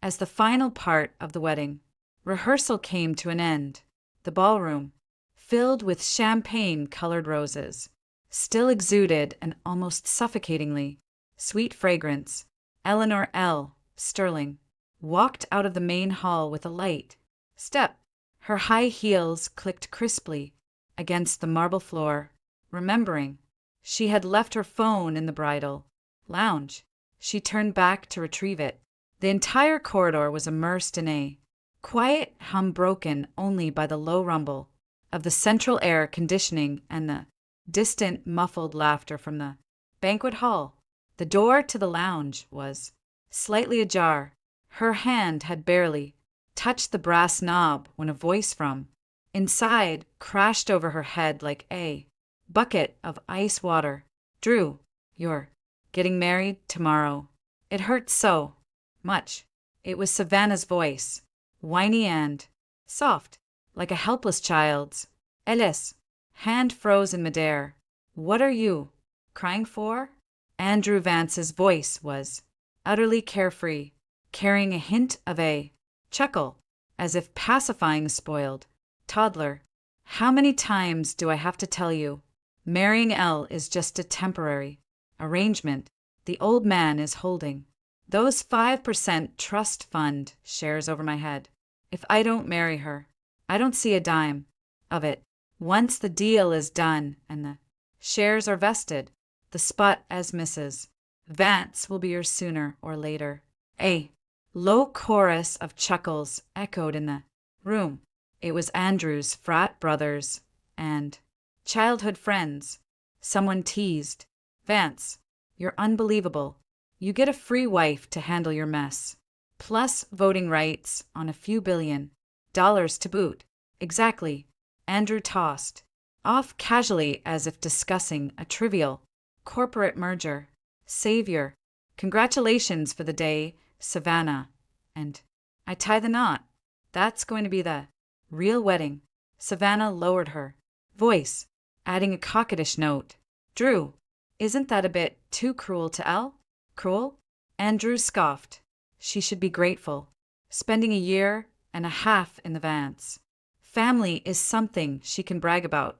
As the final part of the wedding rehearsal came to an end, the ballroom, filled with champagne-colored roses, still exuded an almost suffocatingly sweet fragrance. Eleanor L. Sterling walked out of the main hall with a light step. Her high heels clicked crisply against the marble floor, remembering she had left her phone in the bridal lounge. She turned back to retrieve it. The entire corridor was immersed in a quiet hum broken only by the low rumble of the central air conditioning and the distant, muffled laughter from the banquet hall. The door to the lounge was slightly ajar. Her hand had barely touched the brass knob when a voice from inside crashed over her head like a bucket of ice water. Drew, you're getting married tomorrow. It hurts so much. It was Savannah's voice, whiny and soft, like a helpless child's. Ellis, hand froze in midair. What are you crying for? Andrew Vance's voice was utterly carefree, carrying a hint of a chuckle, as if pacifying a spoiled toddler. How many times do I have to tell you? Marrying Elle is just a temporary arrangement. The old man is holding those 5% trust fund shares over my head. If I don't marry her, I don't see a dime of it. Once the deal is done and the shares are vested, the spot as Mrs. Vance will be yours sooner or later. A low chorus of chuckles echoed in the room. It was Andrew's frat brothers and childhood friends. Someone teased, Vance, you're unbelievable. You get a free wife to handle your mess, plus voting rights on a few $1 billion to boot. Exactly. Andrew tossed off casually as if discussing a trivial corporate merger. Savior, congratulations for the day, Savannah. And I tie the knot. That's going to be the real wedding. Savannah lowered her voice, adding a coquettish note. Drew, isn't that a bit too cruel to Elle? Cruel? Andrew scoffed. She should be grateful. Spending a year and a half in the Vance family is something she can brag about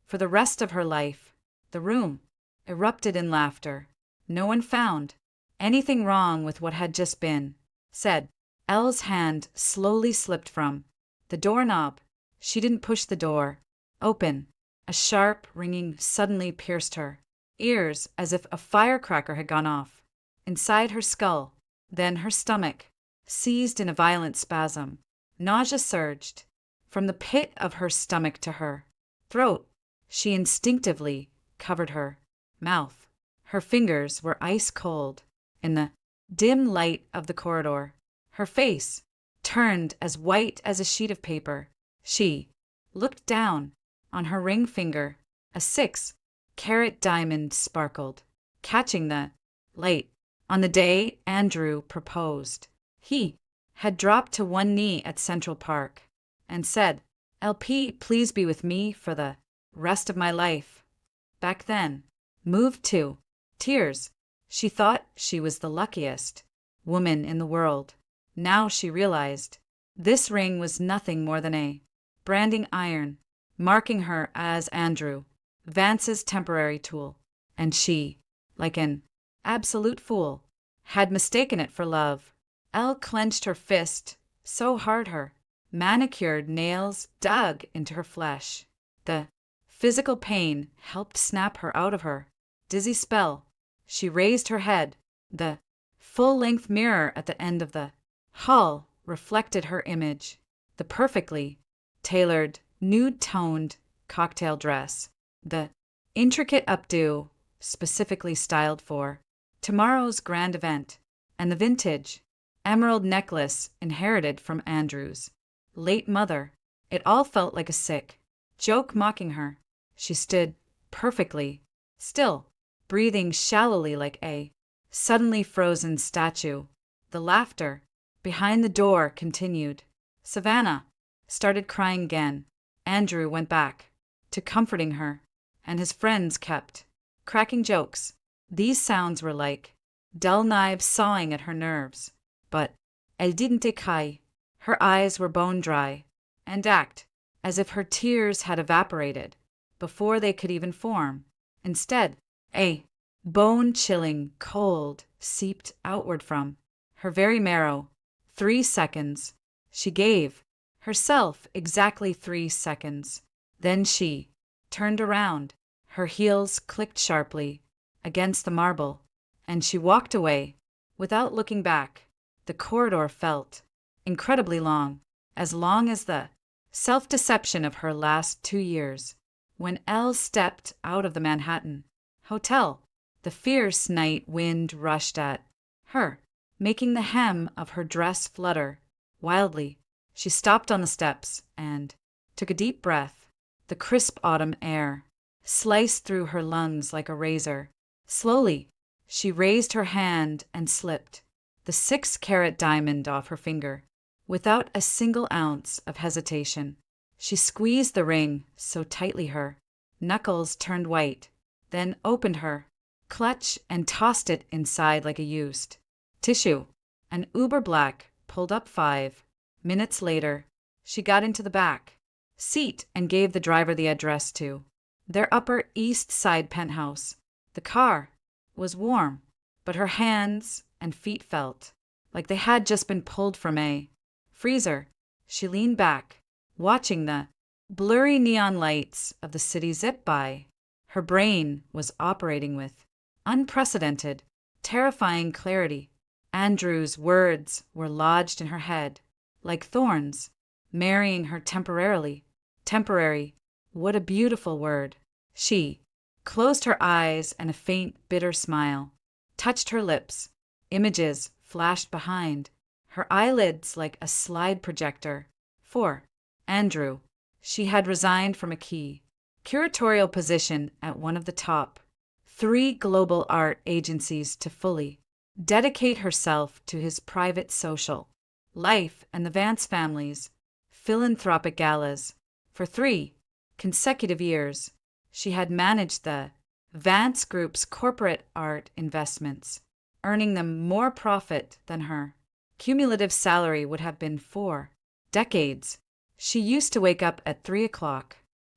for the rest of her life. The room erupted in laughter. No one found anything wrong with what had just been said. Elle's hand slowly slipped from the doorknob. She didn't push the door open. A sharp ringing suddenly pierced her ears as if a firecracker had gone off inside her skull. Then her stomach seized in a violent spasm. Nausea surged from the pit of her stomach to her throat. She instinctively covered her mouth. Her fingers were ice cold in the dim light of the corridor. Her face turned as white as a sheet of paper. She looked down on her ring finger. A 6-carat diamond sparkled, catching the light. On the day Andrew proposed, he had dropped to one knee at Central Park and said, LP, please be with me for the rest of my life. Back then, moved to tears. She thought she was the luckiest woman in the world. Now she realized this ring was nothing more than a branding iron, marking her as Andrew Vance's temporary tool. And she, like an absolute fool, had mistaken it for love. Elle clenched her fist so hard her manicured nails dug into her flesh. The physical pain helped snap her out of her dizzy spell. She raised her head. The full-length mirror at the end of the hall reflected her image. The perfectly tailored, nude-toned cocktail dress. The intricate updo specifically styled for tomorrow's grand event. And the vintage emerald necklace inherited from Andrew's late mother. It all felt like a sick joke mocking her. She stood perfectly still, breathing shallowly like a suddenly frozen statue. The laughter behind the door continued. Savannah started crying again. Andrew went back to comforting her, and his friends kept cracking jokes. These sounds were like dull knives sawing at her nerves. But Elle didn't cry. Her eyes were bone dry, and act as if her tears had evaporated before they could even form. Instead, a bone-chilling cold seeped outward from her very marrow. 3 seconds. She gave herself exactly 3 seconds. Then she turned around. Her heels clicked sharply against the marble, and she walked away without looking back. The corridor felt incredibly long as the self-deception of her last 2 years. When Elle stepped out of the Manhattan hotel, the fierce night wind rushed at her, making the hem of her dress flutter wildly. She stopped on the steps and took a deep breath. The crisp autumn air sliced through her lungs like a razor. Slowly, she raised her hand and slipped the 6-carat diamond off her finger. Without a single ounce of hesitation, she squeezed the ring so tightly her knuckles turned white, then opened her clutch and tossed it inside like a used tissue. An Uber Black pulled up 5 minutes later. She got into the back seat and gave the driver the address to their Upper East Side penthouse. The car was warm, but her hands and feet felt like they had just been pulled from a freezer. She leaned back, watching the blurry neon lights of the city zip by. Her brain was operating with unprecedented, terrifying clarity. Andrew's words were lodged in her head like thorns, marrying her temporarily. Temporary. What a beautiful word. She closed her eyes and a faint, bitter smile touched her lips. Images flashed behind her eyelids like a slide projector. For Andrew, she had resigned from a key curatorial position at one of the top 3 global art agencies to fully dedicate herself to his private social life and the Vance family's philanthropic galas. For 3 consecutive years, she had managed the Vance Group's corporate art investments, earning them more profit than her cumulative salary would have been for decades. She used to wake up at 3 o'clock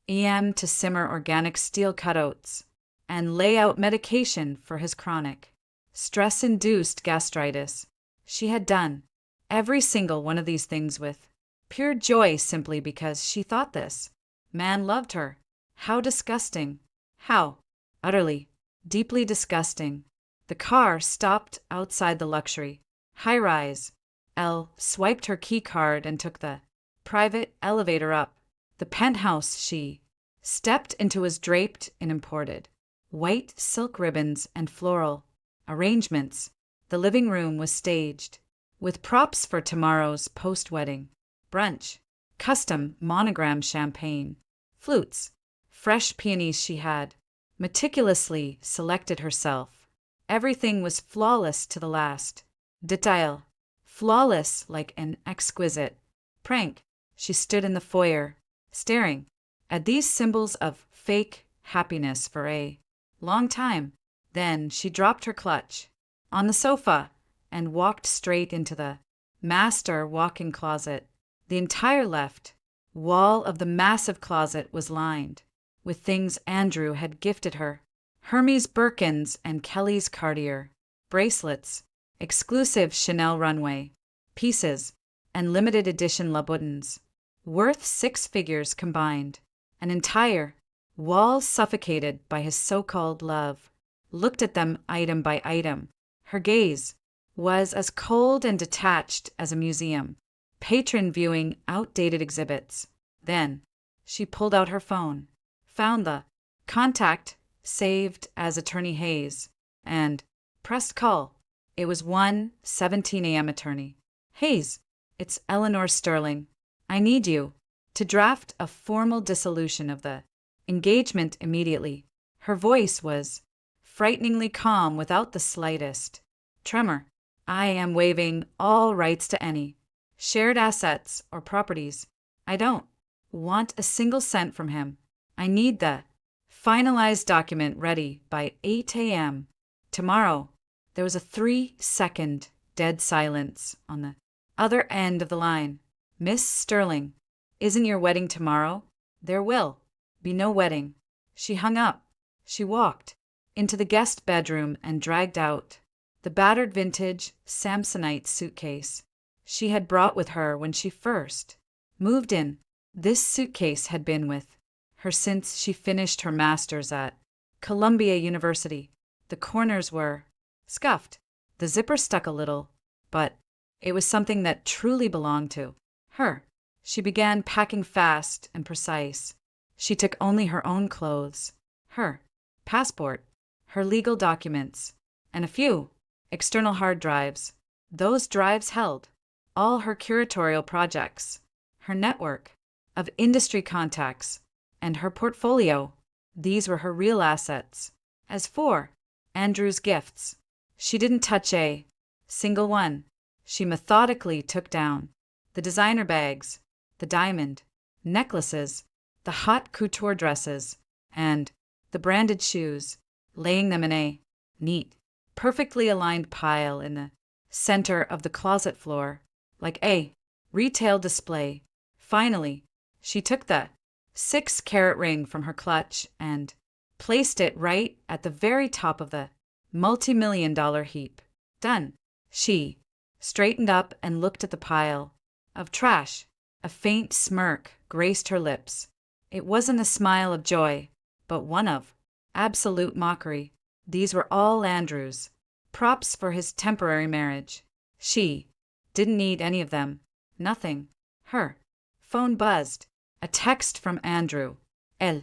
a.m. to simmer organic steel cutouts and lay out medication for his chronic, stress-induced gastritis. She had done every single one of these things with pure joy simply because she thought this man loved her. How disgusting. How utterly, deeply disgusting. The car stopped outside the luxury high-rise. Elle swiped her key card and took the private elevator up. The penthouse she stepped into was draped in imported white silk ribbons and floral arrangements. The living room was staged with props for tomorrow's post-wedding brunch, custom monogram champagne, flutes, fresh peonies she had meticulously selected herself. Everything was flawless to the last detail, flawless like an exquisite prank. She stood in the foyer, staring at these symbols of fake happiness for a long time. Then she dropped her clutch on the sofa and walked straight into the master walk-in closet. The entire left wall of the massive closet was lined with things Andrew had gifted her: Hermes Birkins and Kelly's Cartier bracelets, exclusive Chanel runway pieces, and limited edition Louboutins, worth 6 figures combined. An entire wall suffocated by his so-called love looked at them item by item. Her gaze was as cold and detached as a museum patron viewing outdated exhibits. Then she pulled out her phone, found the contact saved as Attorney Hayes, and pressed call. It was 1:17 a.m. Attorney Hayes, it's Eleanor Sterling. I need you to draft a formal dissolution of the engagement immediately. Her voice was frighteningly calm without the slightest tremor. I am waiving all rights to any shared assets or properties. I don't want a single cent from him. I need the finalized document ready by 8 a.m. tomorrow. There was a 3-second dead silence on the Other end of the line. Miss Sterling, isn't your wedding tomorrow? There will be no wedding. She hung up. She walked into the guest bedroom and dragged out the battered vintage Samsonite suitcase she had brought with her when she first moved in. This suitcase had been with her since she finished her master's at Columbia University. The corners were scuffed, the zipper stuck a little, but it was something that truly belonged to her. She began packing fast and precise. She took only her own clothes, her passport, her legal documents, and a few external hard drives. Those drives held all her curatorial projects, her network of industry contacts, and her portfolio. These were her real assets. As for Andrew's gifts, she didn't touch a single one. She methodically took down the designer bags, the diamond necklaces, the haute couture dresses, and the branded shoes, laying them in a neat, perfectly aligned pile in the center of the closet floor, like a retail display. Finally, she took the 6-carat ring from her clutch and placed it right at the very top of the multi-million-dollar heap. Done. She straightened up and looked at the pile of trash. A faint smirk graced her lips. It wasn't a smile of joy, but one of absolute mockery. These were all Andrew's props for his temporary marriage. She didn't need any of them. Nothing. Her phone buzzed. A text from Andrew. El.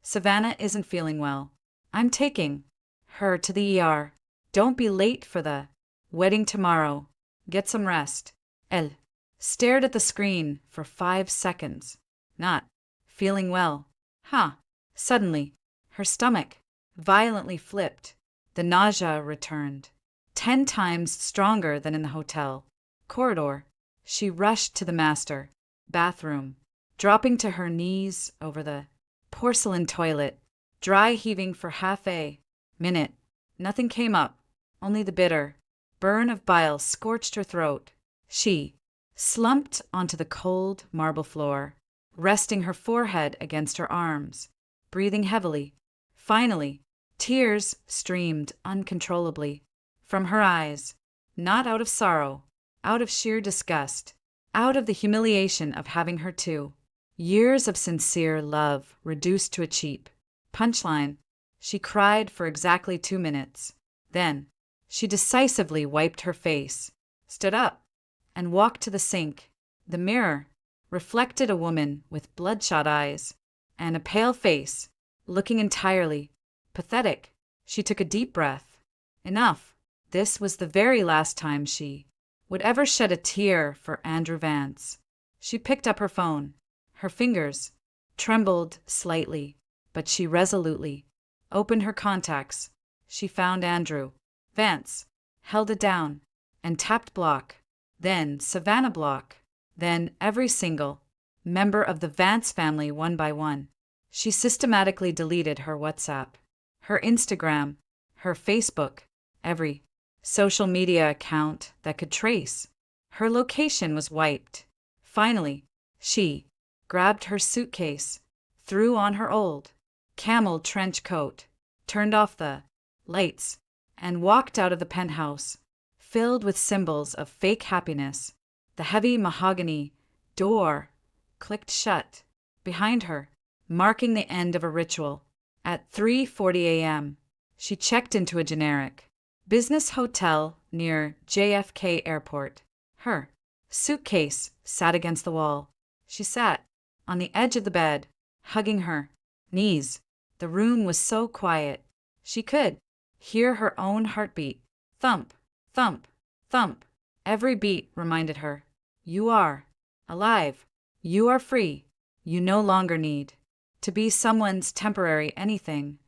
Savannah isn't feeling well. I'm taking her to the ER. Don't be late for the wedding tomorrow. Get some rest. El stared at the screen for 5 seconds. Not feeling well. Huh. Suddenly, her stomach violently flipped. The nausea returned, 10 times stronger than in the hotel corridor. She rushed to the master bathroom, dropping to her knees over the porcelain toilet, dry heaving for half a minute. Nothing came up, only the bitter burn of bile scorched her throat. She slumped onto the cold marble floor, resting her forehead against her arms, breathing heavily. Finally, tears streamed uncontrollably from her eyes, not out of sorrow, out of sheer disgust, out of the humiliation of having her 2 years of sincere love reduced to a cheap punchline. She cried for exactly 2 minutes. Then, she decisively wiped her face, stood up, and walked to the sink. The mirror reflected a woman with bloodshot eyes and a pale face, looking entirely pathetic. She took a deep breath. Enough. This was the very last time she would ever shed a tear for Andrew Vance. She picked up her phone. Her fingers trembled slightly, but she resolutely opened her contacts. She found Andrew Vance, held it down, and tapped block, then Savannah block, then every single member of the Vance family one by one. She systematically deleted her WhatsApp, her Instagram, her Facebook, every social media account that could trace her location was wiped. Finally, she grabbed her suitcase, threw on her old camel trench coat, turned off the lights, and walked out of the penthouse, filled with symbols of fake happiness. The heavy mahogany door clicked shut behind her, marking the end of a ritual. At 3:40 a.m., she checked into a generic business hotel near JFK Airport. Her suitcase sat against the wall. She sat on the edge of the bed, hugging her knees. The room was so quiet, she could hear her own heartbeat. Thump, thump, thump. Every beat reminded her, you are alive. You are free. You no longer need to be someone's temporary anything.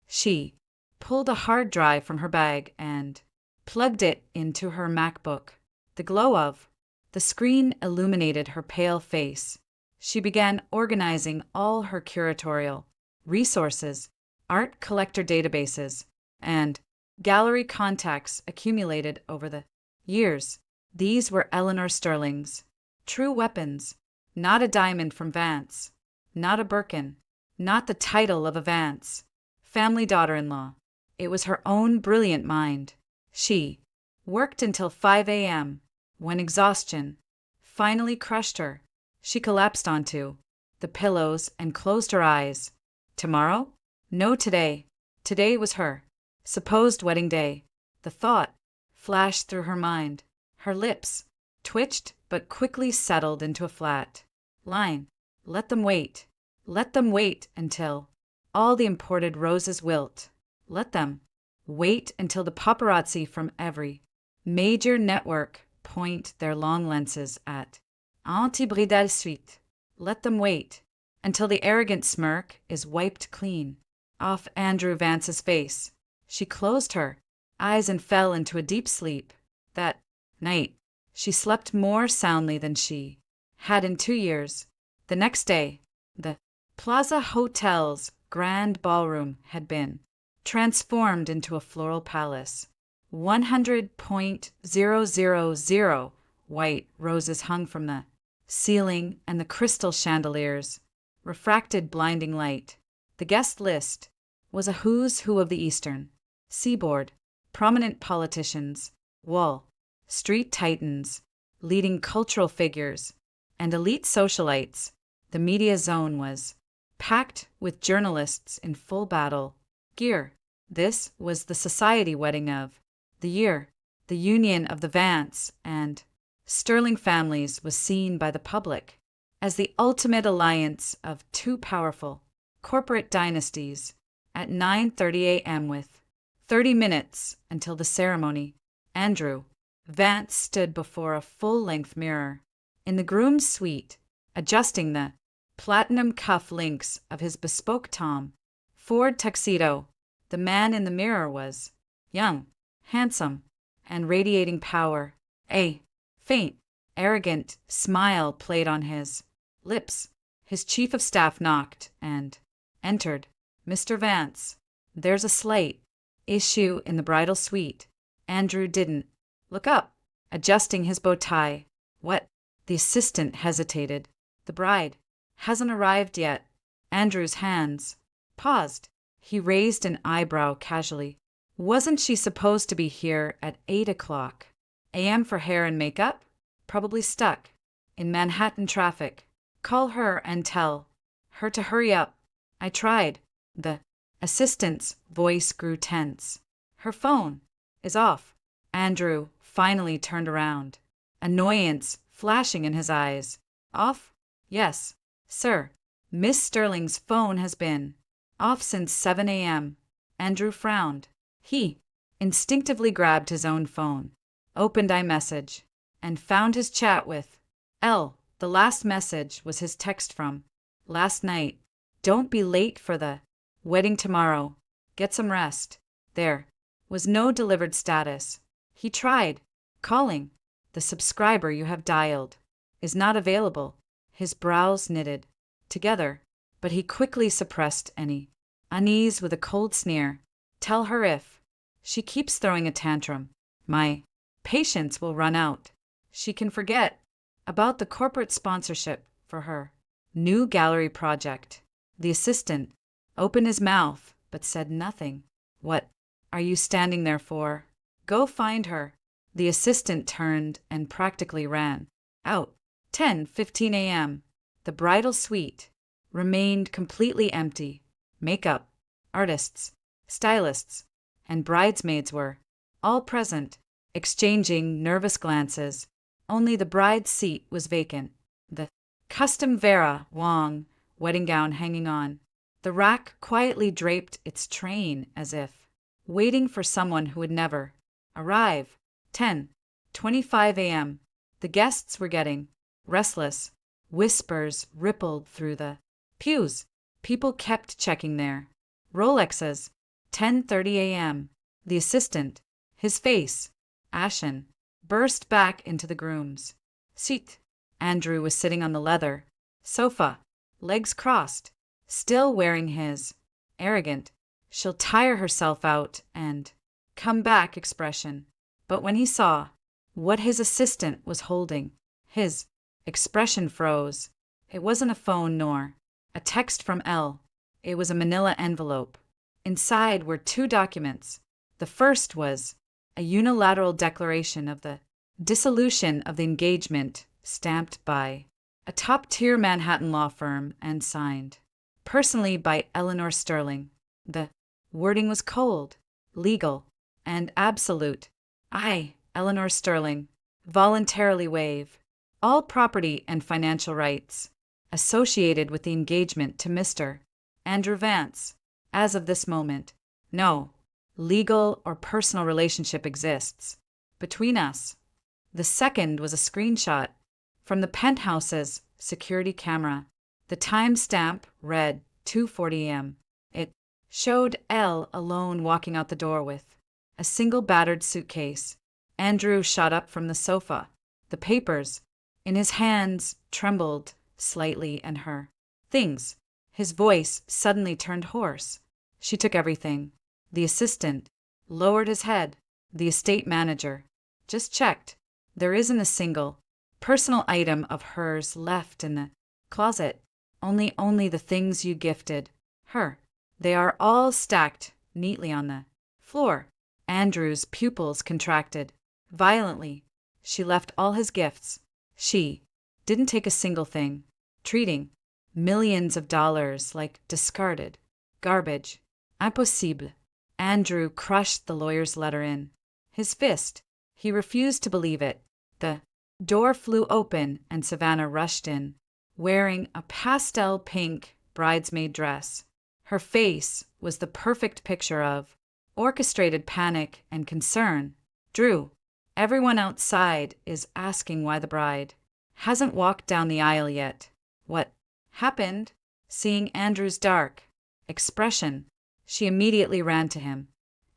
She pulled a hard drive from her bag and plugged it into her MacBook. The glow of the screen illuminated her pale face. She began organizing all her curatorial resources, art collector databases, and gallery contacts accumulated over the years. These were Eleanor Sterling's. True weapons. Not a diamond from Vance. Not a Birkin. Not the title of a Vance. Family daughter-in-law. It was her own brilliant mind. She worked until 5 a.m. when exhaustion finally crushed her. She collapsed onto the pillows and closed her eyes. Tomorrow? No, today. Today was her supposed wedding day. The thought flashed through her mind. Her lips twitched but quickly settled into a flat line. Let them wait. Let them wait until all the imported roses wilt. Let them wait until the paparazzi from every major network point their long lenses at Antibridal Suite. Let them wait until the arrogant smirk is wiped clean off Andrew Vance's face. She closed her eyes and fell into a deep sleep. That night, she slept more soundly than she had in 2 years. The next day, the Plaza Hotel's grand ballroom had been transformed into a floral palace. 100,000 white roses hung from the ceiling, and the crystal chandeliers refracted blinding light. The guest list was a who's who of the Eastern Seaboard, prominent politicians, Wall Street titans, leading cultural figures, and elite socialites. The media zone was packed with journalists in full battle gear. This was the society wedding of the year. The union of the Vance and Sterling families was seen by the public as the ultimate alliance of two powerful corporate dynasties. At 9:30 a.m. with 30 minutes until the ceremony, Andrew Vance stood before a full-length mirror in the groom's suite, adjusting the platinum cuff links of his bespoke Tom Ford tuxedo. The man in the mirror was young, handsome, and radiating power. A faint, arrogant smile played on his lips. His chief of staff knocked and entered. Mr. Vance, there's a slight issue in the bridal suite. Andrew didn't look up, adjusting his bow tie. What? The assistant hesitated. The bride hasn't arrived yet. Andrew's hands paused. He raised an eyebrow casually. Wasn't she supposed to be here at 8 o'clock a.m. for hair and makeup? Probably stuck in Manhattan traffic. Call her and tell her to hurry up. I tried. The assistant's voice grew tense. Her phone is off. Andrew finally turned around, annoyance flashing in his eyes. Off? Yes, sir. Miss Sterling's phone has been off since 7 a.m. Andrew frowned. He instinctively grabbed his own phone, opened iMessage, and found his chat with L. The last message was his text from last night. Don't be late for the wedding tomorrow. Get some rest. There was no delivered status. He tried calling. The subscriber you have dialed is not available. His brows knitted together, but he quickly suppressed any unease with a cold sneer. Tell her if she keeps throwing a tantrum, my patience will run out. She can forget about the corporate sponsorship for her new gallery project. The assistant opened his mouth but said nothing. What are you standing there for? Go find her. The assistant turned and practically ran out. 10:15 a.m. The bridal suite remained completely empty. Makeup artists, stylists, and bridesmaids were all present, exchanging nervous glances. Only the bride's seat was vacant. The custom Vera Wang wedding gown hanging on the rack quietly draped its train as if waiting for someone who would never arrive. 10:25 a.m. The guests were getting restless. Whispers rippled through the pews. People kept checking their Rolexes. 10:30 a.m. The assistant, his face ashen, burst back into the groom's seat. Andrew was sitting on the leather sofa, legs crossed, still wearing his arrogant, she'll tire herself out and come back expression. But when he saw what his assistant was holding. His expression froze. It wasn't a phone nor a text from L. It was a manila envelope. Inside were two documents. The first was a unilateral declaration of the dissolution of the engagement, stamped by a top-tier Manhattan law firm and signed personally by Eleanor Sterling. The wording was cold, legal, and absolute. I, Eleanor Sterling, voluntarily waive all property and financial rights associated with the engagement to Mr. Andrew Vance. As of this moment, no legal or personal relationship exists between us. The second was a screenshot from the penthouse's security camera. The timestamp read 2:40 a.m. It showed L alone walking out the door with a single battered suitcase. Andrew shot up from the sofa. The papers in his hands trembled slightly, and her things. His voice suddenly turned hoarse. She took everything. The assistant lowered his head. The estate manager just checked. There isn't a single personal item of hers left in the closet. Only the things you gifted her. They are all stacked neatly on the floor. Andrew's pupils contracted violently. She left all his gifts. She didn't take a single thing, treating millions of dollars like discarded garbage. Impossible. Andrew crushed the lawyer's letter in his fist. He refused to believe it. The door flew open and Savannah rushed in, wearing a pastel pink bridesmaid dress. Her face was the perfect picture of orchestrated panic and concern. Drew, everyone outside is asking why the bride hasn't walked down the aisle yet. What happened? Seeing Andrew's dark expression, she immediately ran to him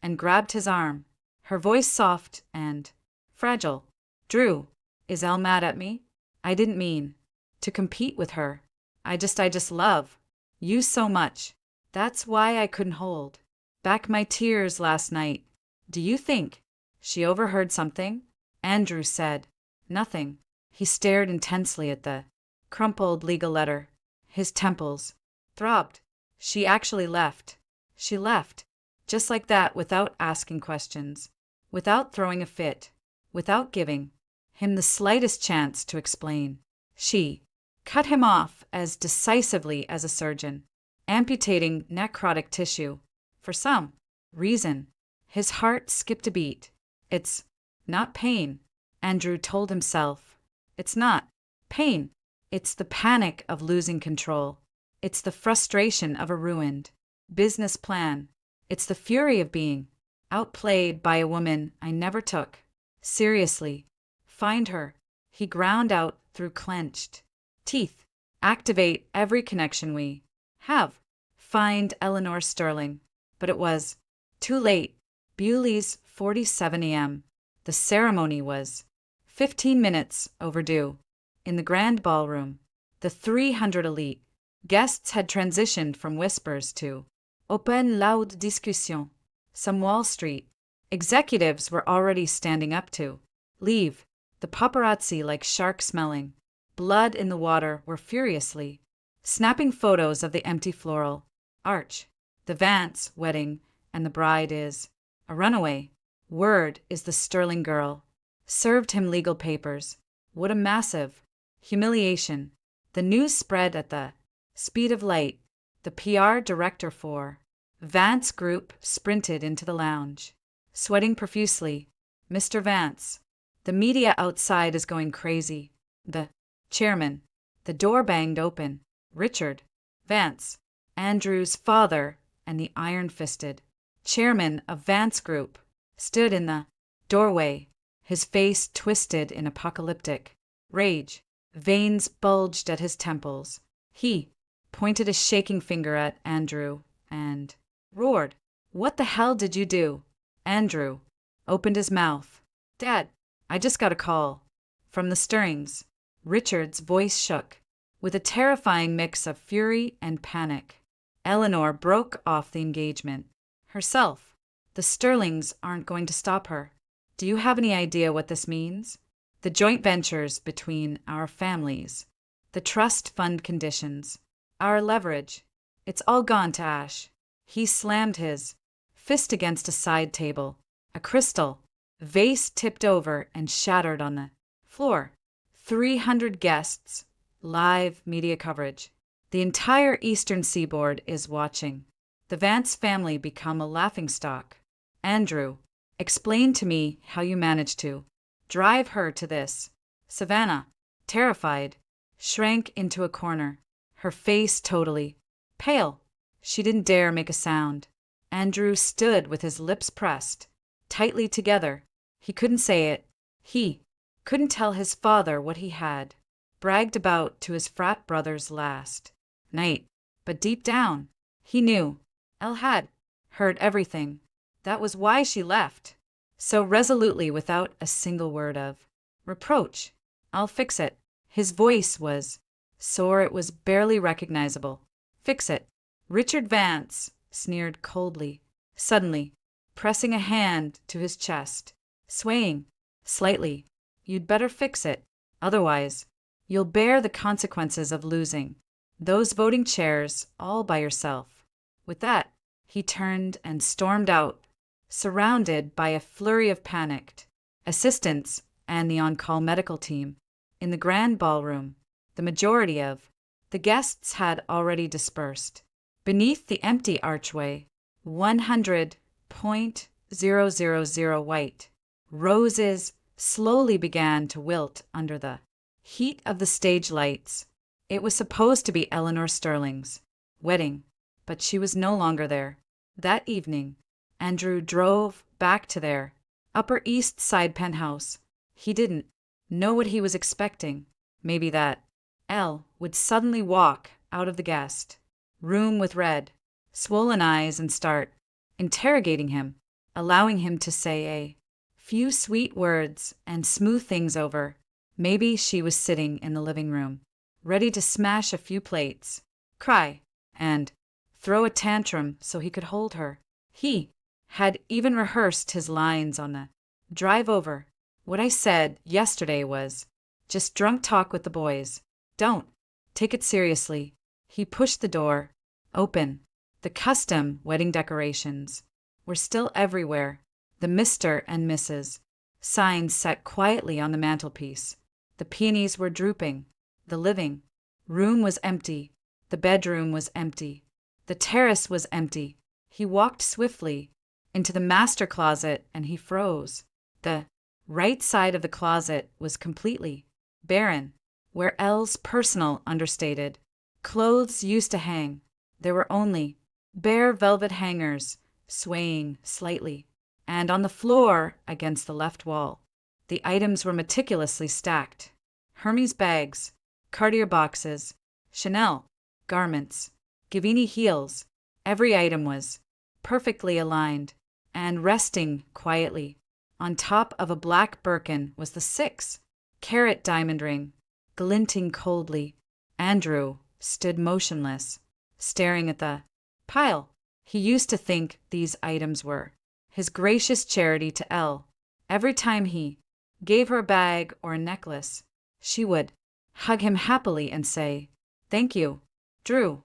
and grabbed his arm, her voice soft and fragile. Drew, is Elle mad at me? I didn't mean to compete with her. I just love you so much. That's why I couldn't hold back my tears last night. Do you think she overheard something? Andrew said nothing. He stared intensely at the crumpled legal letter. His temples throbbed. She actually left. She left, just like that, without asking questions, without throwing a fit, without giving him the slightest chance to explain. She cut him off as decisively as a surgeon, amputating necrotic tissue. For some reason, his heart skipped a beat. It's not pain, Andrew told himself. It's not pain. It's the panic of losing control. It's the frustration of a ruined business plan. It's the fury of being outplayed by a woman I never took seriously. Find her, he ground out through clenched teeth. Activate every connection we have. Find Eleanor Sterling. But it was too late. Bewley's 4:47 a.m. The ceremony was 15 minutes overdue. In the grand ballroom, the 300 elite guests had transitioned from whispers to open loud discussion. Some Wall Street executives were already standing up to leave. The paparazzi, like sharks smelling blood in the water, were furiously snapping photos of the empty floral arch. The Vance wedding, and the bride is a runaway. Word is the Sterling girl served him legal papers. What a massive humiliation. The news spread at the speed of light. The PR director for Vance Group sprinted into the lounge, sweating profusely. Mr. Vance, the media outside is going crazy. The chairman. The door banged open. Richard Vance, Andrew's father and the iron-fisted chairman of Vance Group, stood in the doorway, his face twisted in apocalyptic rage. Veins bulged at his temples. He pointed a shaking finger at Andrew and roared, "What the hell did you do?" Andrew opened his mouth. "Dad, I just got a call from the Stirrings." Richard's voice shook with a terrifying mix of fury and panic. Eleanor broke off the engagement herself. The Sterlings aren't going to stop her. Do you have any idea what this means? The joint ventures between our families, the trust fund conditions, our leverage. It's all gone to ash. He slammed his fist against a side table. A crystal vase tipped over and shattered on the floor. 300 guests. Live media coverage. The entire eastern seaboard is watching. The Vance family become a laughingstock. Andrew, explain to me how you managed to drive her to this. Savannah, terrified, shrank into a corner, her face totally pale. She didn't dare make a sound. Andrew stood with his lips pressed tightly together. He couldn't say it. He couldn't tell his father what he had bragged about to his frat brothers last night. But deep down, he knew. Elle had heard everything. That was why she left. So resolutely, without a single word of reproach. I'll fix it. His voice was sore, it was barely recognizable. Fix it. Richard Vance sneered coldly, suddenly, pressing a hand to his chest, swaying slightly. You'd better fix it, otherwise, you'll bear the consequences of losing those voting chairs all by yourself. With that, he turned and stormed out, surrounded by a flurry of panicked assistants and the on-call medical team. In the grand ballroom, the majority of the guests had already dispersed. Beneath the empty archway, 100.000 white roses slowly began to wilt under the heat of the stage lights. It was supposed to be Eleanor Sterling's wedding, but she was no longer there. That evening, Andrew drove back to their Upper East Side penthouse. He didn't know what he was expecting. Maybe that Elle would suddenly walk out of the guest room with red, swollen eyes and start interrogating him, allowing him to say a few sweet words and smooth things over. Maybe she was sitting in the living room, ready to smash a few plates, cry, and throw a tantrum so he could hold her. He had even rehearsed his lines on the drive over. What I said yesterday was just drunk talk with the boys. Don't take it seriously. He pushed the door open. The custom wedding decorations were still everywhere. The Mr. and Mrs. signs sat quietly on the mantelpiece. The peonies were drooping. The living room was empty. The bedroom was empty. The terrace was empty. He walked swiftly into the master closet and he froze. The right side of the closet was completely barren, where Elle's personal understated clothes used to hang. There were only bare velvet hangers swaying slightly, and on the floor against the left wall, the items were meticulously stacked. Hermes bags, Cartier boxes, Chanel garments, Gavini heels. Every item was perfectly aligned, and resting quietly on top of a black Birkin was the 6-carat diamond ring, glinting coldly. Andrew stood motionless, staring at the pile. He used to think these items were his gracious charity to Elle. Every time he gave her a bag or a necklace, she would hug him happily and say, "Thank you, Drew."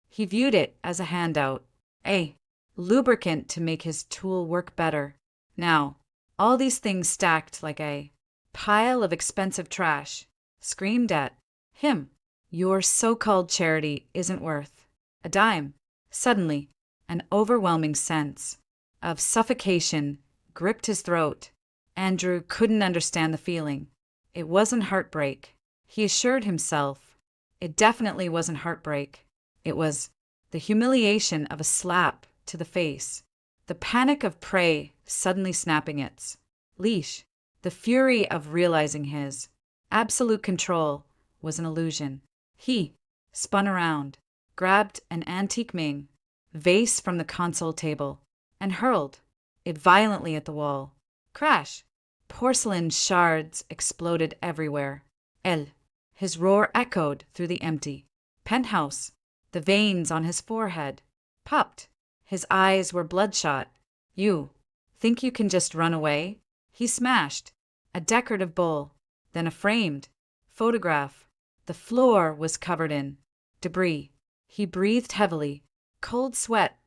He viewed it as a handout, a lubricant to make his tool work better. Now, all these things stacked like a pile of expensive trash screamed at him. Your so-called charity isn't worth a dime. Suddenly, an overwhelming sense of suffocation gripped his throat. Andrew couldn't understand the feeling. It wasn't heartbreak. He assured himself it definitely wasn't heartbreak. It was the humiliation of a slap to the face, the panic of prey suddenly snapping its leash, the fury of realizing his absolute control was an illusion. He spun around, grabbed an antique Ming vase from the console table, and hurled it violently at the wall. Crash! Porcelain shards exploded everywhere. His roar echoed through the empty penthouse. The veins on his forehead popped. His eyes were bloodshot. You think you can just run away? He smashed a decorative bowl, then a framed photograph. The floor was covered in debris. He breathed heavily, cold sweat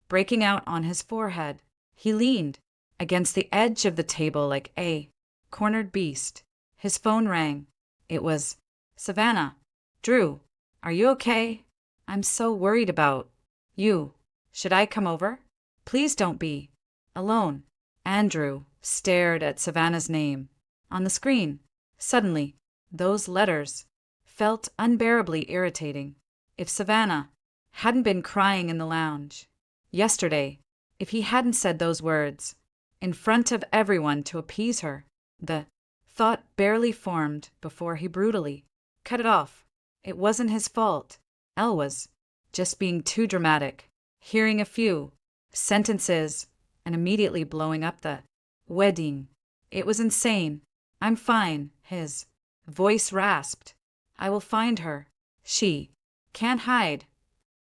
breaking out on his forehead. He leaned against the edge of the table like a cornered beast. His phone rang. It was Savannah. Drew, are you okay? I'm so worried about you. Should I come over? Please don't be alone. Andrew stared at Savannah's name on the screen. Suddenly, those letters felt unbearably irritating. If Savannah hadn't been crying in the lounge yesterday, if he hadn't said those words in front of everyone to appease her, the thought barely formed before he brutally cut it off. It wasn't his fault. Elle was just being too dramatic, hearing a few sentences and immediately blowing up the wedding. It was insane. I'm fine, his voice rasped. I will find her. She can't hide.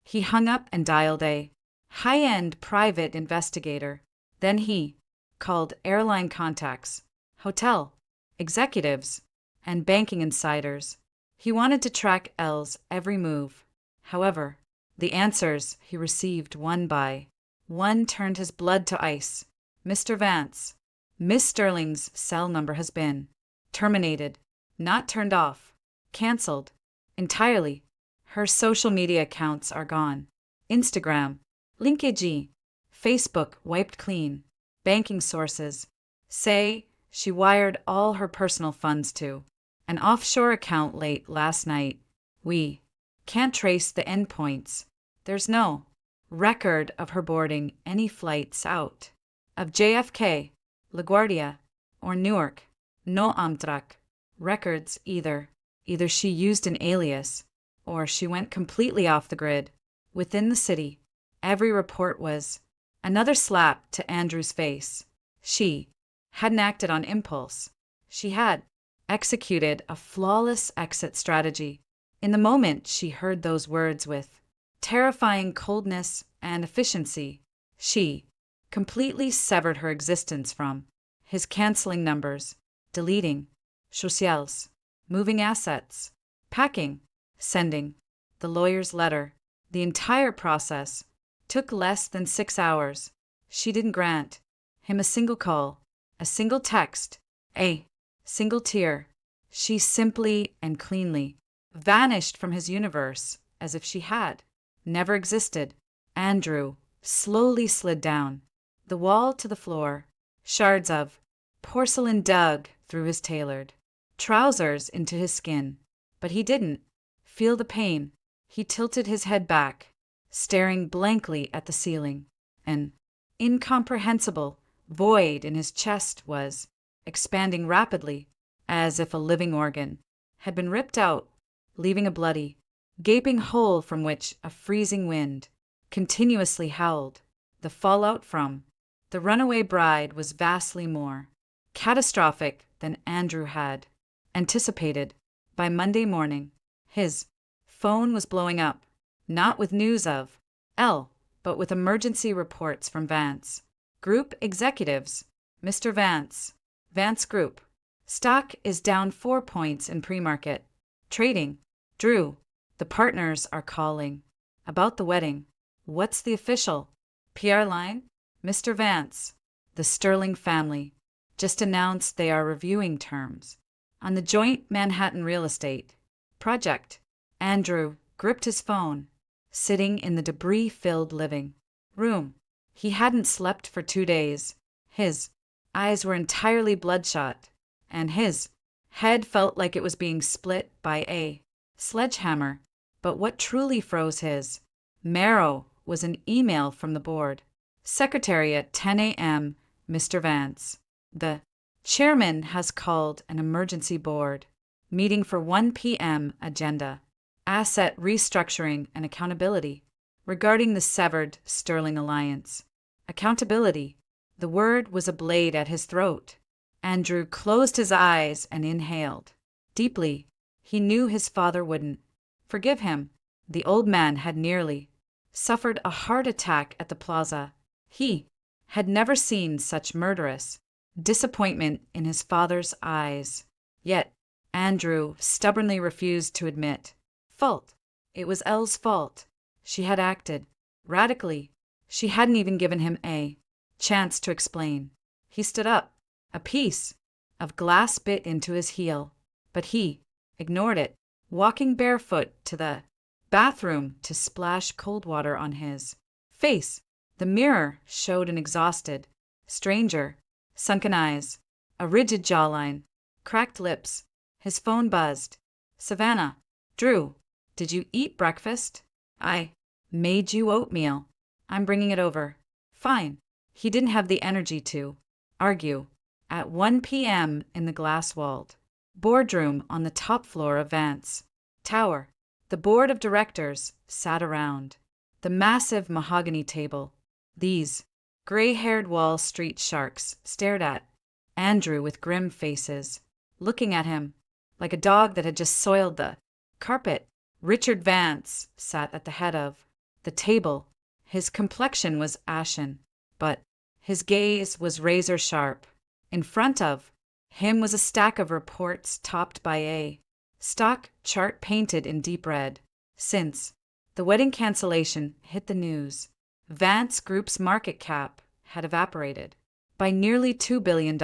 He hung up and dialed a high-end private investigator. Then he called airline contacts, hotel executives, and banking insiders. He wanted to track Elle's every move. However, the answers he received one by one turned his blood to ice. Mr. Vance, Miss Sterling's cell number has been terminated, not turned off, cancelled entirely. Her social media accounts are gone. Instagram, LinkedIn, Facebook wiped clean. Banking sources say she wired all her personal funds to an offshore account late last night. We can't trace the endpoints. There's no record of her boarding any flights out of JFK, LaGuardia, or Newark. No Amtrak records either. Either she used an alias, or she went completely off the grid. Within the city, every report was another slap to Andrew's face. She hadn't acted on impulse. She had executed a flawless exit strategy. In the moment she heard those words with terrifying coldness and efficiency, she completely severed her existence from his canceling numbers, deleting socials, moving assets, packing, sending the lawyer's letter. The entire process took less than 6 hours. She didn't grant him a single call, a single text, a single tear. She simply and cleanly vanished from his universe as if she had never existed. Andrew slowly slid down the wall to the floor. Shards of porcelain dug through his tailored trousers into his skin, but he didn't feel the pain. He tilted his head back, staring blankly at the ceiling. An incomprehensible void in his chest was expanding rapidly, as if a living organ had been ripped out, leaving a bloody, gaping hole from which a freezing wind continuously howled. The fallout from the runaway bride was vastly more catastrophic than Andrew had anticipated. By Monday morning, his phone was blowing up, not with news of Elle, but with emergency reports from Vance Group executives. Mr. Vance, Vance Group. Stock is down 4 points in pre-market trading. Drew, the partners are calling about the wedding. What's the official PR line? Mr. Vance, the Sterling family just announced they are reviewing terms on the joint Manhattan real estate project. Andrew gripped his phone, sitting in the debris-filled living room. He hadn't slept for 2 days. His eyes were entirely bloodshot, and his head felt like it was being split by a sledgehammer. But what truly froze his marrow was an email from the board secretary at 10 a.m. Mr. Vance, the chairman has called an emergency board meeting for 1 p.m. agenda, asset restructuring and accountability regarding the severed Sterling alliance. Accountability. The word was a blade at his throat. Andrew closed his eyes and inhaled deeply. He knew his father wouldn't forgive him. The old man had nearly suffered a heart attack at the plaza. He had never seen such murderous disappointment in his father's eyes. Yet, Andrew stubbornly refused to admit fault. It was Elle's fault. She had acted radically. She hadn't even given him a chance to explain. He stood up. A piece of glass bit into his heel, but he ignored it, walking barefoot to the bathroom to splash cold water on his face. The mirror showed an exhausted stranger, sunken eyes, a rigid jawline, cracked lips. His phone buzzed. Savannah. Drew. Did you eat breakfast? I made you oatmeal. I'm bringing it over. Fine. He didn't have the energy to argue. At 1 p.m. in the glass-walled boardroom on the top floor of Vance Tower, the board of directors sat around the massive mahogany table. These gray-haired Wall Street sharks stared at Andrew with grim faces, looking at him like a dog that had just soiled the carpet. Richard Vance sat at the head of the table. His complexion was ashen, but his gaze was razor-sharp. In front of him was a stack of reports topped by a stock chart painted in deep red. Since the wedding cancellation hit the news, Vance Group's market cap had evaporated by nearly $2 billion.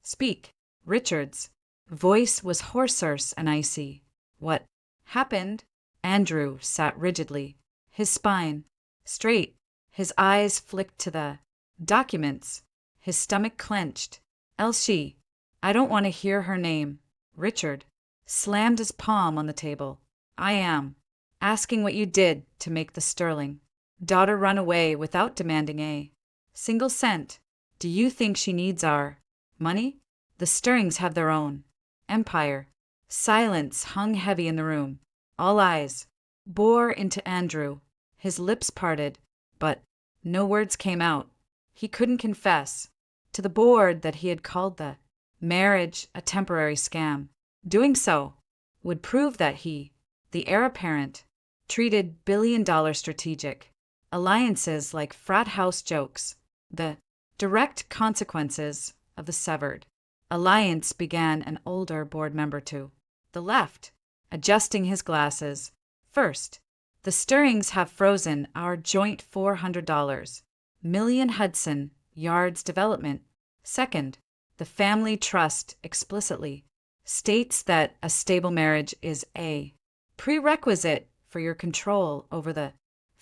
Speak. Richard's voice was hoarser and icy. What happened? Andrew sat rigidly, his spine straight, his eyes flicked to the documents, his stomach clenched. Elsie. I don't want to hear her name. Richard slammed his palm on the table. I am asking what you did to make the sterling daughter run away without demanding a single cent. Do you think she needs our money? The Stirrings have their own empire. Silence hung heavy in the room. All eyes bore into Andrew. His lips parted, but no words came out. He couldn't confess to the board that he had called the marriage a temporary scam. Doing so would prove that he, the heir apparent, treated billion-dollar strategic alliances like frat house jokes. The direct consequences of the severed alliance began an older board member to the left, adjusting his glasses. First, the Stirrings have frozen our joint $400 million Hudson Yards development. Second, the family trust explicitly states that a stable marriage is a prerequisite for your control over the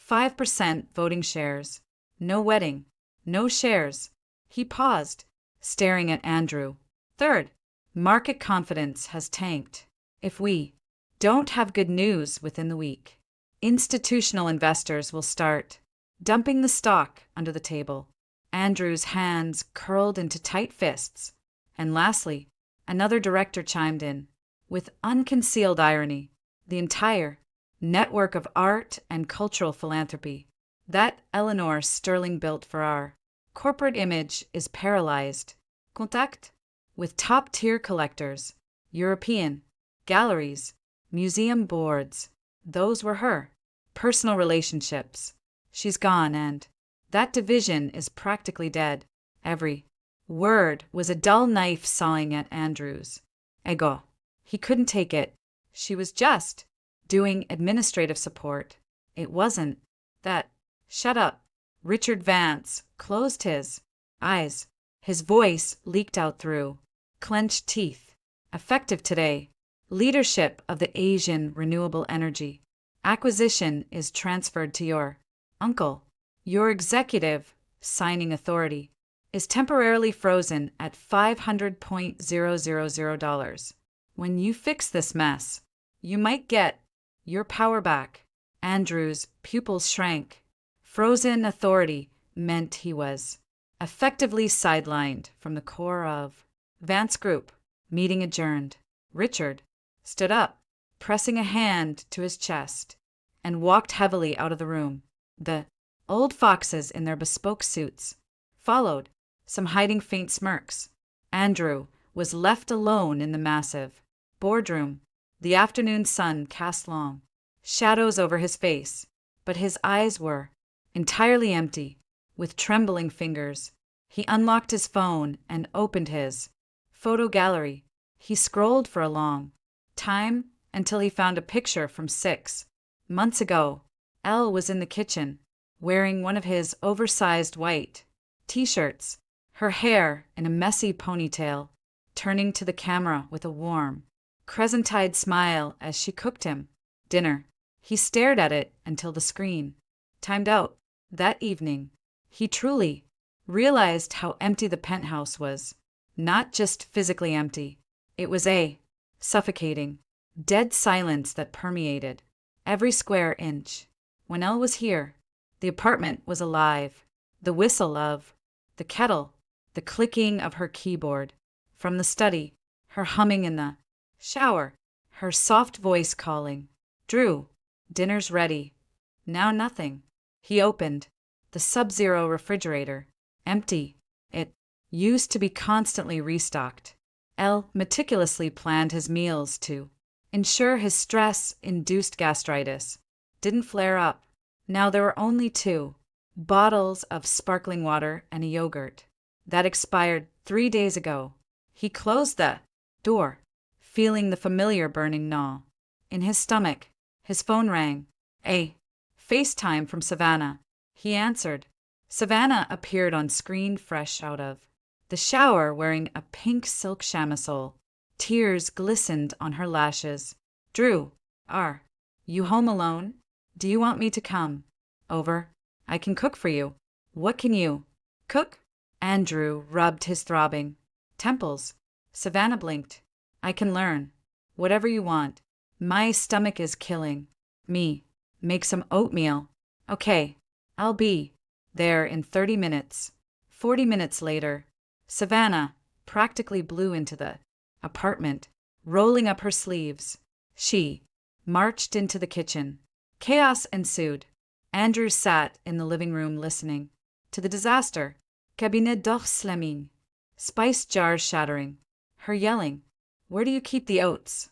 5% voting shares. No wedding, no shares. He paused, staring at Andrew. Third, market confidence has tanked. If we don't have good news within the week, institutional investors will start dumping the stock under the table. Andrew's hands curled into tight fists. And lastly, another director chimed in, with unconcealed irony. The entire network of art and cultural philanthropy that Eleanor Sterling built for our corporate image is paralyzed. Contact with top-tier collectors, European galleries, museum boards. Those were her personal relationships. She's gone, and that division is practically dead. Every word was a dull knife sawing at Andrew's ego. He couldn't take it. She was just doing administrative support. It wasn't that. Shut up. Richard Vance closed his eyes. His voice leaked out through clenched teeth. Effective today, leadership of the Asian renewable energy acquisition is transferred to your uncle. Your executive signing authority is temporarily frozen at $500,000. When you fix this mess, you might get your power back. Andrew's pupils shrank. Frozen authority meant he was effectively sidelined from the core of Vance Group. Meeting adjourned. Richard stood up, pressing a hand to his chest, and walked heavily out of the room. The old foxes in their bespoke suits followed, some hiding faint smirks. Andrew was left alone in the massive boardroom. The afternoon sun cast long shadows over his face, but his eyes were entirely empty. With trembling fingers, He unlocked his phone and opened his photo gallery. He scrolled for a long time until he found a picture from 6 months ago. Elle was in the kitchen, wearing one of his oversized white t-shirts, her hair in a messy ponytail, turning to the camera with a warm, crescent-eyed smile as she cooked him dinner. He stared at it until the screen timed out. That evening, he truly realized how empty the penthouse was. Not just physically empty, it was a suffocating, dead silence that permeated every square inch. When Elle was here, the apartment was alive. The whistle of the kettle, the clicking of her keyboard. From the study, her humming in the shower, her soft voice calling, "Drew, dinner's ready." Now nothing. He opened the sub-zero refrigerator. Empty. It used to be constantly restocked. Elle meticulously planned his meals to ensure his stress-induced gastritis didn't flare up. Now there were only 2 bottles of sparkling water and a yogurt that expired 3 days ago. He closed the door, feeling the familiar burning gnaw in his stomach. His phone rang. A FaceTime from Savannah. He answered. Savannah appeared on screen fresh out of the shower wearing a pink silk chamisole. Tears glistened on her lashes. Drew, are you home alone? Do you want me to come over? I can cook for you. What can you cook? Andrew rubbed his throbbing temples. Savannah blinked. I can learn. Whatever you want. My stomach is killing me. Make some oatmeal. Okay, I'll be there in 30 minutes. 40 minutes later, Savannah practically blew into the apartment, rolling up her sleeves. She marched into the kitchen. Chaos ensued. Andrew sat in the living room listening to the disaster. Cabinet d'Orslamin. Spice jars shattering. Her yelling, "Where do you keep the oats?"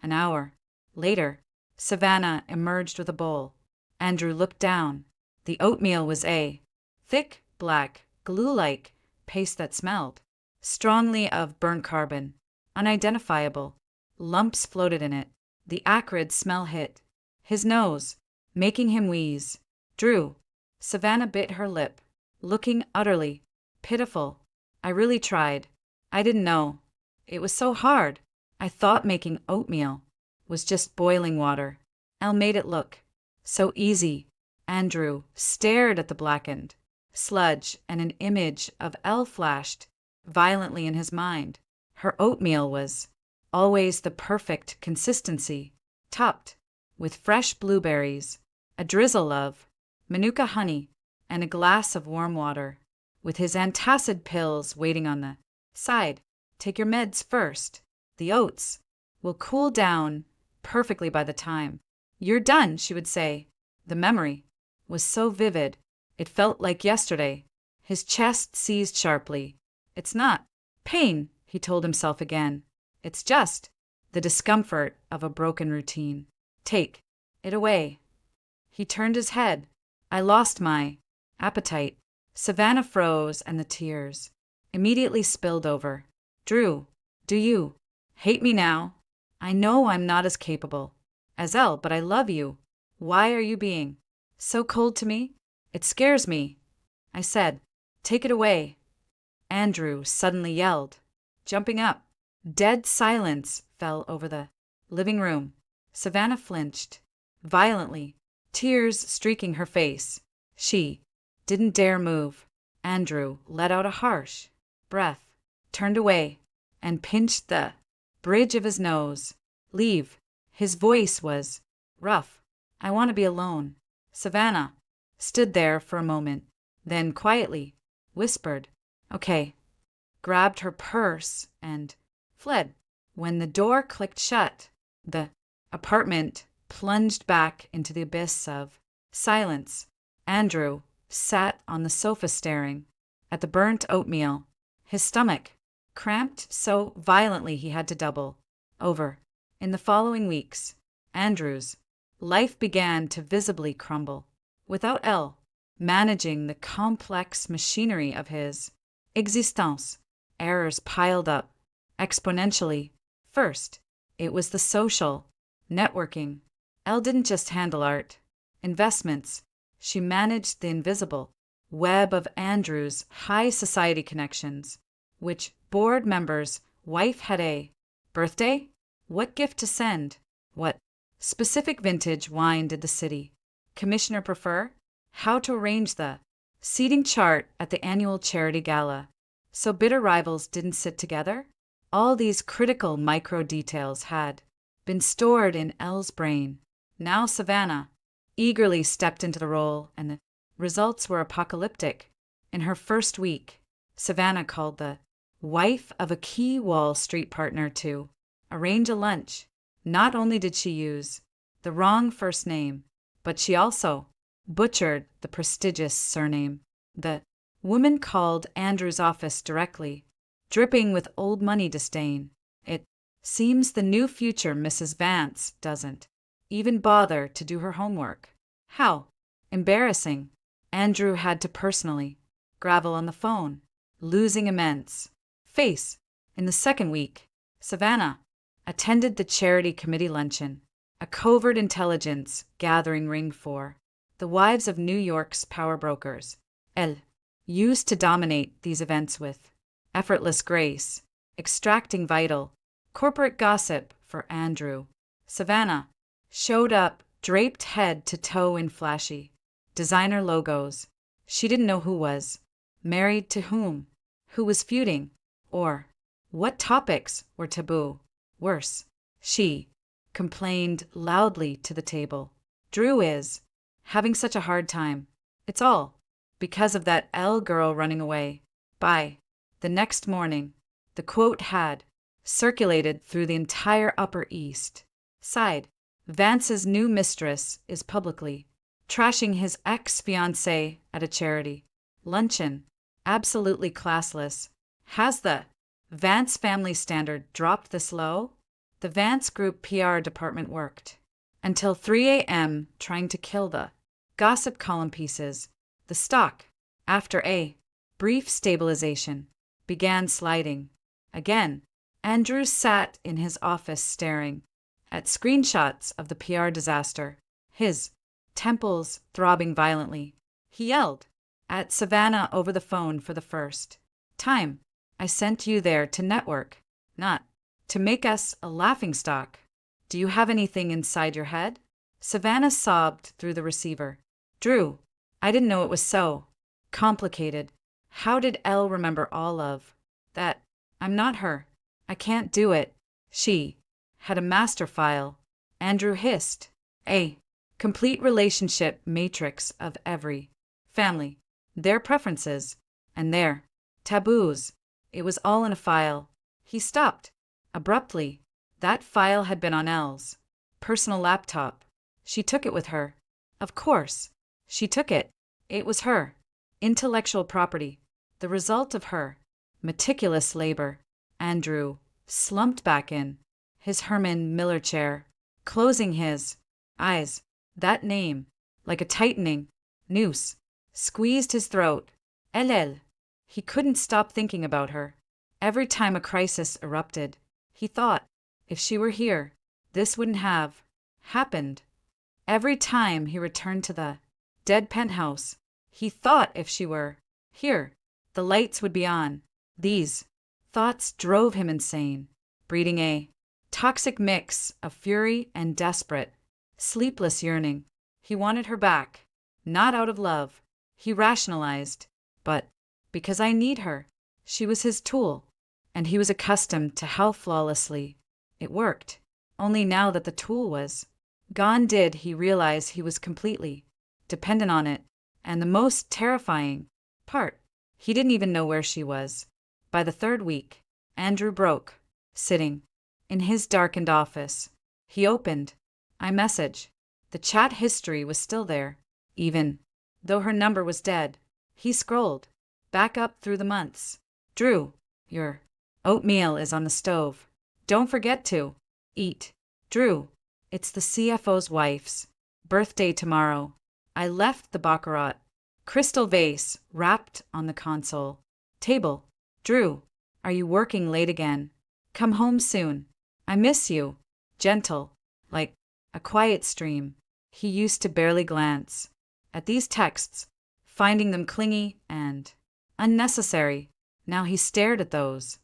An hour later, Savannah emerged with a bowl. Andrew looked down. The oatmeal was a thick, black, glue-like paste that smelled strongly of burnt carbon. Unidentifiable lumps floated in it. The acrid smell hit his nose, making him wheeze. Drew. Savannah bit her lip, looking utterly pitiful. I really tried. I didn't know. It was so hard. I thought making oatmeal was just boiling water. Elle made it look so easy. Andrew stared at the blackened sludge, and an image of Elle flashed violently in his mind. Her oatmeal was always the perfect consistency, topped with fresh blueberries, a drizzle of manuka honey, and a glass of warm water, with his antacid pills waiting on the side. Take your meds first. The oats will cool down perfectly by the time you're done, she would say. The memory was so vivid, it felt like yesterday. His chest seized sharply. It's not pain, he told himself again. It's just the discomfort of a broken routine. Take it away. He turned his head. I lost my appetite. Savannah froze, and the tears immediately spilled over. Drew, do you hate me now? I know I'm not as capable as Elle, but I love you. Why are you being so cold to me? It scares me. I said, take it away. Andrew suddenly yelled, jumping up. Dead silence fell over the living room. Savannah flinched violently, tears streaking her face. She didn't dare move. Andrew let out a harsh breath, turned away, and pinched the bridge of his nose. Leave. His voice was rough. I want to be alone. Savannah stood there for a moment, then quietly whispered, okay, grabbed her purse and fled. When the door clicked shut, the apartment plunged back into the abyss of silence. Andrew sat on the sofa staring at the burnt oatmeal. His stomach cramped so violently he had to double over. In the following weeks, Andrew's life began to visibly crumble. Without Elle managing the complex machinery of his Existence. Errors piled up exponentially. First, it was the social networking. Elle didn't just handle art, investments. She managed the invisible web of Andrew's high society connections, which board members' wife had a birthday? What gift to send? What specific vintage wine did the city commissioner prefer? How to arrange the seating chart at the annual charity gala so bitter rivals didn't sit together? All these critical micro details had been stored in Elle's brain. Now Savannah eagerly stepped into the role, and the results were apocalyptic. In her first week, Savannah called the wife of a key Wall Street partner to arrange a lunch. Not only did she use the wrong first name, but she also butchered the prestigious surname. The woman called Andrew's office directly, dripping with old money disdain. It seems the new future Mrs. Vance doesn't even bother to do her homework. How embarrassing. Andrew had to personally gravel on the phone, losing immense face. In the second week, Savannah attended the charity committee luncheon, a covert intelligence gathering ring for the wives of New York's power brokers. Elle used to dominate these events with effortless grace, extracting vital corporate gossip for Andrew. Savannah showed up draped head to toe in flashy designer logos. She didn't know who was married to whom, who was feuding, or what topics were taboo. Worse, she complained loudly to the table. Drew is having such a hard time. It's all because of that L girl running away. By the next morning, the quote had circulated through the entire Upper East Side. Vance's new mistress is publicly trashing his ex-fiancée at a charity luncheon. Absolutely classless. Has the Vance family standard dropped this low? The Vance Group PR department worked until 3 a.m. trying to kill the gossip column pieces. The stock, after a brief stabilization, began sliding. Again, Andrew sat in his office staring at screenshots of the PR disaster, his temples throbbing violently. He yelled at Savannah over the phone for the first time. I sent you there to network, not to make us a laughingstock. Do you have anything inside your head? Savannah sobbed through the receiver. Drew, I didn't know it was so complicated. How did Elle remember all of that? I'm not her. I can't do it. She had a master file. Andrew hissed. A complete relationship matrix of every family, their preferences, and their taboos. It was all in a file. He stopped abruptly. That file had been on Elle's personal laptop. She took it with her. Of course, she took it. It was her intellectual property, the result of her meticulous labor. Andrew slumped back in his Herman Miller chair, closing his eyes. That name, like a tightening noose, squeezed his throat. Elle. He couldn't stop thinking about her. Every time a crisis erupted, he thought, if she were here, this wouldn't have happened. Every time he returned to the dead penthouse, he thought if she were here, the lights would be on. These thoughts drove him insane, breeding a toxic mix of fury and desperate, sleepless yearning. He wanted her back, not out of love, he rationalized, but because I need her. She was his tool, and he was accustomed to how flawlessly it worked. Only now that the tool was gone did he realize he was completely dependent on it, and the most terrifying part, he didn't even know where she was. By the third week, Andrew broke, sitting in his darkened office. He opened iMessage. The chat history was still there, even though her number was dead. He scrolled back up through the months. Drew, your oatmeal is on the stove. Don't forget to eat. Drew, it's the CFO's wife's birthday tomorrow. I left the baccarat crystal vase wrapped on the console. Table. Drew, are you working late again? Come home soon. I miss you. Gentle, like a quiet stream. He used to barely glance at these texts, finding them clingy and unnecessary. Now he stared at those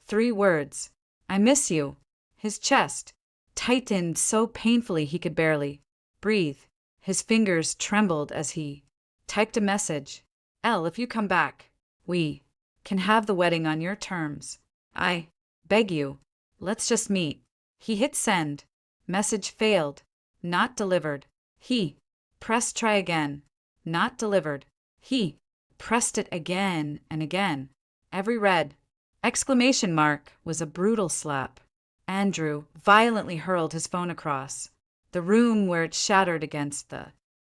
3 words. I miss you. His chest tightened so painfully he could barely breathe. His fingers trembled as he typed a message. Elle, if you come back, we can have the wedding on your terms. I beg you. Let's just meet. He hit send. Message failed. Not delivered. He pressed try again. Not delivered. He pressed it again and again. Every red exclamation mark was a brutal slap. Andrew violently hurled his phone across the room where it shattered against the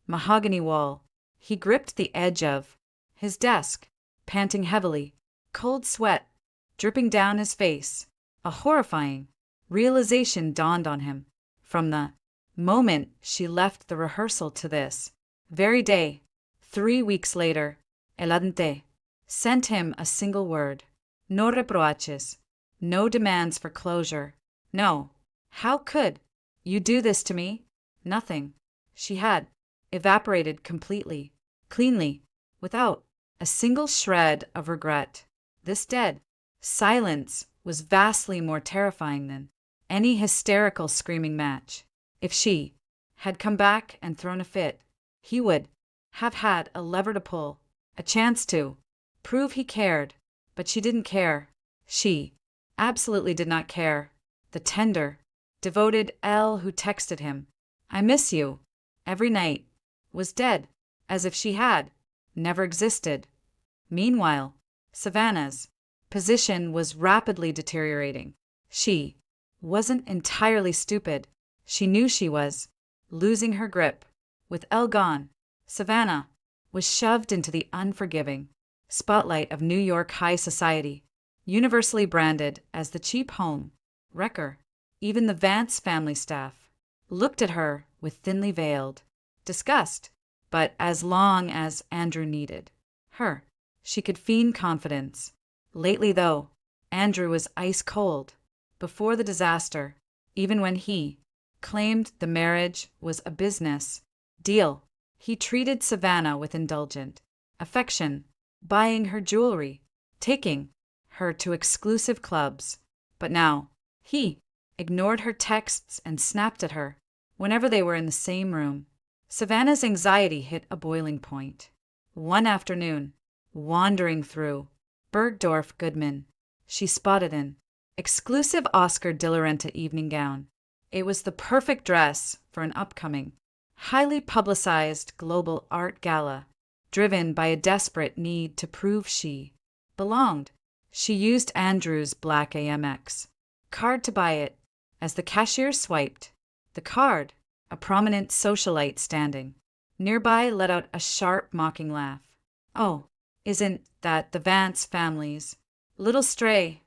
mahogany wall. He gripped the edge of his desk, panting heavily, cold sweat dripping down his face. A horrifying realization dawned on him. From the moment she left the rehearsal to this very day, 3 weeks later, el hadn't sent him a single word. No reproaches. No demands for closure. No. How could you do this to me? Nothing. She had evaporated completely, cleanly, without a single shred of regret. This dead silence was vastly more terrifying than any hysterical screaming match. If she had come back and thrown a fit, he would have had a lever to pull, a chance to prove he cared. But she didn't care. She absolutely did not care. The tender, devoted Elle who texted him, I miss you, every night, was dead, as if she had never existed. Meanwhile, Savannah's position was rapidly deteriorating. She wasn't entirely stupid. She knew she was losing her grip. With Elle gone, Savannah was shoved into the unforgiving spotlight of New York high society, universally branded as the cheap home wrecker. Even the Vance family staff looked at her with thinly veiled disgust. But as long as Andrew needed her, she could feign confidence. Lately, though, Andrew was ice cold. Before the disaster, even when he claimed the marriage was a business deal, he treated Savannah with indulgent affection, buying her jewelry, taking her to exclusive clubs. But now, he ignored her texts and snapped at her whenever they were in the same room. Savannah's anxiety hit a boiling point. One afternoon, wandering through Bergdorf Goodman, she spotted an exclusive Oscar de la Renta evening gown. It was the perfect dress for an upcoming, highly publicized global art gala, driven by a desperate need to prove she belonged. She used Andrew's black Amex card to buy it. As the cashier swiped the card, a prominent socialite standing nearby let out a sharp, mocking laugh. Oh, isn't that the Vance family's little stray?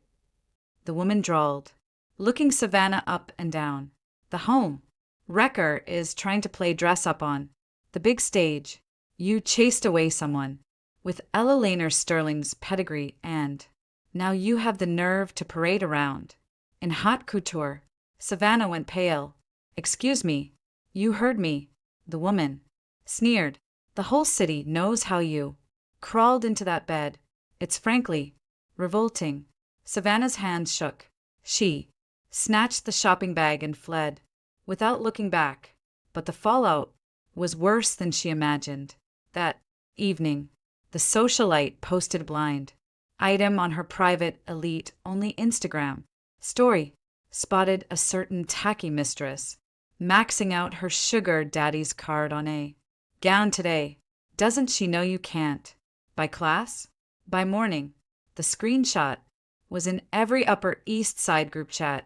The woman drawled, looking Savannah up and down. The home wrecker is trying to play dress up on the big stage. You chased away someone with Ella Laner Sterling's pedigree, and now you have the nerve to parade around in haute couture. Savannah went pale. Excuse me, you heard me, the woman sneered. The whole city knows how you crawled into that bed. It's frankly revolting. Savannah's hands shook. She snatched the shopping bag and fled without looking back. But the fallout was worse than she imagined. That evening, the socialite posted a blind item on her private elite-only Instagram story. Spotted a certain tacky mistress maxing out her sugar daddy's card on a gown today. Doesn't she know you can't? By class? By morning. The screenshot was in every Upper East Side group chat.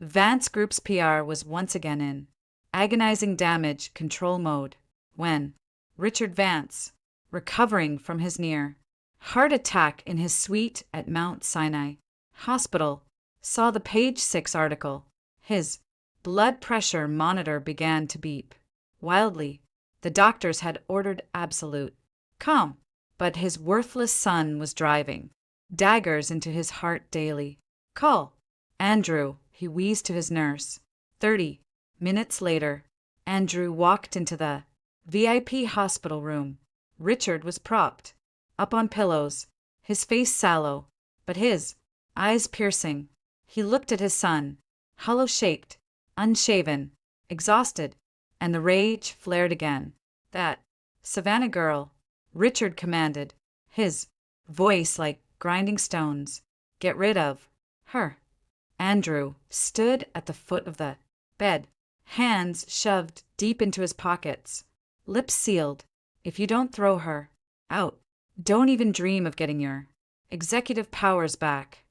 Vance Group's PR was once again in agonizing damage control mode when Richard Vance, recovering from his near heart attack in his suite at Mount Sinai Hospital, saw the Page 6 article. His blood pressure monitor began to beep wildly. The doctors had ordered absolute calm, but his worthless son was driving daggers into his heart daily. Call. Andrew, he wheezed to his nurse. 30 minutes later, Andrew walked into the VIP hospital room. Richard was propped up on pillows, his face sallow, but his eyes piercing. He looked at his son, hollow-shaped, unshaven, exhausted, and the rage flared again. That Savannah girl, Richard commanded, his voice like grinding stones. Get rid of her. Andrew stood at the foot of the bed, hands shoved deep into his pockets, lips sealed. If you don't throw her out, don't even dream of getting your executive powers back.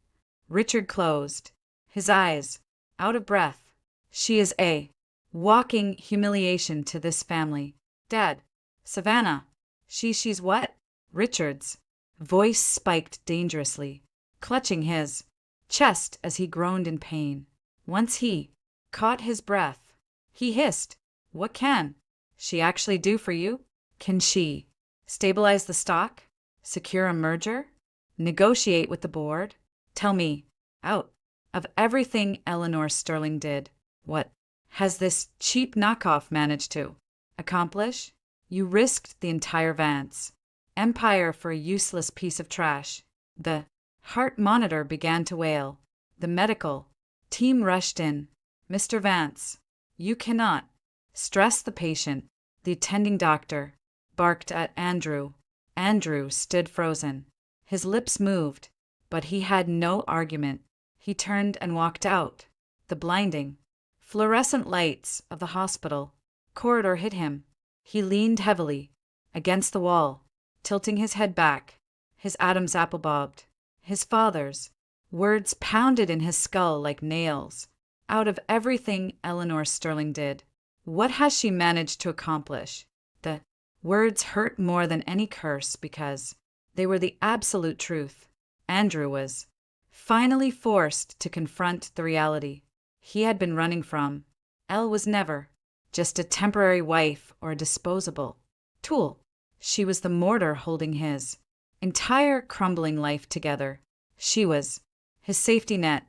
Richard closed, his eyes out of breath. She is a walking humiliation to this family. Dad, Savannah, she's what? Richard's voice spiked dangerously, clutching his chest as he groaned in pain. Once he caught his breath, he hissed, "What can she actually do for you? Can she stabilize the stock? Secure a merger? Negotiate with the board? Tell me, out of everything Eleanor Sterling did, what has this cheap knockoff managed to accomplish? You risked the entire Vance empire for a useless piece of trash." The heart monitor began to wail. The medical team rushed in. "Mr. Vance, you cannot stress the patient." The attending doctor barked at Andrew. Andrew stood frozen. His lips moved, but he had no argument. He turned and walked out. The blinding, fluorescent lights of the hospital corridor hit him. He leaned heavily against the wall, tilting his head back. His Adam's apple bobbed. His father's words pounded in his skull like nails. Out of everything Eleanor Sterling did, what has she managed to accomplish? The words hurt more than any curse because they were the absolute truth. Andrew was finally forced to confront the reality he had been running from. Elle was never just a temporary wife or a disposable tool. She was the mortar holding his entire crumbling life together. She was his safety net,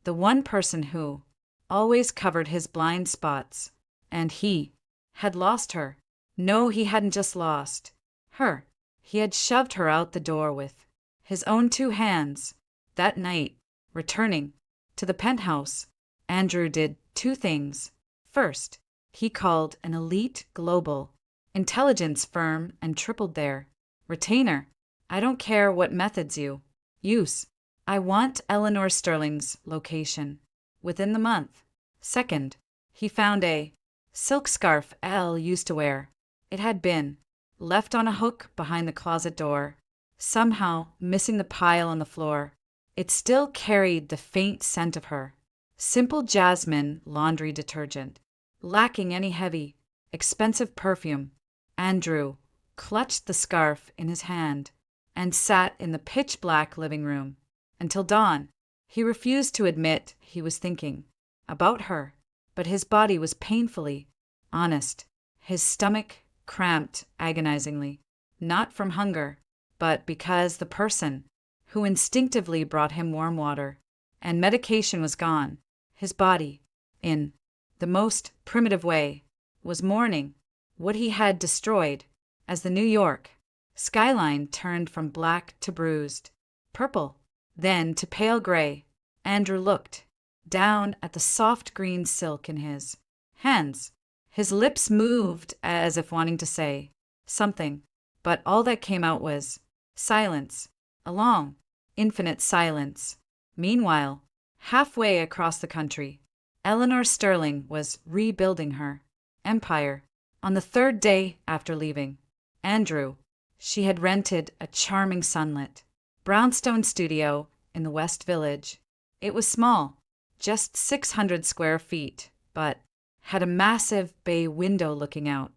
the one person who always covered his blind spots. And he had lost her. No, he hadn't just lost her. He had shoved her out the door with his own two hands. That night, returning to the penthouse, Andrew did two things. First, he called an elite global intelligence firm and tripled their retainer. "I don't care what methods you use. I want Eleanor Sterling's location within the month." Second, he found a silk scarf Elle used to wear. It had been left on a hook behind the closet door, somehow missing the pile on the floor. It still carried the faint scent of her simple jasmine laundry detergent, lacking any heavy, expensive perfume. Andrew clutched the scarf in his hand and sat in the pitch-black living room until dawn. He refused to admit he was thinking about her, but his body was painfully honest. His stomach cramped agonizingly, not from hunger, but because the person who instinctively brought him warm water and medication was gone. His body, in the most primitive way, was mourning what he had destroyed. As the New York skyline turned from black to bruised purple, then to pale gray, Andrew looked down at the soft green silk in his hands. His lips moved as if wanting to say something, but all that came out was silence, a long, infinite silence. Meanwhile, halfway across the country, Eleanor Sterling was rebuilding her empire. On the third day after leaving Andrew, she had rented a charming sunlit brownstone studio in the West Village. It was small, just 600 square feet, but had a massive bay window looking out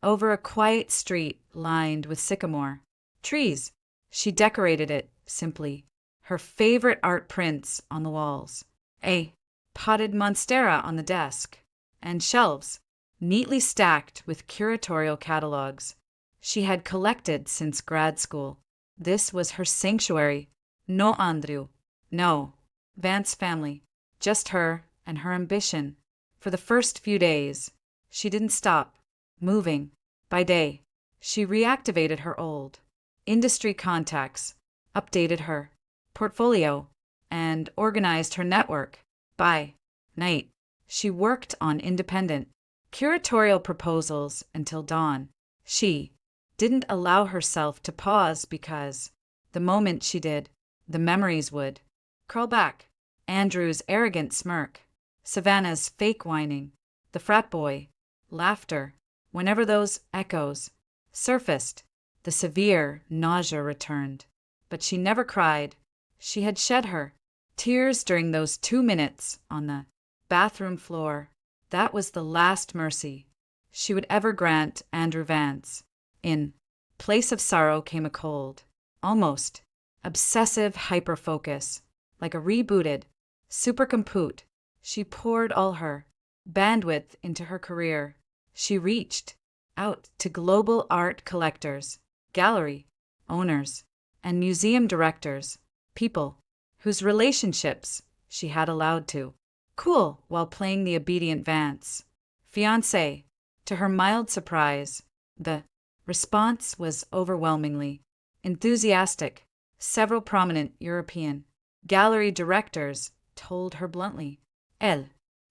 over a quiet street lined with sycamore trees. She decorated it simply, her favorite art prints on the walls, a potted monstera on the desk, and shelves neatly stacked with curatorial catalogs she had collected since grad school. This was her sanctuary, No Andrew. No. Vance family. Just her and her ambition. For the first few days, she didn't stop moving. By day, she reactivated her old industry contacts, updated her portfolio, and organized her network. By night, she worked on independent curatorial proposals until dawn. She didn't allow herself to pause because the moment she did, the memories would crawl back. Andrew's arrogant smirk, Savannah's fake whining, the frat boy, laughter. Whenever those echoes surfaced, the severe nausea returned. But she never cried. She had shed her tears during those 2 minutes on the bathroom floor. That was the last mercy she would ever grant Andrew Vance. In place of sorrow came a cold, almost obsessive hyperfocus, like a rebooted supercompute. She poured all her bandwidth into her career. She reached out to global art collectors, gallery owners, and museum directors, people whose relationships she had allowed to cool while playing the obedient Vance fiancé. To her mild surprise, the response was overwhelmingly enthusiastic. Several prominent European gallery directors told her bluntly, Elle,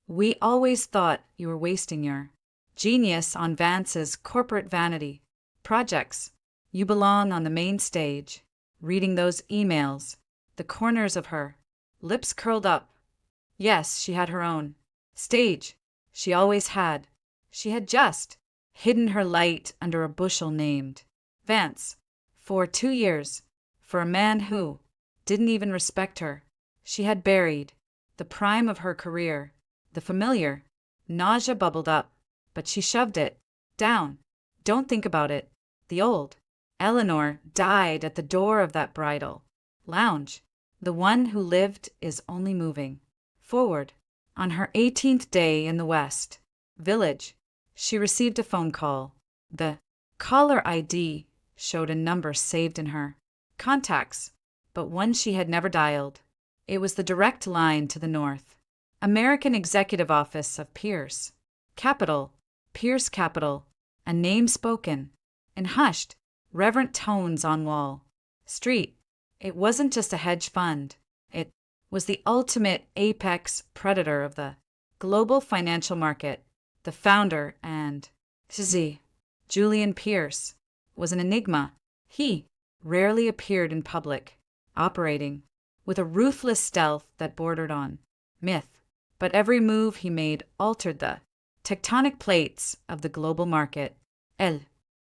we always thought you were wasting your genius on Vance's corporate vanity projects. You belong on the main stage. Reading those emails, the corners of her lips curled up. Yes, she had her own stage. She always had. She had just hidden her light under a bushel named Vance. For 2 years, for a man who didn't even respect her, she had buried the prime of her career. The familiar nausea bubbled up, but she shoved it down. Don't think about it. The old Eleanor died at the door of that bridal lounge. The one who lived is only moving forward. On her 18th day in the West Village, she received a phone call. The caller ID showed a number saved in her contacts, but one she had never dialed. It was the direct line to the North American Executive Office of Pierce Capital, Pierce Capital, a name spoken in hushed, reverent tones on Wall Street. It wasn't just a hedge fund. It was the ultimate apex predator of the global financial market. The founder and Julian Pierce was an enigma. He rarely appeared in public, operating with a ruthless stealth that bordered on myth. But every move he made altered the tectonic plates of the global market. Elle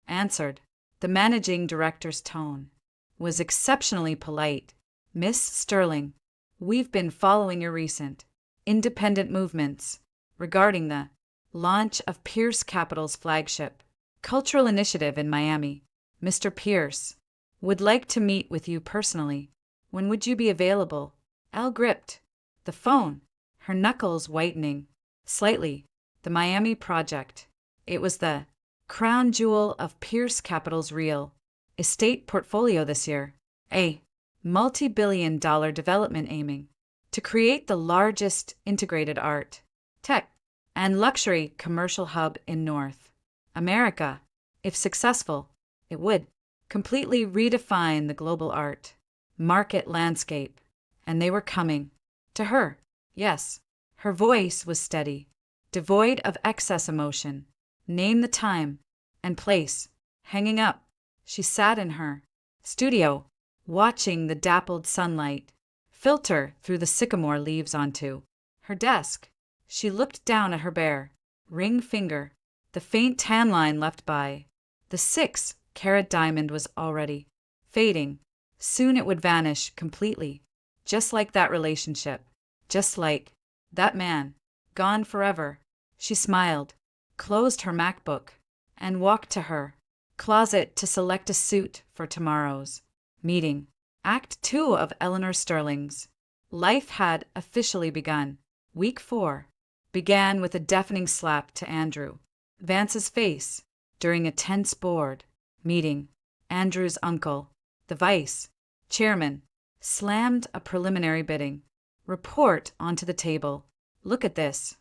answered. The managing director's tone was exceptionally polite. Miss Sterling, we've been following your recent independent movements regarding the launch of Pierce Capital's flagship cultural initiative in Miami. Mr. Pierce would like to meet with you personally. When would you be available? Elle gripped the phone, her knuckles whitening slightly. The Miami project. It was the crown jewel of Pierce Capital's real estate portfolio this year. A multi-billion-dollar development aiming to create the largest integrated art, tech, and luxury commercial hub in North America. If successful, it would completely redefine the global art market landscape. And they were coming to her. Yes, her voice was steady, devoid of excess emotion. Name the time and place. Hanging up, she sat in her studio, watching the dappled sunlight filter through the sycamore leaves onto her desk. She looked down at her bare ring finger. The faint tan line left by the 6-carat diamond was already fading. Soon it would vanish completely, just like that relationship, just like that man, gone forever. She smiled, closed her MacBook, and walked to her closet to select a suit for tomorrow's meeting. Act 2 of Eleanor Sterling's life had officially begun. Week 4 began with a deafening slap to Andrew Vance's face during a tense board meeting. Andrew's uncle, the vice chairman, slammed a preliminary bidding report onto the table. Look at this.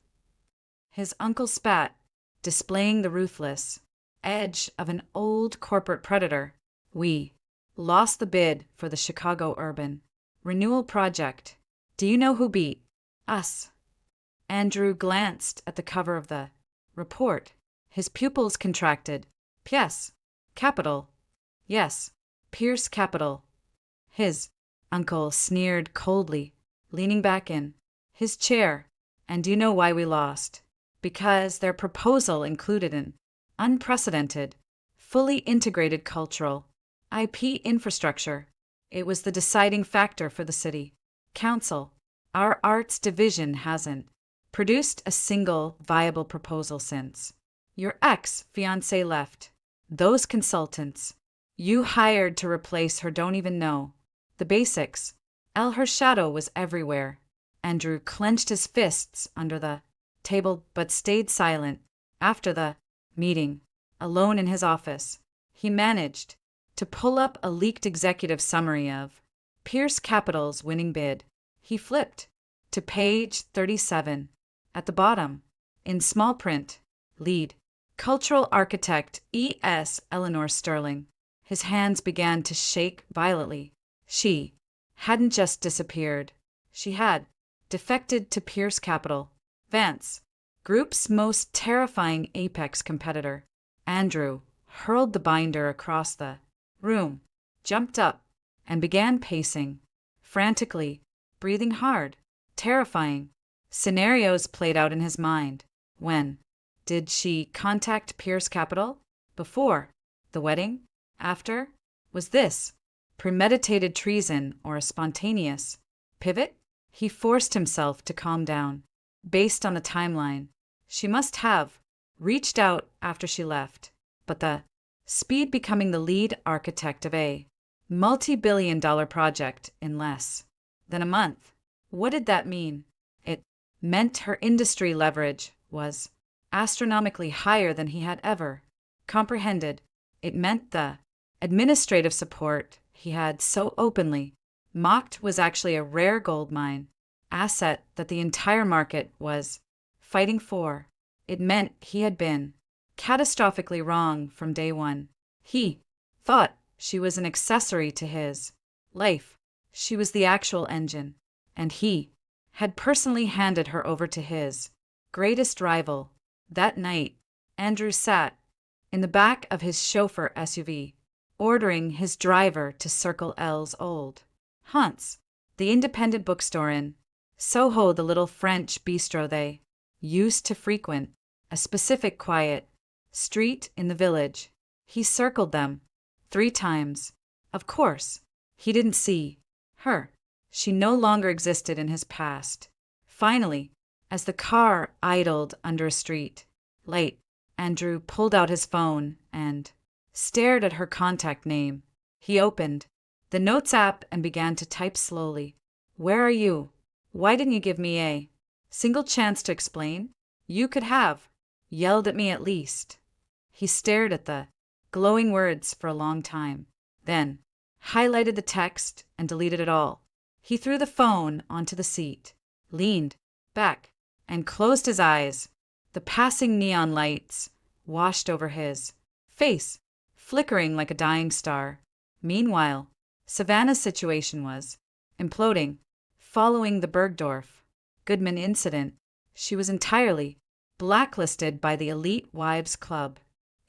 His uncle spat, displaying the ruthless edge of an old corporate predator. We lost the bid for the Chicago Urban Renewal Project. Do you know who beat us? Andrew glanced at the cover of the report. His pupils contracted. P.S. Capital. Yes, Pierce Capital. His uncle sneered coldly, leaning back in his chair. And do you know why we lost? Because their proposal included an unprecedented, fully integrated cultural IP infrastructure. It was the deciding factor for the city council. Our arts division hasn't produced a single viable proposal since your ex-fiancé left. Those consultants you hired to replace her don't even know the basics. Her shadow was everywhere. Andrew clenched his fists under the table but stayed silent. After the meeting, alone in his office, he managed to pull up a leaked executive summary of Pierce Capital's winning bid. He flipped to page 37. At the bottom, in small print, lead cultural architect E.S. Eleanor Sterling. His hands began to shake violently. She hadn't just disappeared. She had defected to Pierce Capital, Vance Group's most terrifying apex competitor. Andrew hurled the binder across the room, jumped up, and began pacing, frantically, breathing hard. Terrifying scenarios played out in his mind. When did she contact Pierce Capital? Before the wedding? After? Was this premeditated treason or a spontaneous pivot? He forced himself to calm down. Based on the timeline, she must have reached out after she left. But the speed becoming the lead architect of a multi-billion-dollar project in less than a month. What did that mean? It meant her industry leverage was astronomically higher than he had ever comprehended. It meant the administrative support he had so openly mocked was actually a rare gold mine asset that the entire market was fighting for. It meant he had been catastrophically wrong from day one. He thought she was an accessory to his life. She was the actual engine, and he had personally handed her over to his greatest rival. That night, Andrew sat in the back of his chauffeur SUV, ordering his driver to Circle L's old haunts, the independent bookstore in Soho, the little French bistro they used to frequent, a specific quiet street in the village. He circled them 3 times. Of course, he didn't see her. She no longer existed in his past. Finally, as the car idled under a street light, Andrew pulled out his phone and stared at her contact name. He opened the Notes app and began to type slowly. Where are you? Why didn't you give me a single chance to explain? You could have yelled at me at least. He stared at the glowing words for a long time, then highlighted the text and deleted it all. He threw the phone onto the seat, leaned back, and closed his eyes. The passing neon lights washed over his face, flickering like a dying star. Meanwhile, Savannah's situation was imploding. Following the Bergdorf Goodman incident, she was entirely blacklisted by the elite wives club.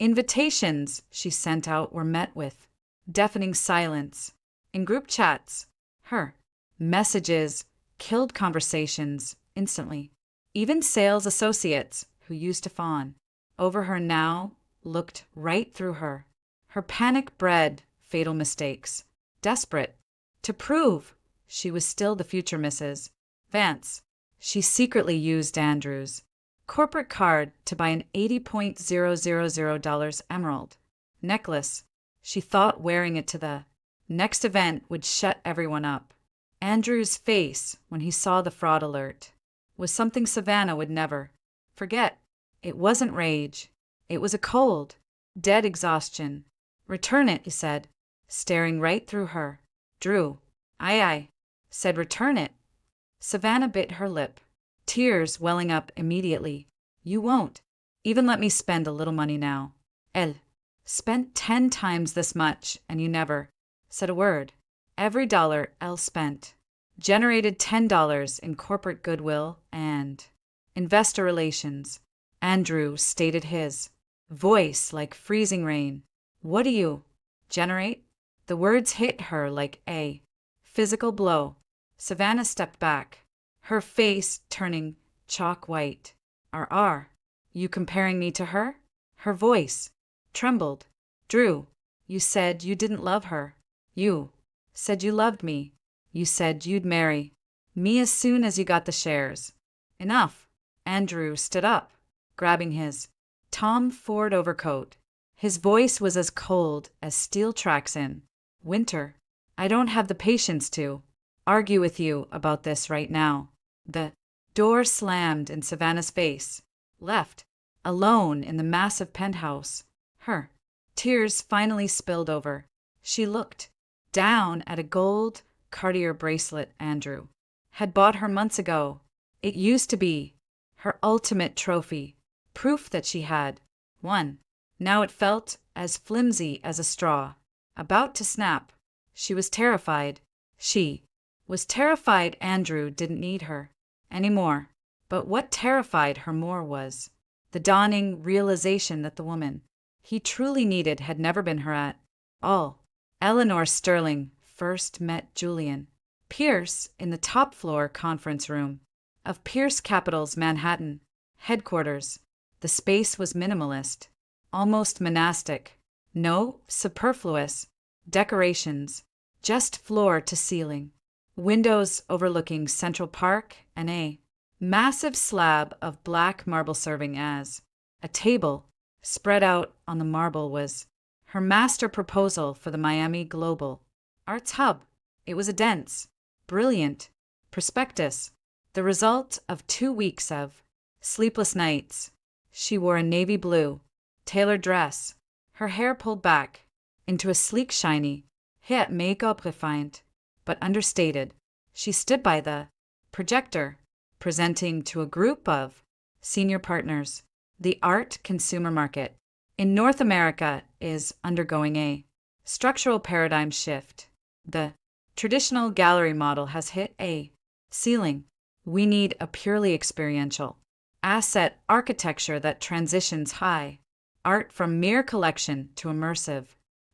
Invitations she sent out were met with deafening silence. In group chats, her messages killed conversations instantly. Even sales associates who used to fawn over her now looked right through her. Her panic bred fatal mistakes. Desperate to prove she was still the future Mrs. Vance, she secretly used Andrew's corporate card to buy an $80,000 emerald necklace. She thought wearing it to the next event would shut everyone up. Andrew's face when he saw the fraud alert was something Savannah would never forget. It wasn't rage. It was a cold, dead exhaustion. Return it, he said, staring right through her. Drew Aye, aye, said return it. Savannah bit her lip, tears welling up immediately. You won't even let me spend a little money now. Elle spent 10 times this much, and you never said a word. Every dollar Elle spent generated $10 in corporate goodwill and investor relations. Andrew stated his voice like freezing rain. What do you generate? The words hit her like a physical blow. Savannah stepped back, her face turning chalk white. Are you comparing me to her? Her voice trembled. Drew, you said you didn't love her. You said you loved me. You said you'd marry me as soon as you got the shares. Enough. Andrew stood up, grabbing his Tom Ford overcoat. His voice was as cold as steel tracks in winter. I don't have the patience to argue with you about this right now. The door slammed in Savannah's face. Left alone in the massive penthouse, her tears finally spilled over. She looked down at a gold Cartier bracelet Andrew had bought her months ago. It used to be her ultimate trophy, proof that she had won. Now it felt as flimsy as a straw, about to snap. She was terrified. She was terrified Andrew didn't need her anymore. But what terrified her more was the dawning realization that the woman he truly needed had never been her at all. Eleanor Sterling first met Julian Pierce in the top floor conference room of Pierce Capital's Manhattan headquarters. The space was minimalist, almost monastic. No superfluous decorations, just floor to ceiling. Windows overlooking Central Park and a massive slab of black marble serving as a table. Spread out on the marble was her master proposal for the Miami Global Arts Hub. It was a dense, brilliant prospectus, the result of 2 weeks of sleepless nights. She wore a navy blue, tailored dress, her hair pulled back into a sleek, shiny, hit makeup refined, but understated. She stood by the projector, presenting to a group of senior partners. The art consumer market in North America is undergoing a structural paradigm shift. The traditional gallery model has hit a ceiling. We need a purely experiential asset architecture that transitions high art from mere collection to immersive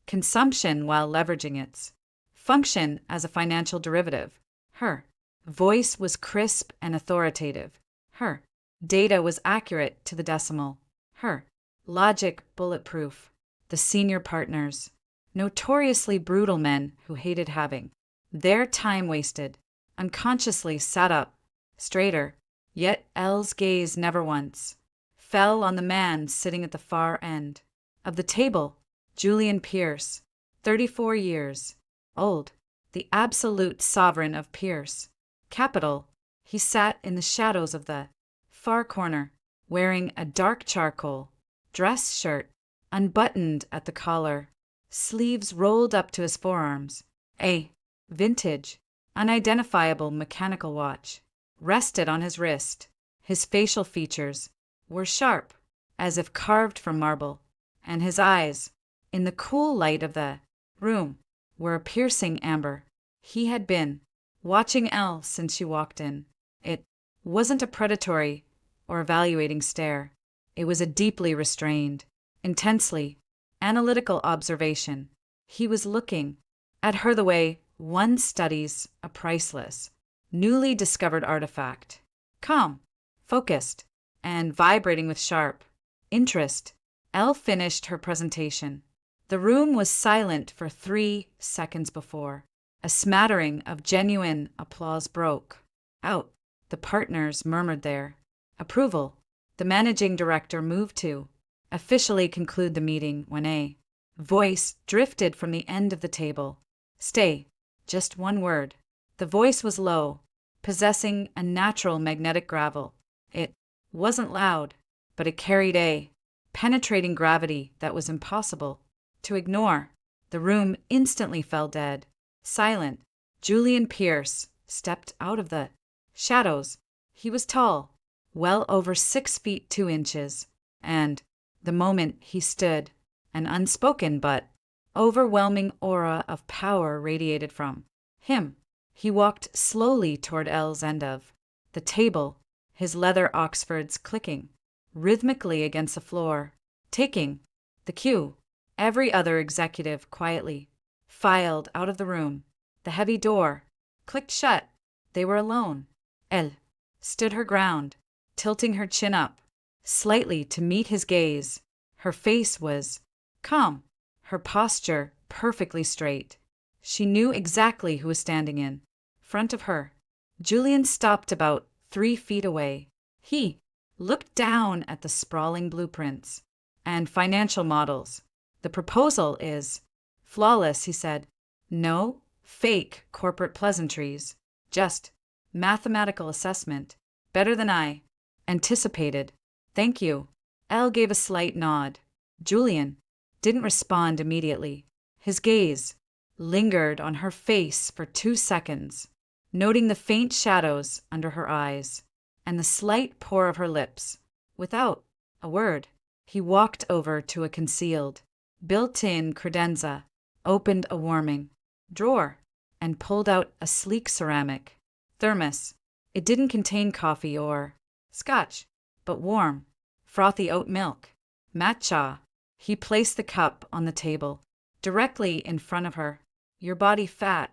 consumption while leveraging its function as a financial derivative. Her voice was crisp and authoritative. Her data was accurate to the decimal. Her logic bulletproof. The senior partners, notoriously brutal men who hated having their time wasted, unconsciously sat up straighter, yet Elle's gaze never once fell on the man sitting at the far end of the table. Julian Pierce, 34 years old, the absolute sovereign of Pierce Capital. He sat in the shadows of the far corner, wearing a dark charcoal dress shirt, unbuttoned at the collar, sleeves rolled up to his forearms. A vintage, unidentifiable mechanical watch rested on his wrist. His facial features were sharp, as if carved from marble, and his eyes, in the cool light of the room, were a piercing amber. He had been watching Elle since she walked in. It wasn't a predatory or evaluating stare. It was a deeply restrained, intensely analytical observation. He was looking at her the way one studies a priceless, newly discovered artifact. Calm, focused, and vibrating with sharp interest. Elle finished her presentation. The room was silent for 3 seconds before a smattering of genuine applause broke out. The partners murmured their approval. The managing director moved to officially conclude the meeting when a voice drifted from the end of the table. Stay. Just one word. The voice was low, possessing a natural magnetic gravel. It wasn't loud, but it carried a penetrating gravity that was impossible to ignore. The room instantly fell dead, silent. Julian Pierce stepped out of the shadows. He was tall, well over 6 feet 2 inches, and the moment he stood, an unspoken but overwhelming aura of power radiated from him. He walked slowly toward Elle's end of the table, his leather Oxfords clicking rhythmically against the floor, taking the cue. Every other executive quietly filed out of the room. The heavy door clicked shut. They were alone. Elle stood her ground, tilting her chin up slightly to meet his gaze. Her face was calm, her posture perfectly straight. She knew exactly who was standing in front of her. Julian stopped about 3 feet away. He looked down at the sprawling blueprints and financial models. The proposal is flawless, he said. No fake corporate pleasantries, just mathematical assessment. Better than I anticipated. Thank you. Elle gave a slight nod. Julian didn't respond immediately. His gaze lingered on her face for 2 seconds, noting the faint shadows under her eyes and the slight pour of her lips. Without a word, he walked over to a concealed, built-in credenza, opened a warming drawer, and pulled out a sleek ceramic thermos. It didn't contain coffee or scotch, but warm, frothy oat milk, matcha. He placed the cup on the table, directly in front of her. Your body fat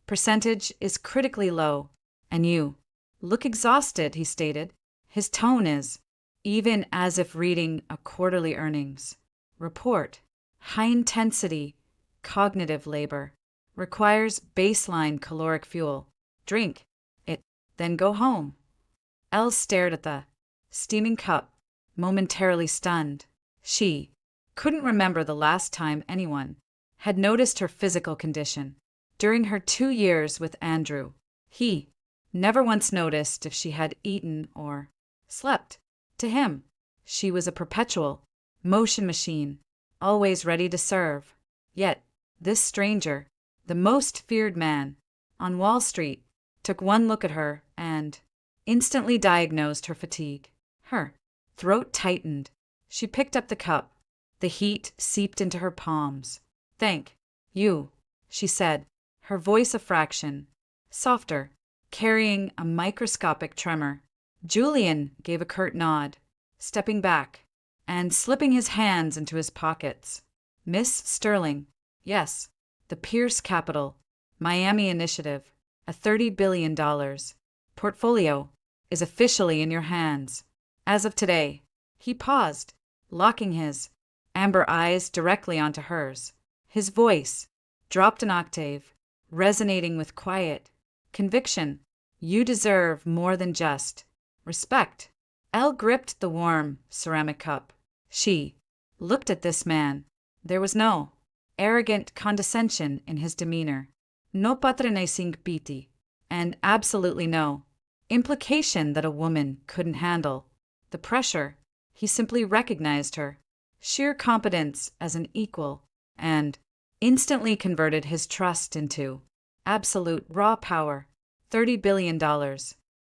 percentage is critically low, and you look exhausted, he stated. His tone is even as if reading a quarterly earnings report. High intensity cognitive labor requires baseline caloric fuel. Drink it, then go home. Elle stared at the steaming cup, momentarily stunned. She couldn't remember the last time anyone had noticed her physical condition. During her 2 years with Andrew, he never once noticed if she had eaten or slept. To him, she was a perpetual motion machine, always ready to serve. Yet, this stranger, the most feared man on Wall Street, took one look at her and instantly diagnosed her fatigue. Her throat tightened. She picked up the cup. The heat seeped into her palms. Thank you, she said, her voice a fraction softer, carrying a microscopic tremor. Julian gave a curt nod, stepping back and slipping his hands into his pockets. Miss Sterling, yes, the Pierce Capital, Miami Initiative, a $30 billion portfolio is officially in your hands. As of today, he paused, locking his amber eyes directly onto hers. His voice dropped an octave, resonating with quiet conviction. You deserve more than just respect. Elle gripped the warm ceramic cup. She looked at this man. There was no arrogant condescension in his demeanor, no patronizing pity, and absolutely no implication that a woman couldn't handle the pressure. He simply recognized her sheer competence as an equal and instantly converted his trust into absolute raw power. $30 billion.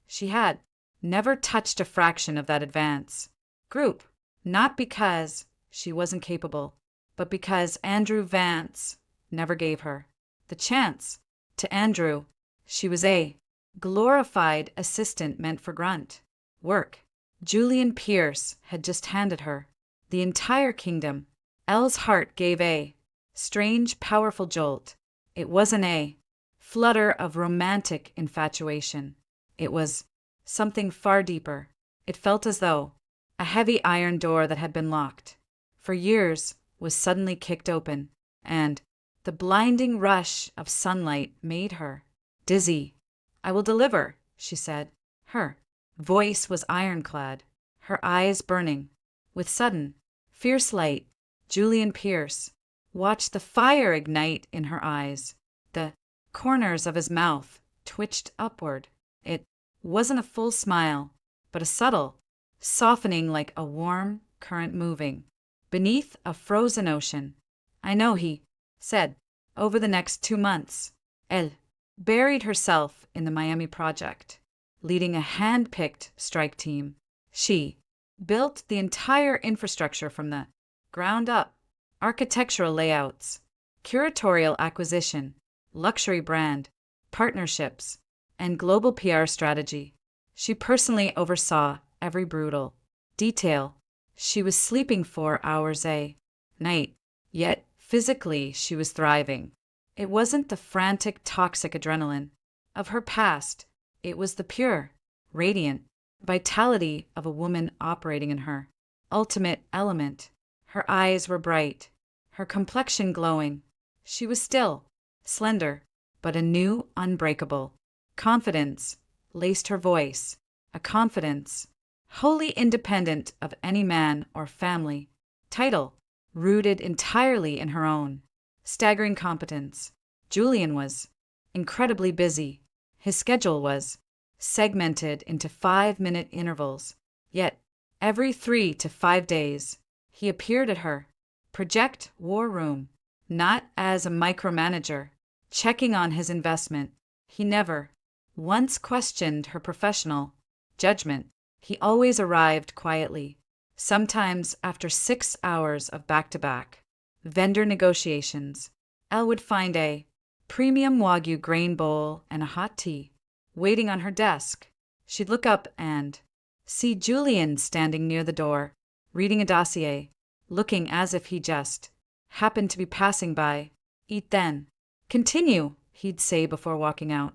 She had never touched a fraction of that advance group, not because she wasn't capable, but because Andrew Vance never gave her the chance. To Andrew, she was a glorified assistant meant for grunt work. Julian Pierce had just handed her the entire kingdom. Elle's heart gave a strange, powerful jolt. It wasn't a flutter of romantic infatuation. It was something far deeper. It felt as though a heavy iron door that had been locked for years was suddenly kicked open, and the blinding rush of sunlight made her dizzy. I will deliver, she said. Her voice was ironclad, her eyes burning with sudden, fierce light. Julian Pierce watched the fire ignite in her eyes. The corners of his mouth twitched upward. It wasn't a full smile, but a subtle softening like a warm current moving beneath a frozen ocean. I know, he said. Over the next 2 months, Elle buried herself in the Miami project, leading a hand-picked strike team. She built the entire infrastructure from the ground up: architectural layouts, curatorial acquisition, luxury brand, partnerships, and global PR strategy. She personally oversaw every brutal detail. She was sleeping 4 hours a night, yet physically she was thriving. It wasn't the frantic, toxic adrenaline of her past, it was the pure, radiant vitality of a woman operating in her ultimate element. Her eyes were bright, her complexion glowing. She was still, slender, but a new, unbreakable confidence laced her voice, a confidence wholly independent of any man or family title, rooted entirely in her own staggering competence. Julian was incredibly busy. His schedule was segmented into 5-minute intervals, yet every 3 to 5 days he appeared at her project war room, not as a micromanager, checking on his investment. He never once questioned her professional judgment. He always arrived quietly, sometimes after 6 hours of back-to-back vendor negotiations. Elle would find a premium Wagyu grain bowl and a hot tea waiting on her desk. She'd look up and see Julian standing near the door, reading a dossier, looking as if he just happened to be passing by. Eat then. Continue, he'd say before walking out.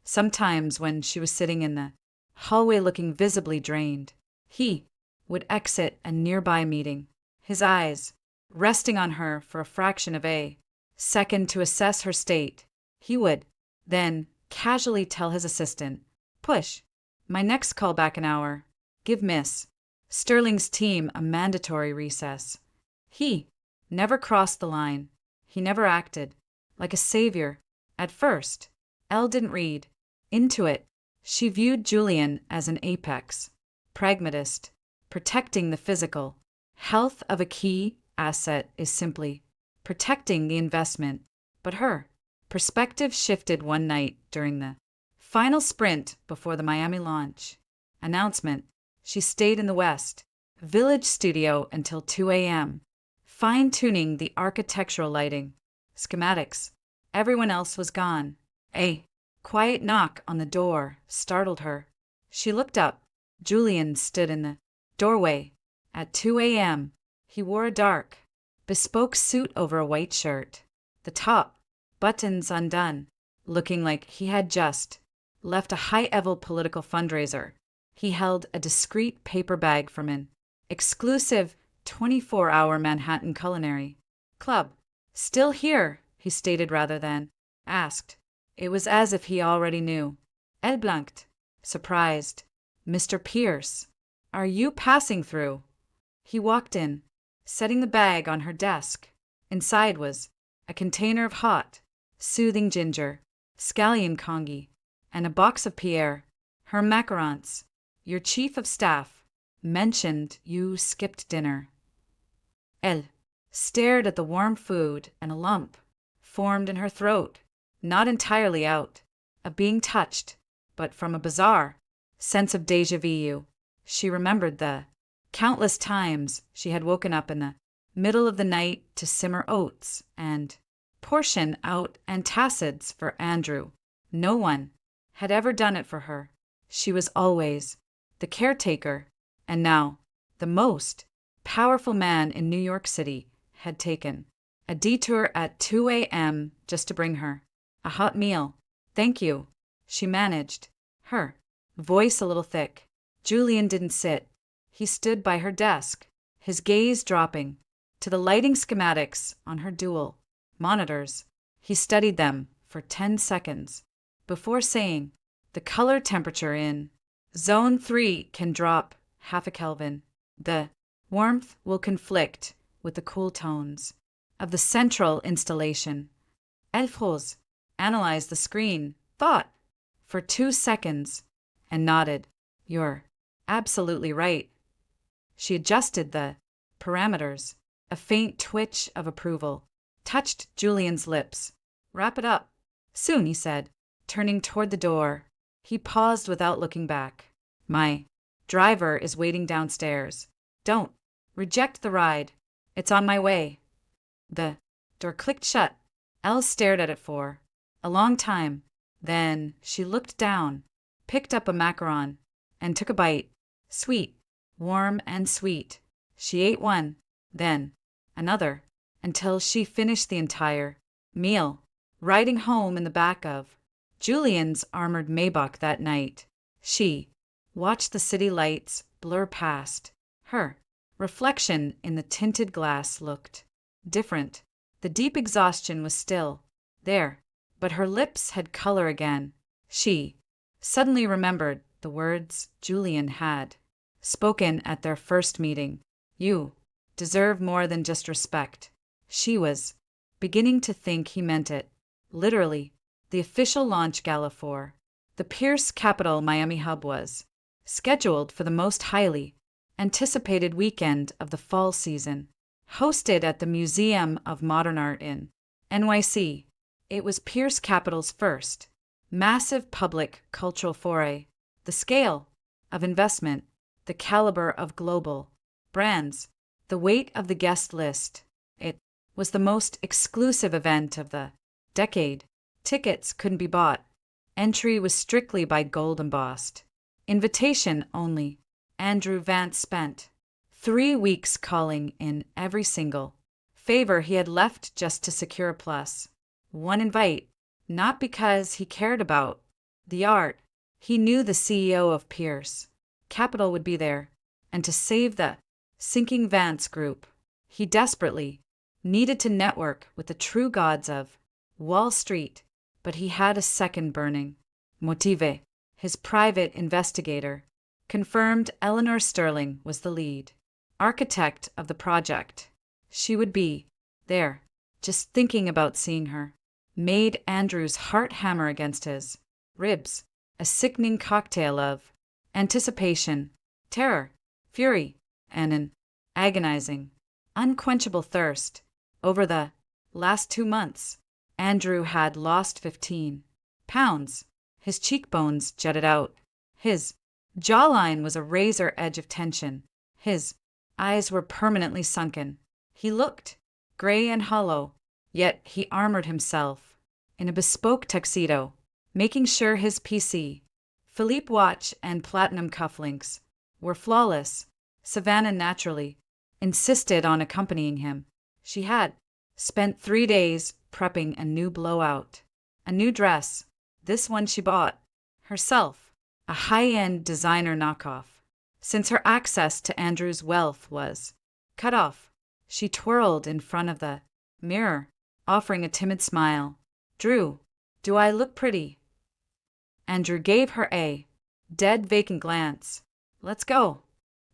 Sometimes when she was sitting in the hallway looking visibly drained, he would exit a nearby meeting, his eyes resting on her for a fraction of a second to assess her state. He would then casually tell his assistant, "Push my next call back an hour. Give Miss Sterling's team a mandatory recess." He never crossed the line. He never acted like a savior. At first, Elle didn't read into it. She viewed Julian as an apex pragmatist, protecting the physical health of a key asset is simply protecting the investment. But her perspective shifted one night during the final sprint before the Miami launch announcement. She stayed in the West Village studio until 2 a.m., fine-tuning the architectural lighting, schematics. Everyone else was gone. A quiet knock on the door startled her. She looked up. Julian stood in the doorway. At 2 a.m., he wore a dark, bespoke suit over a white shirt, the top buttons undone, looking like he had just left a high-level political fundraiser. He held a discreet paper bag from an exclusive 24-hour Manhattan culinary club. "Still here," he stated rather than asked. It was as if he already knew. Elle blinked, surprised. "Mr. Pierce, are you passing through?" He walked in, setting the bag on her desk. Inside was a container of hot, soothing ginger, scallion congee, and a box of Pierre, her macarons. "Your chief of staff mentioned you skipped dinner." Elle stared at the warm food, and a lump formed in her throat, not entirely out of being touched, but from a bizarre sense of déjà vu. She remembered the countless times she had woken up in the middle of the night to simmer oats and portion out antacids for Andrew. No one had ever done it for her. She was always the caretaker, and now the most powerful man in New York City had taken a detour at 2 a.m. just to bring her a hot meal. "Thank you," she managed, her voice a little thick. Julian didn't sit. He stood by her desk, his gaze dropping to the lighting schematics on her dual monitors. He studied them for 10 seconds before saying, "The color temperature in Zone 3 can drop half a Kelvin. The warmth will conflict with the cool tones of the central installation." Elle froze, analyzed the screen, thought for 2 seconds, and nodded. "You're absolutely right." She adjusted the parameters. A faint twitch of approval touched Julian's lips. "Wrap it up soon," he said, turning toward the door. He paused without looking back. My driver is waiting downstairs. Don't reject the ride. It's on my way. The door clicked shut. Elle stared at it for a long time. Then she looked down, picked up a macaron, and took a bite. Sweet, warm and sweet. She ate one, then another, until she finished the entire meal. Riding home in the back of Julian's armored Maybach that night, she watched the city lights blur past. Her reflection in the tinted glass looked different. The deep exhaustion was still there, but her lips had color again. She suddenly remembered the words Julian had spoken at their first meeting. You deserve more than just respect. She was beginning to think he meant it. Literally, the official launch gala for the Pierce Capital Miami Hub was scheduled for the most highly anticipated weekend of the fall season. Hosted at the Museum of Modern Art in NYC, it was Pierce Capital's first massive public cultural foray. The scale of investment, the caliber of global brands, the weight of the guest list. It was the most exclusive event of the decade. Tickets couldn't be bought. Entry was strictly by gold embossed. Invitation only. Andrew Vance spent 3 weeks calling in every single favor he had left just to secure a plus one invite, not because he cared about the art. He knew the CEO of Pierce Capital would be there, and to save the sinking Vance Group, he desperately needed to network with the true gods of Wall Street. But he had a second burning motive. His private investigator confirmed Eleanor Sterling was the lead architect of the project. She would be there. Just thinking about seeing her made Andrew's heart hammer against his ribs, a sickening cocktail of anticipation, terror, fury, and an agonizing, unquenchable thirst. Over the last 2 months, Andrew had lost 15 pounds. His cheekbones jutted out. His jawline was a razor edge of tension. His eyes were permanently sunken. He looked gray and hollow, yet he armored himself in a bespoke tuxedo, making sure his PC, Philippe watch, and platinum cufflinks were flawless. Savannah naturally insisted on accompanying him. She had spent 3 days prepping a new blowout, a new dress, this one she bought herself, a high-end designer knockoff. Since her access to Andrew's wealth was cut off, she twirled in front of the mirror, offering a timid smile. Drew, do I look pretty? Andrew gave her a dead vacant glance. Let's go.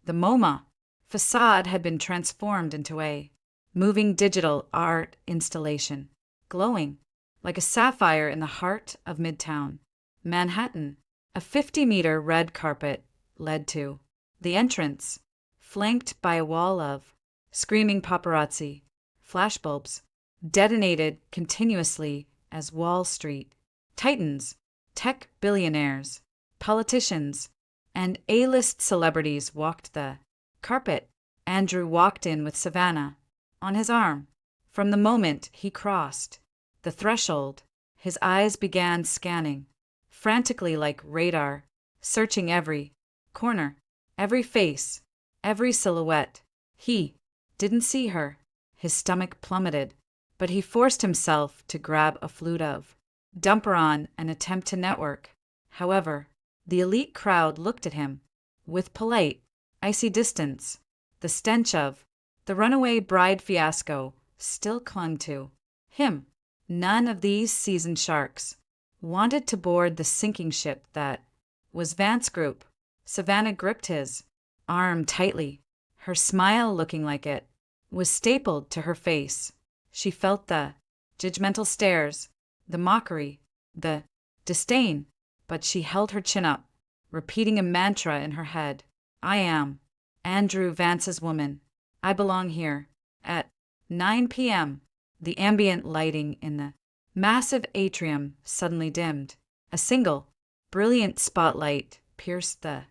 The MoMA facade had been transformed into a moving digital art installation, glowing like a sapphire in the heart of Midtown Manhattan. A 50-meter red carpet led to the entrance, flanked by a wall of screaming paparazzi. Flashbulbs detonated continuously as Wall Street titans, tech billionaires, politicians, and A-list celebrities walked the carpet. Andrew walked in with Savannah on his arm. From the moment he crossed the threshold, his eyes began scanning frantically like radar, searching every corner, every face, every silhouette. He didn't see her. His stomach plummeted, but he forced himself to grab a flute of Dumperon and attempt to network. However, the elite crowd looked at him with polite, icy distance. The stench of the runaway bride fiasco still clung to him. None of these seasoned sharks wanted to board the sinking ship that was Vance Group. Savannah gripped his arm tightly, her smile looking like it was stapled to her face. She felt the judgmental stares, the mockery, the disdain, but she held her chin up, repeating a mantra in her head. I am Andrew Vance's woman. I belong here. At 9 p.m., the ambient lighting in the massive atrium suddenly dimmed. A single, brilliant spotlight pierced the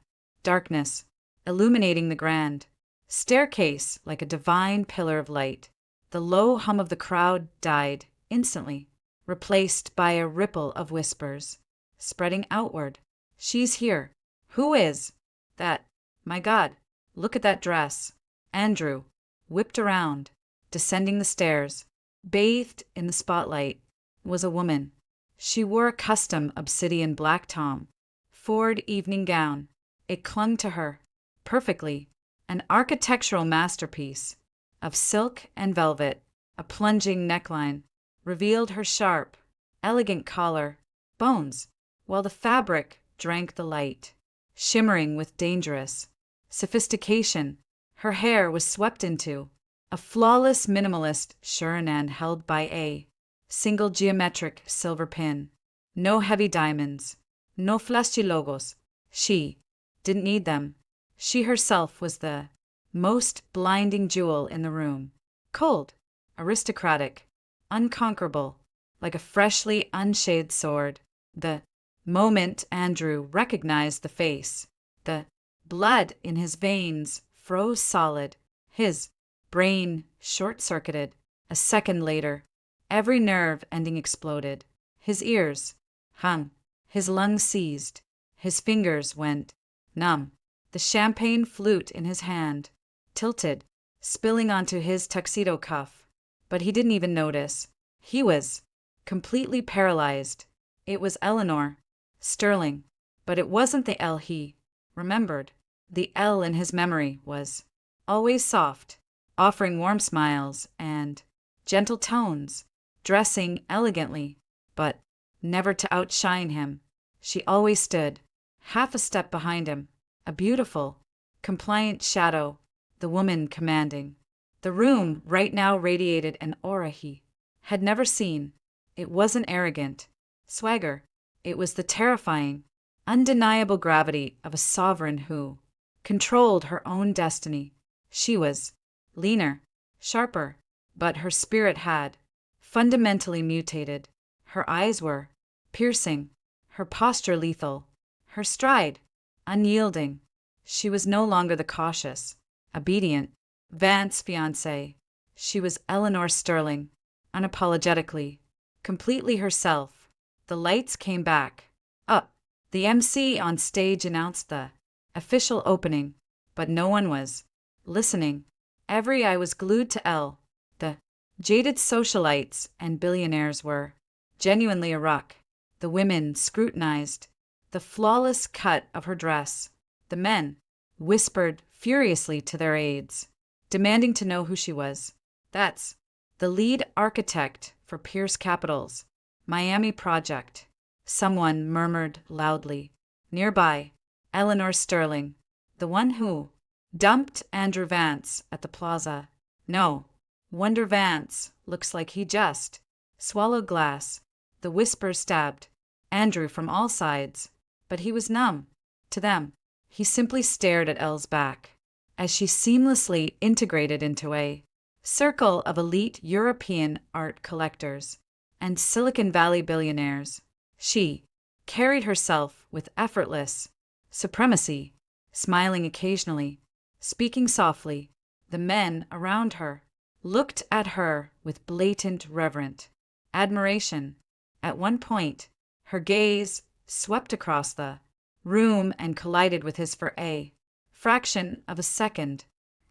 darkness, illuminating the grand staircase like a divine pillar of light. The low hum of the crowd died instantly, replaced by a ripple of whispers, spreading outward. She's here. Who is that? My God, look at that dress. Andrew whipped around, descending the stairs. Bathed in the spotlight was a woman. She wore a custom obsidian black tom Ford evening gown. It clung to her perfectly, an architectural masterpiece of silk and velvet. A plunging neckline revealed her sharp, elegant collar, bones, while the fabric drank the light, shimmering with dangerous sophistication. Her hair was swept into a flawless minimalist churinan held by a single geometric silver pin. No heavy diamonds, no flashy logos. She didn't need them. She herself was the most blinding jewel in the room. Cold, aristocratic, unconquerable, like a freshly unshaved sword. The moment Andrew recognized the face, the blood in his veins froze solid, his brain short-circuited. A second later, every nerve ending exploded. His ears hung, his lungs seized, his fingers went numb. The champagne flute in his hand tilted, spilling onto his tuxedo cuff. But he didn't even notice. He was completely paralyzed. It was Eleanor Sterling, but it wasn't the L he remembered. The L in his memory was always soft, offering warm smiles and gentle tones, dressing elegantly, but never to outshine him. She always stood half a step behind him, a beautiful, compliant shadow, the woman commanding. The room right now radiated an aura he had never seen. It wasn't arrogant swagger. It was the terrifying, undeniable gravity of a sovereign who controlled her own destiny. She was leaner, sharper, but her spirit had fundamentally mutated. Her eyes were piercing, her posture lethal, her stride unyielding. She was no longer the cautious, obedient Vance fiancée. She was Eleanor Sterling, unapologetically, completely herself. The lights came back up. The MC on stage announced the official opening, but no one was listening. Every eye was glued to Elle. The jaded socialites and billionaires were genuinely a ruck. The women scrutinized the flawless cut of her dress. The men whispered furiously to their aides, demanding to know who she was. That's the lead architect for Pierce Capital's Miami project, someone murmured loudly. Nearby, Eleanor Sterling, the one who dumped Andrew Vance at the plaza. No wonder Vance looks like he just swallowed glass. The whisper stabbed Andrew from all sides, but he was numb to them. He simply stared at Elle's back as she seamlessly integrated into a circle of elite European art collectors and Silicon Valley billionaires. She carried herself with effortless supremacy, smiling occasionally, speaking softly. The men around her looked at her with blatant reverent admiration. At one point, her gaze swept across the room and collided with his for a fraction of a second,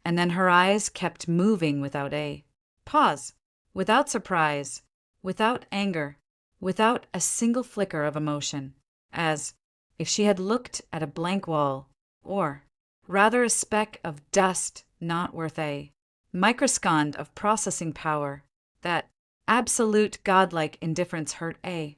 and then her eyes kept moving without a pause, without surprise, without anger, without a single flicker of emotion, as if she had looked at a blank wall, or rather a speck of dust not worth a microsecond of processing power. That absolute godlike indifference hurt a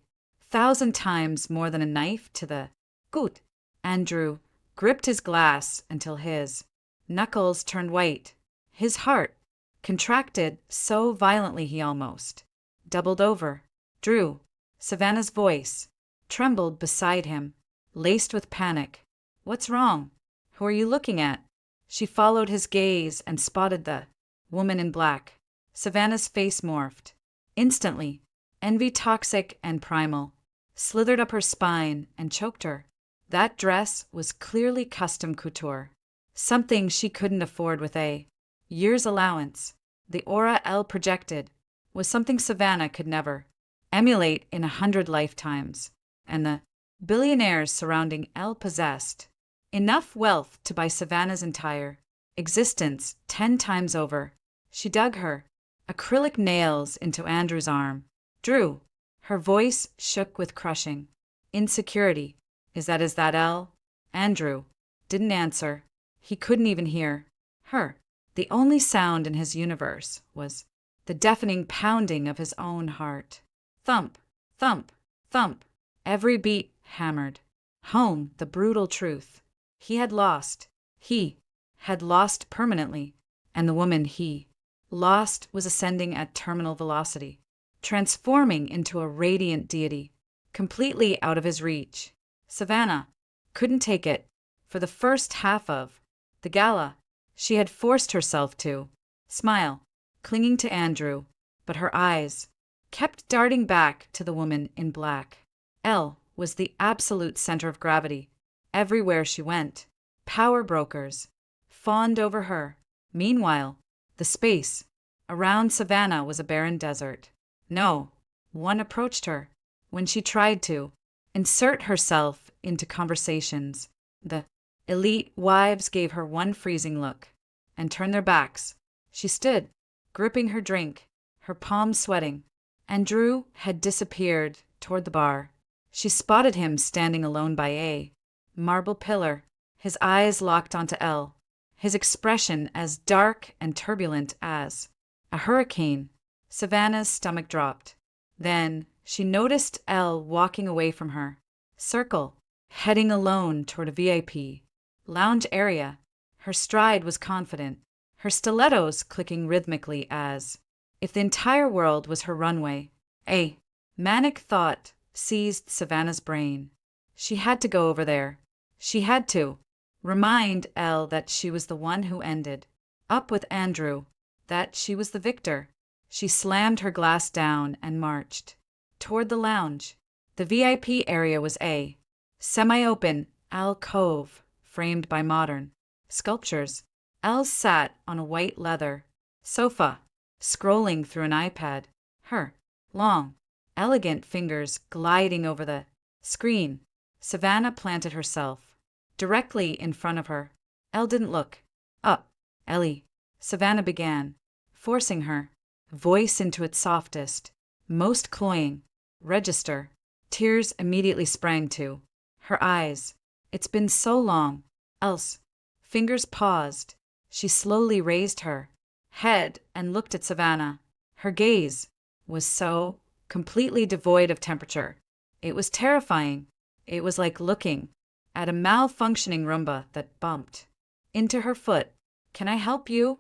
thousand times more than a knife to the gut. Andrew gripped his glass until his knuckles turned white. His heart contracted so violently he almost doubled over. Drew, Savannah's voice, trembled beside him, laced with panic. What's wrong? Who are you looking at? She followed his gaze and spotted the woman in black. Savannah's face morphed. Instantly, envy toxic and primal. slithered up her spine, and choked her. That dress was clearly custom couture, something she couldn't afford with a year's allowance. The aura Elle projected was something Savannah could never emulate in 100 lifetimes, and the billionaires surrounding Elle possessed enough wealth to buy Savannah's entire existence 10 times over. She dug her acrylic nails into Andrew's arm. Drew, her voice shook with crushing insecurity. Is that Elle? Andrew didn't answer. He couldn't even hear her. The only sound in his universe was the deafening pounding of his own heart. Thump, thump, thump. Every beat hammered home the brutal truth. He had lost. He had lost permanently, and the woman he lost was ascending at terminal velocity, transforming into a radiant deity, completely out of his reach. Savannah couldn't take it. For the first half of the gala, she had forced herself to smile, clinging to Andrew, but her eyes kept darting back to the woman in black. Elle was the absolute center of gravity. Everywhere she went, power brokers fawned over her. Meanwhile, the space around Savannah was a barren desert. No one approached her. When she tried to insert herself into conversations, the elite wives gave her one freezing look and turned their backs. She stood, gripping her drink, her palms sweating, and Drew had disappeared toward the bar. She spotted him standing alone by a marble pillar, his eyes locked onto Elle, his expression as dark and turbulent as a hurricane. Savannah's stomach dropped. Then she noticed Elle walking away from her circle, heading alone toward a VIP lounge area. Her stride was confident, her stilettos clicking rhythmically as if the entire world was her runway. A manic thought seized Savannah's brain. She had to go over there. She had to remind Elle that she was the one who ended up with Andrew, that she was the victor. She slammed her glass down and marched toward the lounge. The VIP area was a semi-open alcove framed by modern sculptures. Elle sat on a white leather sofa, scrolling through an iPad, her long, elegant fingers gliding over the screen. Savannah planted herself directly in front of her. Elle didn't look up. Ellie, Savannah began, forcing her voice into its softest, most cloying register. Tears immediately sprang to her eyes. It's been so long. Elle's fingers paused. She slowly raised her head and looked at Savannah. Her gaze was so completely devoid of temperature. It was terrifying. It was like looking at a malfunctioning Roomba that bumped into her foot. Can I help you?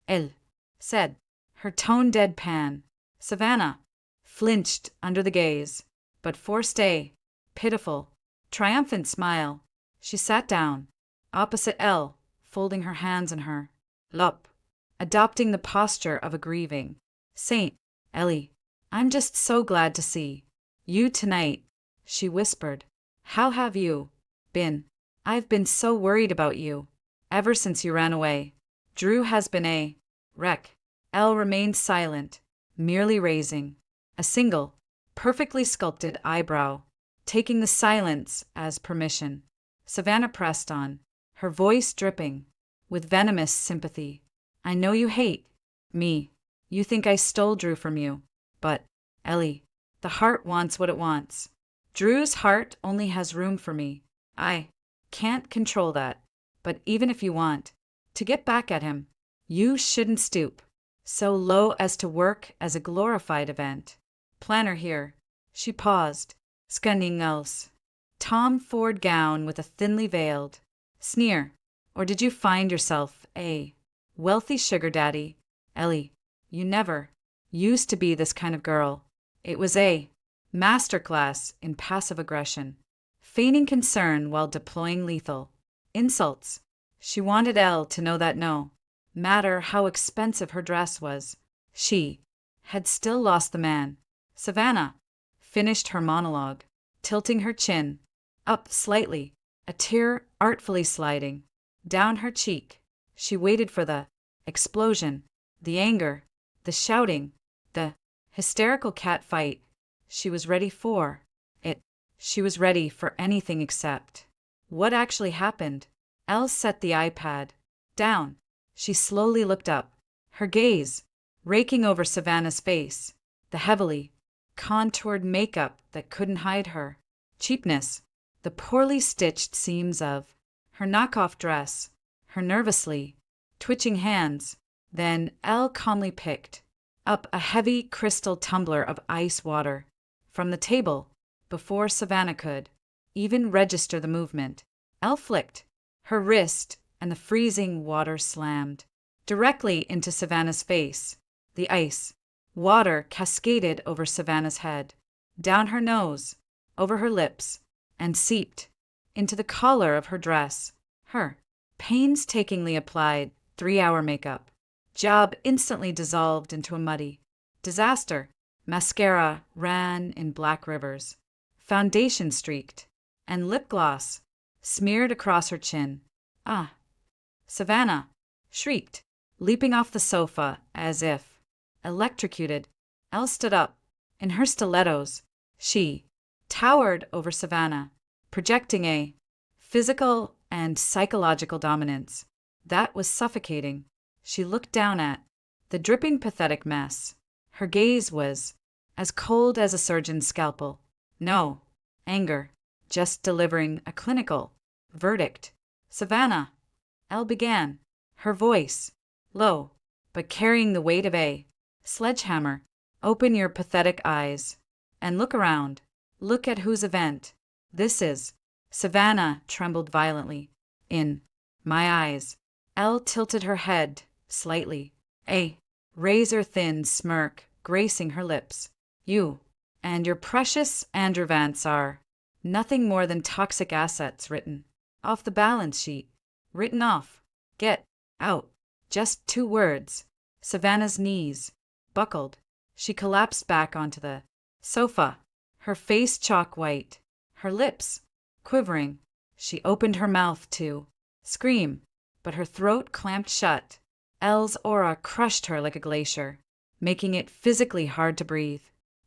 Elle said, her tone deadpan. Savannah flinched under the gaze, but forced a pitiful, triumphant smile. She sat down opposite Elle, folding her hands in her lap, adopting the posture of a grieving saint. Ellie, I'm just so glad to see you tonight, she whispered. How have you been? I've been so worried about you ever since you ran away. Drew has been a wreck. Elle remained silent, merely raising a single, perfectly sculpted eyebrow, taking the silence as permission. Savannah pressed on, her voice dripping with venomous sympathy. I know you hate me. You think I stole Drew from you. But, Ellie, the heart wants what it wants. Drew's heart only has room for me. I can't control that. But even if you want to get back at him, you shouldn't stoop so low as to work as a glorified event planner here. She paused, scanning Elle's Tom Ford gown with a thinly veiled sneer. Or did you find yourself a wealthy sugar daddy? Ellie, you never used to be this kind of girl. It was a masterclass in passive aggression, feigning concern while deploying lethal insults. She wanted Elle to know that no matter how expensive her dress was, she had still lost the man. Savannah finished her monologue. tilting her chin up slightly, a tear artfully sliding down her cheek. She waited for the explosion, the anger, the shouting, the hysterical cat fight. She was ready for it. She was ready for anything except what actually happened. Elle set the iPad down. She slowly looked up, her gaze raking over Savannah's face, the heavily contoured makeup that couldn't hide her cheapness, the poorly stitched seams of her knockoff dress, her nervously twitching hands. Then Elle calmly picked up a heavy crystal tumbler of ice water from the table before Savannah could even register the movement. Elle flicked her wrist, and the freezing water slammed directly into Savannah's face. The ice water cascaded over Savannah's head, down her nose, over her lips, and seeped into the collar of her dress. Her painstakingly applied 3-hour makeup job instantly dissolved into a muddy disaster. Mascara ran in black rivers, foundation streaked, and lip gloss smeared across her chin. Ah! Savannah shrieked, leaping off the sofa as if electrocuted. Elle stood up. In her stilettos, she towered over Savannah, projecting a physical and psychological dominance that was suffocating. She looked down at the dripping, pathetic mess. Her gaze was as cold as a surgeon's scalpel. No anger, just delivering a clinical verdict. Savannah, Elle began, her voice low, but carrying the weight of a sledgehammer. Open your pathetic eyes and look around. Look at whose event this is. Savannah trembled violently. In my eyes. Elle tilted her head slightly, a razor-thin smirk gracing her lips. You and your precious Andrew Vance are nothing more than toxic assets written off the balance sheet. Written off. Get out. Just 2 words. Savannah's knees buckled. She collapsed back onto the sofa, her face chalk white, her lips quivering. She opened her mouth to scream, but her throat clamped shut. Elle's aura crushed her like a glacier, making it physically hard to breathe.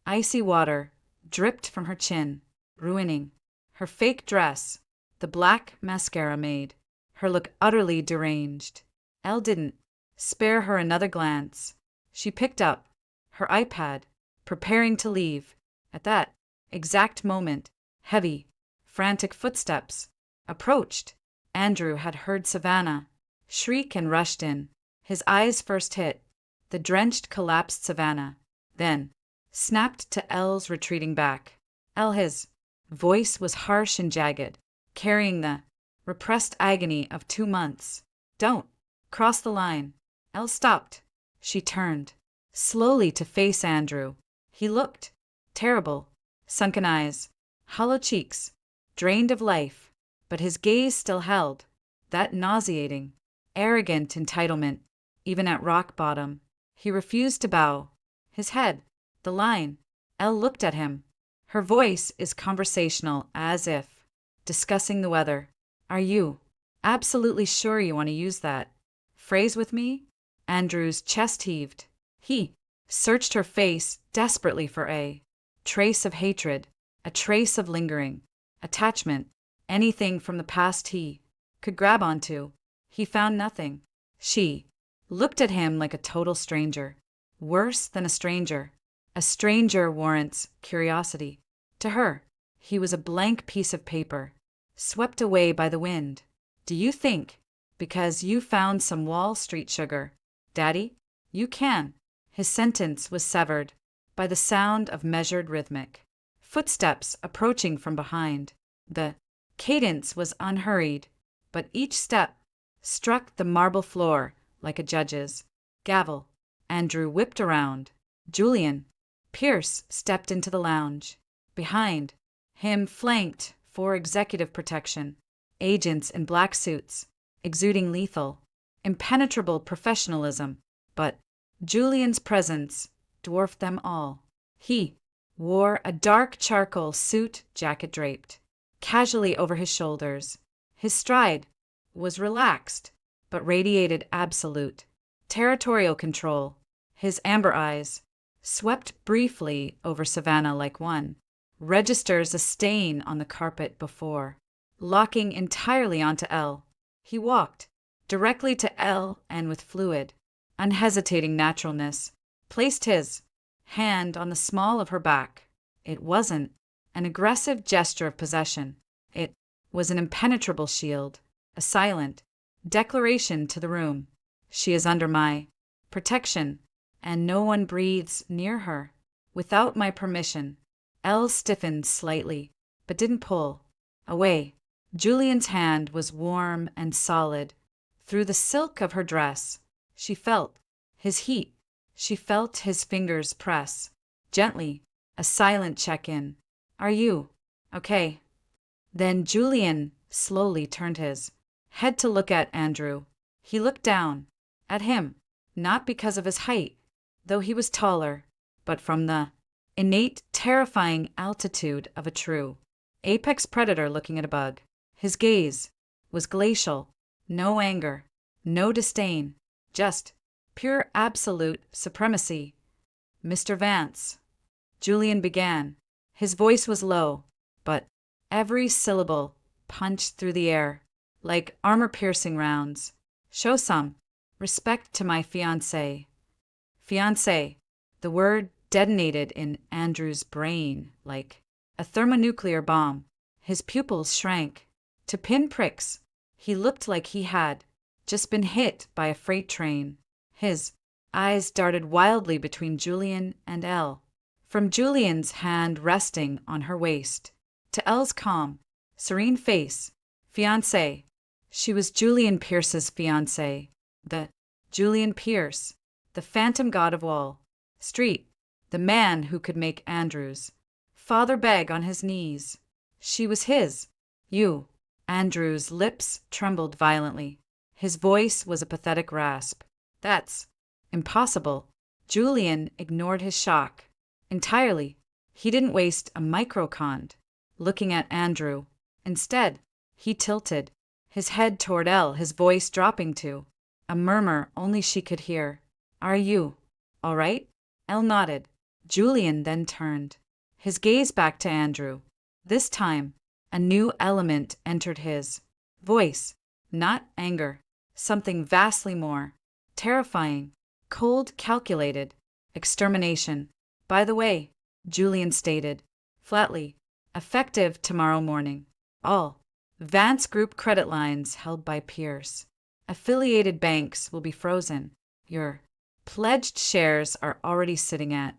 Icy water dripped from her chin, ruining her fake dress. The black mascara made her look utterly deranged. Elle didn't spare her another glance. She picked up her iPad, preparing to leave. At that exact moment, heavy, frantic footsteps approached. Andrew had heard Savannah shriek and rushed in. His eyes first hit the drenched, collapsed Savannah, then snapped to Elle's retreating back. Elle, his voice was harsh and jagged, carrying the repressed agony of 2 months. Don't cross the line. Elle stopped. She turned slowly to face Andrew. He looked terrible, sunken eyes, hollow cheeks, drained of life, but his gaze still held that nauseating, arrogant entitlement, even at rock bottom. He refused to bow his head. The line. Elle looked at him. Her voice is conversational, as if discussing the weather. Are you absolutely sure you want to use that phrase with me? Andrew's chest heaved. He searched her face desperately for a trace of hatred, a trace of lingering attachment, anything from the past he could grab onto. He found nothing. She looked at him like a total stranger. Worse than a stranger. A stranger warrants curiosity. To her, he was a blank piece of paper, swept away by the wind. Do you think, because you found some Wall Street sugar, Daddy, you can? His sentence was severed by the sound of measured rhythmic footsteps approaching from behind. The cadence was unhurried, but each step struck the marble floor like a judge's gavel. Andrew whipped around. Julian Pierce stepped into the lounge. Behind him, flanked for executive protection, agents in black suits, exuding lethal, impenetrable professionalism. But Julian's presence dwarfed them all. He wore a dark charcoal suit jacket draped casually over his shoulders. His stride was relaxed, but radiated absolute, territorial control. His amber eyes swept briefly over Savannah like one registers a stain on the carpet before, locking entirely onto Elle. He walked directly to Elle and with fluid, unhesitating naturalness, placed his hand on the small of her back. It wasn't an aggressive gesture of possession. It was an impenetrable shield, a silent declaration to the room. She is under my protection, and no one breathes near her without my permission. Elle stiffened slightly, but didn't pull away. Julian's hand was warm and solid. Through the silk of her dress, she felt his heat. She felt his fingers press gently, a silent check-in. Are you okay? Then Julian slowly turned his head to look at Andrew. He looked down at him, not because of his height, though he was taller, but from the innate, terrifying altitude of a true apex predator looking at a bug. His gaze was glacial, no anger, no disdain, just pure absolute supremacy. Mr. Vance, Julian began. His voice was low, but every syllable punched through the air like armor-piercing rounds. Show some respect to my fiancé. Fiancé. The word detonated in Andrew's brain like a thermonuclear bomb. His pupils shrank to pinpricks. He looked like he had just been hit by a freight train. His eyes darted wildly between Julian and Elle, from Julian's hand resting on her waist to Elle's calm, serene face. Fiancé. She was Julian Pierce's fiancé. The Julian Pierce, the phantom god of Wall Street, the man who could make Andrew's father beg on his knees. She was his. You. Andrew's lips trembled violently. His voice was a pathetic rasp. That's impossible. Julian ignored his shock entirely. He didn't waste a microcond looking at Andrew. Instead, he tilted his head toward Elle, his voice dropping to a murmur only she could hear. Are you all right? Elle nodded. Julian then turned his gaze back to Andrew. This time, a new element entered his voice. Not anger, something vastly more terrifying, cold, calculated, extermination. By the way, Julian stated, flatly, effective tomorrow morning. All Vance Group credit lines held by Pierce affiliated banks will be frozen. Your pledged shares are already sitting at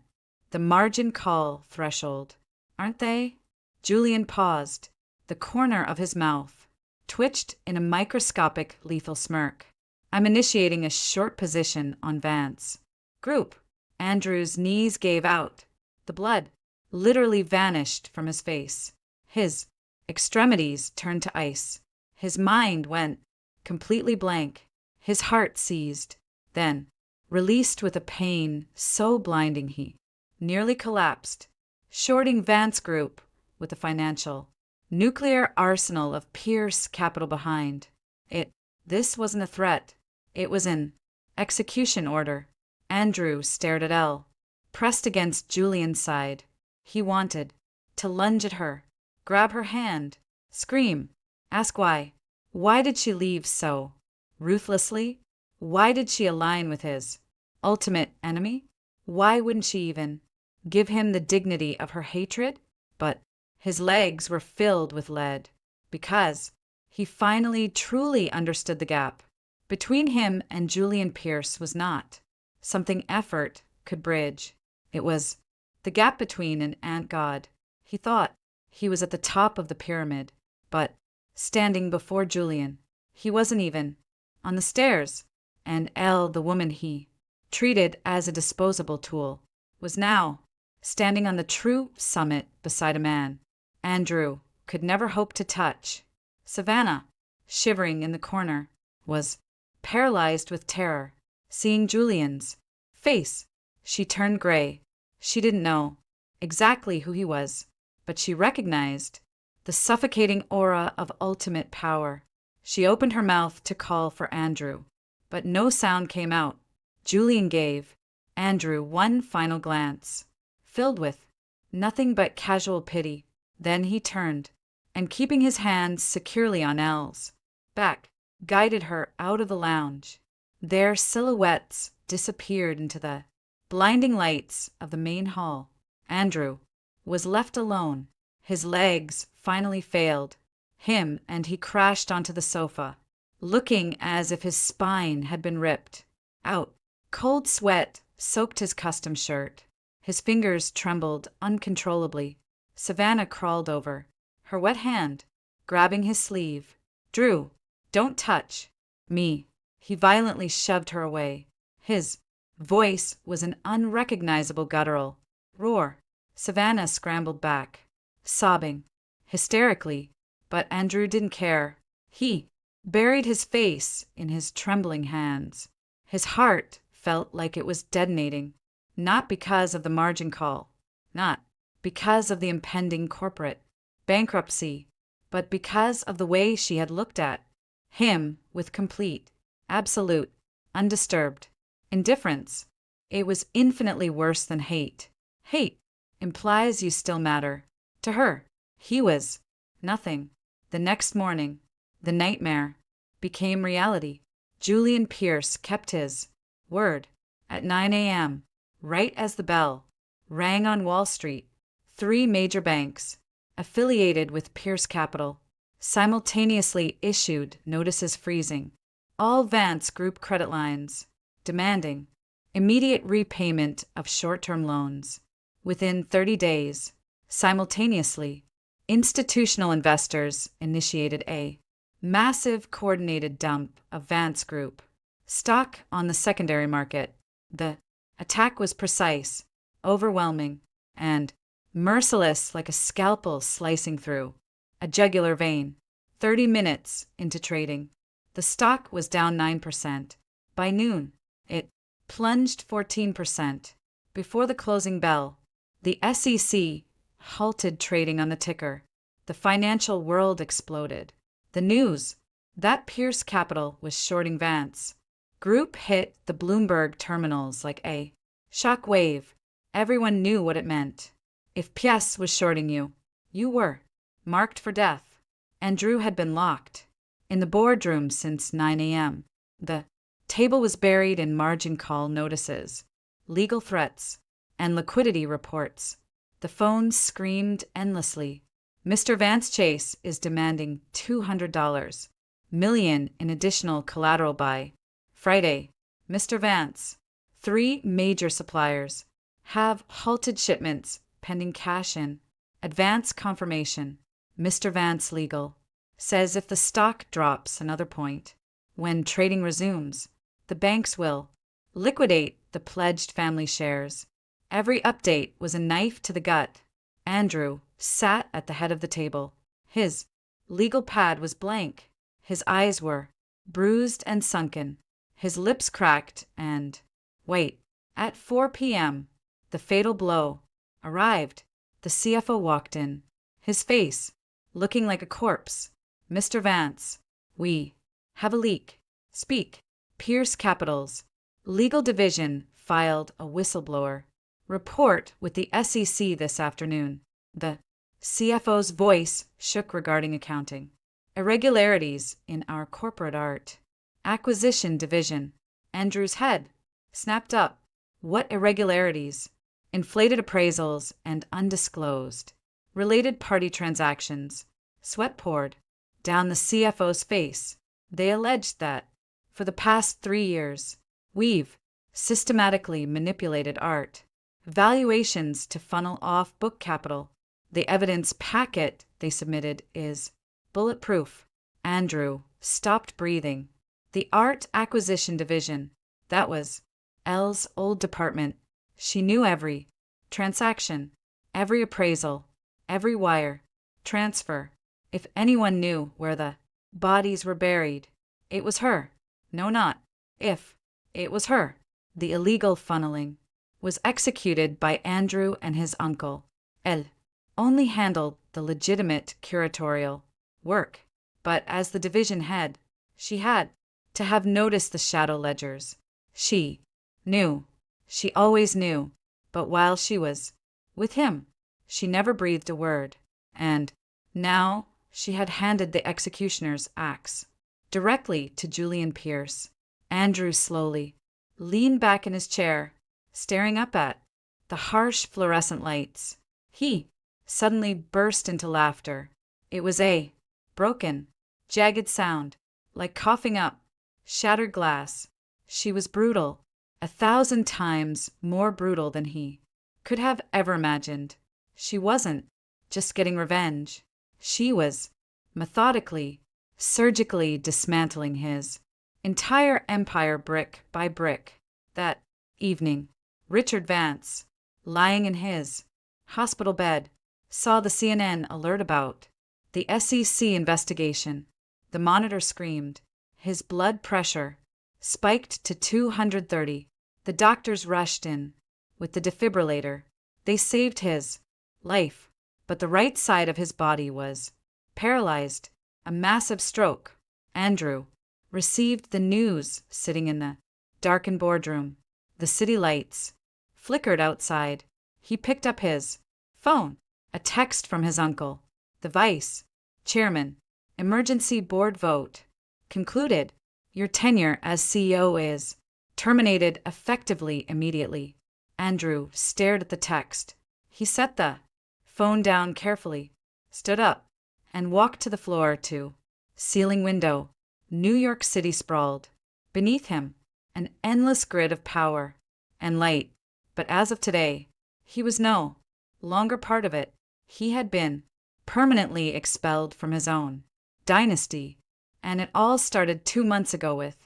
the margin call threshold, aren't they? Julian paused. The corner of his mouth twitched in a microscopic, lethal smirk. I'm initiating a short position on Vance Group. Andrew's knees gave out. The blood literally vanished from his face. His extremities turned to ice. His mind went completely blank. His heart seized. Then, released with a pain so blinding he nearly collapsed, shorting Vance Group with the financial nuclear arsenal of Pierce capital behind it. This wasn't a threat. It was an execution order. Andrew stared at Elle, pressed against Julian's side. He wanted to lunge at her, grab her hand, scream, ask why. Why did she leave so ruthlessly? Why did she align with his ultimate enemy? Why wouldn't she even give him the dignity of her hatred? But his legs were filled with lead, because he finally truly understood the gap between him and Julian Pierce was not something effort could bridge. It was the gap between an ant god. He thought he was at the top of the pyramid, but standing before Julian, he wasn't even on the stairs, and Elle, the woman he treated as a disposable tool, was now standing on the true summit beside a man Andrew could never hope to touch. Savannah, shivering in the corner, was paralyzed with terror. Seeing Julian's face, she turned gray. She didn't know exactly who he was, but she recognized the suffocating aura of ultimate power. She opened her mouth to call for Andrew, but no sound came out. Julian gave Andrew one final glance, filled with nothing but casual pity. Then he turned, and keeping his hands securely on Elle's back, guided her out of the lounge. Their silhouettes disappeared into the blinding lights of the main hall. Andrew was left alone. His legs finally failed him, and he crashed onto the sofa, looking as if his spine had been ripped out. Cold sweat soaked his custom shirt. His fingers trembled uncontrollably. Savannah crawled over, her wet hand grabbing his sleeve. "Drew, don't touch me." He violently shoved her away. His voice was an unrecognizable guttural roar. Savannah scrambled back, sobbing hysterically, but Andrew didn't care. He buried his face in his trembling hands. His heart felt like it was detonating, not because of the margin call, not because of the impending corporate bankruptcy, but because of the way she had looked at him with complete, absolute, undisturbed indifference. It was infinitely worse than hate. Hate implies you still matter. To her, he was nothing. The next morning, the nightmare became reality. Julian Pierce kept his word. At 9 a.m., right as the bell rang on Wall Street, 3 major banks, affiliated with Pierce Capital, simultaneously issued notices freezing all Vance Group credit lines, demanding immediate repayment of short-term loans. Within 30 days, simultaneously, institutional investors initiated a massive coordinated dump of Vance Group stock on the secondary market. The attack was precise, overwhelming, and merciless, like a scalpel slicing through a jugular vein. 30 minutes into trading, the stock was down 9%. By noon, it plunged 14%. Before the closing bell, the SEC halted trading on the ticker. The financial world exploded. The news that Pierce Capital was shorting Vance Group hit the Bloomberg terminals like a shock wave. Everyone knew what it meant. If Pierce was shorting you, you were marked for death. And Drew had been locked in the boardroom since 9 a.m. The table was buried in margin call notices, legal threats, and liquidity reports. The phone screamed endlessly. Mr. Vance Chase is demanding $200 million in additional collateral by Friday. Mr. Vance, 3 major suppliers have halted shipments pending cash-in. Advance confirmation. Mr. Vance Legal says if the stock drops another point, when trading resumes, the banks will liquidate the pledged family shares. Every update was a knife to the gut. Andrew sat at the head of the table. His legal pad was blank. His eyes were bruised and sunken. His lips cracked and wait. At 4 p.m., the fatal blow arrived. The CFO walked in, his face looking like a corpse. "Mr. Vance, we have a leak. Speak." Pierce Capital's legal division filed a whistleblower report with the SEC this afternoon. The CFO's voice shook regarding accounting irregularities in our corporate art acquisition division. Andrew's head snapped up. What irregularities? Inflated appraisals and undisclosed related party transactions. Sweat poured down the CFO's face. They alleged that, for the past 3 years, we've systematically manipulated art valuations to funnel off book capital. The evidence packet they submitted is bulletproof. Andrew stopped breathing. The art acquisition division, that was Elle's old department. She knew every transaction, every appraisal, every wire transfer. If anyone knew where the bodies were buried, it was her. No, not if. It was her. The illegal funneling was executed by Andrew and his uncle. Elle only handled the legitimate curatorial work, but as the division head, she had to have noticed the shadow ledgers. She knew. She always knew. But while she was with him, she never breathed a word. And now she had handed the executioner's axe directly to Julian Pierce. Andrew slowly leaned back in his chair, staring up at the harsh fluorescent lights. He suddenly burst into laughter. It was a broken, jagged sound, like coughing up shattered glass. She was brutal, 1,000 times more brutal than he could have ever imagined. She wasn't just getting revenge. She was methodically, surgically dismantling his entire empire brick by brick. That evening, Richard Vance, lying in his hospital bed, saw the CNN alert about the SEC investigation. The monitor screamed. His blood pressure spiked to 230. The doctors rushed in with the defibrillator. They saved his life, but the right side of his body was paralyzed. A massive stroke. Andrew received the news sitting in the darkened boardroom. The city lights flickered outside. He picked up his phone. A text from his uncle, the vice chairman. Emergency board vote concluded. Your tenure as CEO is terminated effectively immediately. Andrew stared at the text. He set the phone down carefully, stood up, and walked to the floor to ceiling window. New York City sprawled beneath him, an endless grid of power and light. But as of today, he was no longer part of it. He had been permanently expelled from his own dynasty, and it all started 2 months ago with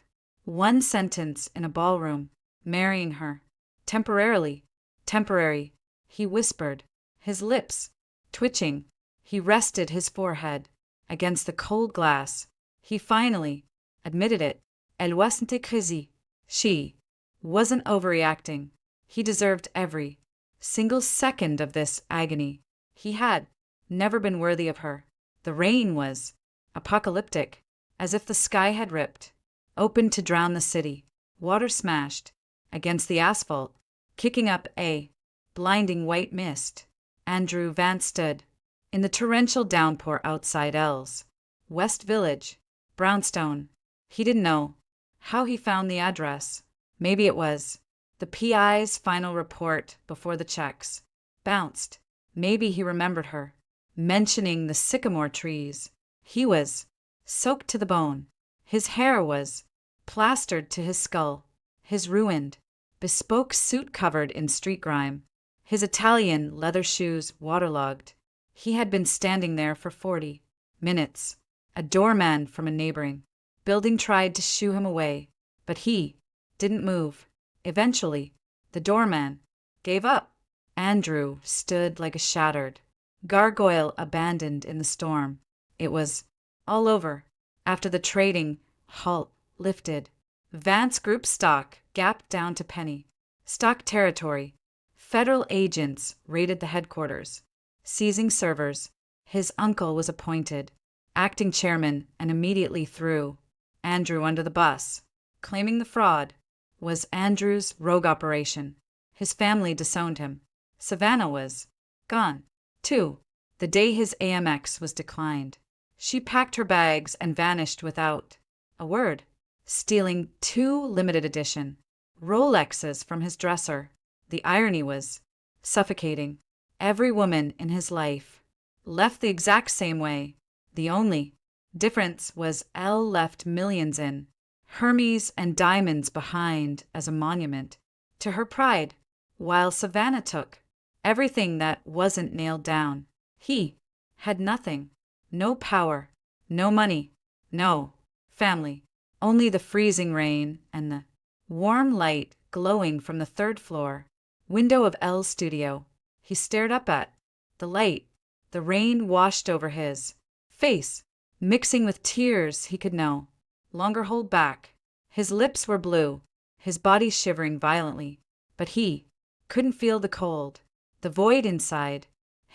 one sentence in a ballroom, marrying her. Temporarily. Temporary, he whispered, his lips twitching. He rested his forehead against the cold glass. He finally admitted it. Elle wasn't crazy. She wasn't overreacting. He deserved every single second of this agony. He had never been worthy of her. The rain was apocalyptic, as if the sky had ripped open to drown the city. Water smashed against the asphalt, kicking up a blinding white mist. Andrew Vance stood in the torrential downpour outside L's West Village, Brownstone. He didn't know how he found the address. Maybe it was the PI's final report before the checks bounced. Maybe he remembered her mentioning the sycamore trees. He was soaked to the bone. His hair was plastered to his skull. His ruined, bespoke suit covered in street grime. His Italian leather shoes waterlogged. He had been standing there for 40 minutes. A doorman from a neighboring building tried to shoo him away, but he didn't move. Eventually, the doorman gave up. Andrew stood like a shattered gargoyle abandoned in the storm. It was all over. After the trading halt lifted, Vance Group stock gapped down to penny stock territory. Federal agents raided the headquarters, seizing servers. His uncle was appointed acting chairman and immediately threw Andrew under the bus, claiming the fraud was Andrew's rogue operation. His family disowned him. Savannah was gone, too, the day his AMX was declined. She packed her bags and vanished without a word, stealing 2 limited edition Rolexes from his dresser. The irony was suffocating. Every woman in his life left the exact same way. The only difference was Elle left millions in Hermes and diamonds behind as a monument to her pride, while Savannah took everything that wasn't nailed down. He had nothing. No power, no money, no family, only the freezing rain and the warm light glowing from the 3rd floor window of Elle's studio. He stared up at the light. The rain washed over his face, mixing with tears he could no longer hold back. His lips were blue, his body shivering violently, but he couldn't feel the cold, the void inside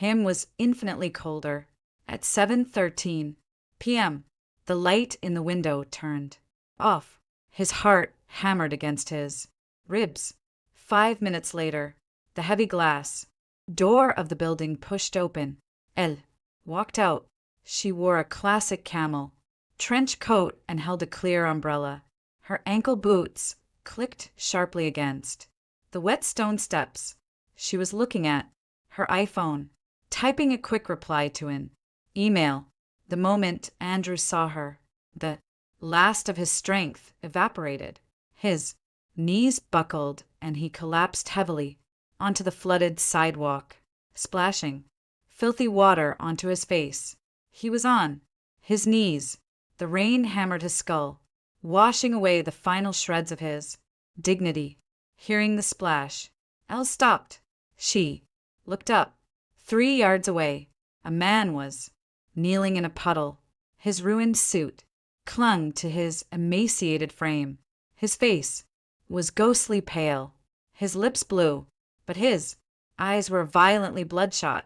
Him was infinitely colder. At 7:13 p.m., the light in the window turned off. His heart hammered against his ribs. 5 minutes later, the heavy glass door of the building pushed open. Elle walked out. She wore a classic camel trench coat and held a clear umbrella. Her ankle boots clicked sharply against the wet stone steps. She was looking at her iPhone, typing a quick reply to an email. The moment Andrew saw her, the last of his strength evaporated. His knees buckled and he collapsed heavily onto the flooded sidewalk, splashing filthy water onto his face. He was on his knees. The rain hammered his skull, washing away the final shreds of his dignity. Hearing the splash, Elle stopped. She looked up. 3 yards away, a man was kneeling in a puddle. His ruined suit clung to his emaciated frame. His face was ghostly pale, his lips blue, but his eyes were violently bloodshot,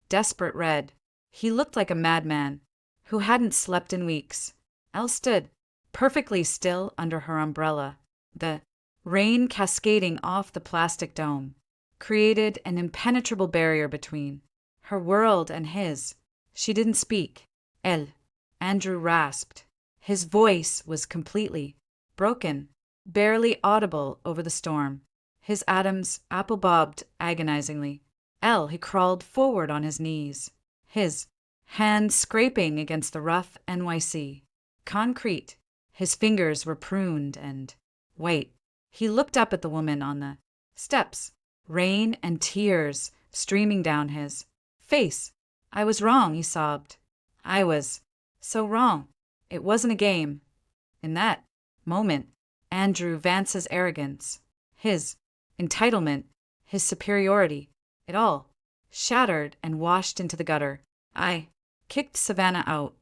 desperate red. He looked like a madman who hadn't slept in weeks. Elle stood perfectly still under her umbrella. The rain cascading off the plastic dome created an impenetrable barrier between her world and his. She didn't speak. Elle, Andrew rasped. His voice was completely broken, barely audible over the storm. His atoms apple-bobbed agonizingly. Elle, he crawled forward on his knees, his hands scraping against the rough NYC concrete. His fingers were pruned and white. He looked up at the woman on the steps, rain and tears streaming down his face. I was wrong, he sobbed. I was so wrong. It wasn't a game. In that moment, Andrew Vance's arrogance, his entitlement, his superiority, it all shattered and washed into the gutter. I kicked Savannah out.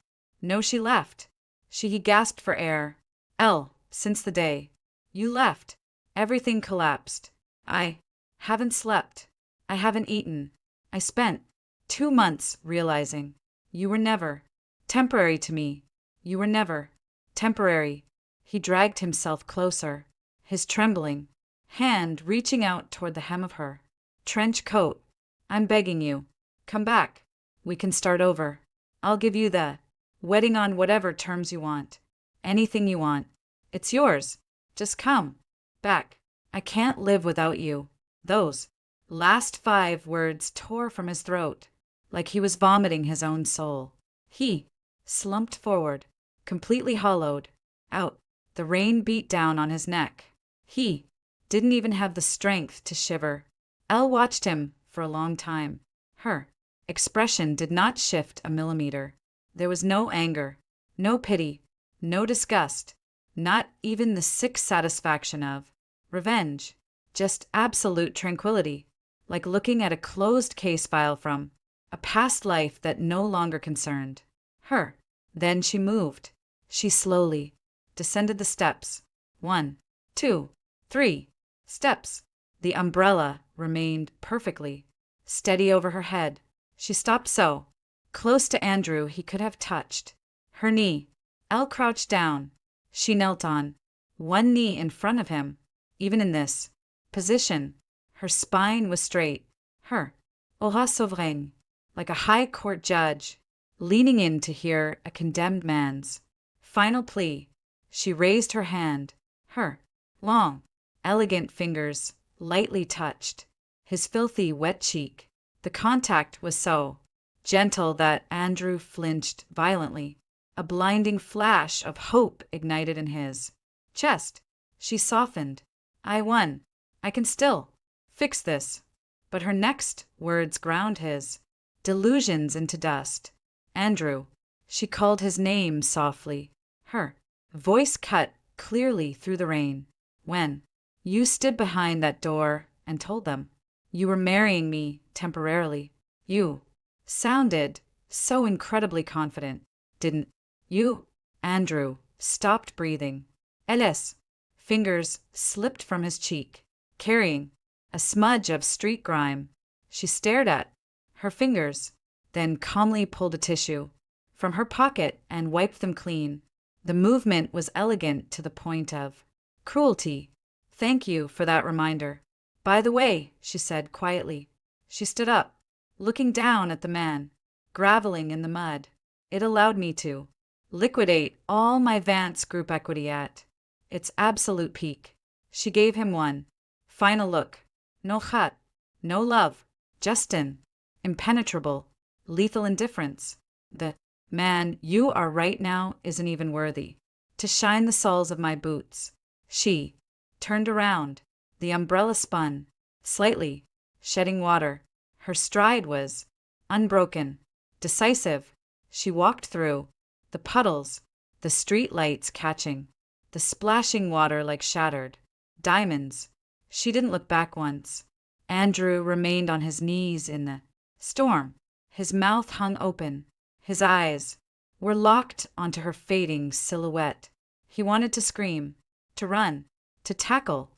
No, she left. He gasped for air. Elle, since the day you left, everything collapsed. I haven't slept. I haven't eaten. I spent 2 months realizing you were never temporary to me. You were never temporary. He dragged himself closer, his trembling hand reaching out toward the hem of her trench coat. I'm begging you, come back. We can start over. I'll give you the wedding on whatever terms you want. Anything you want. It's yours. Just come back. I can't live without you. Those last 5 words tore from his throat, like he was vomiting his own soul. He slumped forward, completely hollowed out. The rain beat down on his neck. He didn't even have the strength to shiver. Elle watched him for a long time. Her expression did not shift a millimeter. There was no anger, no pity, no disgust, not even the sick satisfaction of revenge, just absolute tranquility, like looking at a closed case file from a past life that no longer concerned her. Then she moved. She slowly descended the steps. 1, 2, 3 steps. The umbrella remained perfectly steady over her head. She stopped so close to Andrew he could have touched her knee. Elle crouched down. She knelt on one knee in front of him. Even in this position, her spine was straight, her aura souveraine, like a high court judge, leaning in to hear a condemned man's final plea. She raised her hand. Her long, elegant fingers lightly touched his filthy, wet cheek. The contact was so gentle that Andrew flinched violently. A blinding flash of hope ignited in his chest. She softened. I won. I can still fix this. But her next words ground his delusions into dust. Andrew. She called his name softly. Her voice cut clearly through the rain. When you stood behind that door and told them you were marrying me temporarily, you sounded so incredibly confident, didn't you? Andrew stopped breathing. Elle's fingers slipped from his cheek, carrying a smudge of street grime. She stared at her fingers, then calmly pulled a tissue from her pocket and wiped them clean. The movement was elegant to the point of cruelty. "Thank you for that reminder. By the way," she said quietly. She stood up, looking down at the man, groveling in the mud. "It allowed me to liquidate all my Vance Group equity at its absolute peak." She gave him one final look. No hut, no love, just an impenetrable, lethal indifference. "The man you are right now isn't even worthy to shine the soles of my boots." She turned around. The umbrella spun slightly, shedding water. Her stride was unbroken, decisive. She walked through the puddles, the street lights catching, the splashing water like shattered diamonds. She didn't look back once. Andrew remained on his knees in the storm. His mouth hung open. His eyes were locked onto her fading silhouette. He wanted to scream, to run, to tackle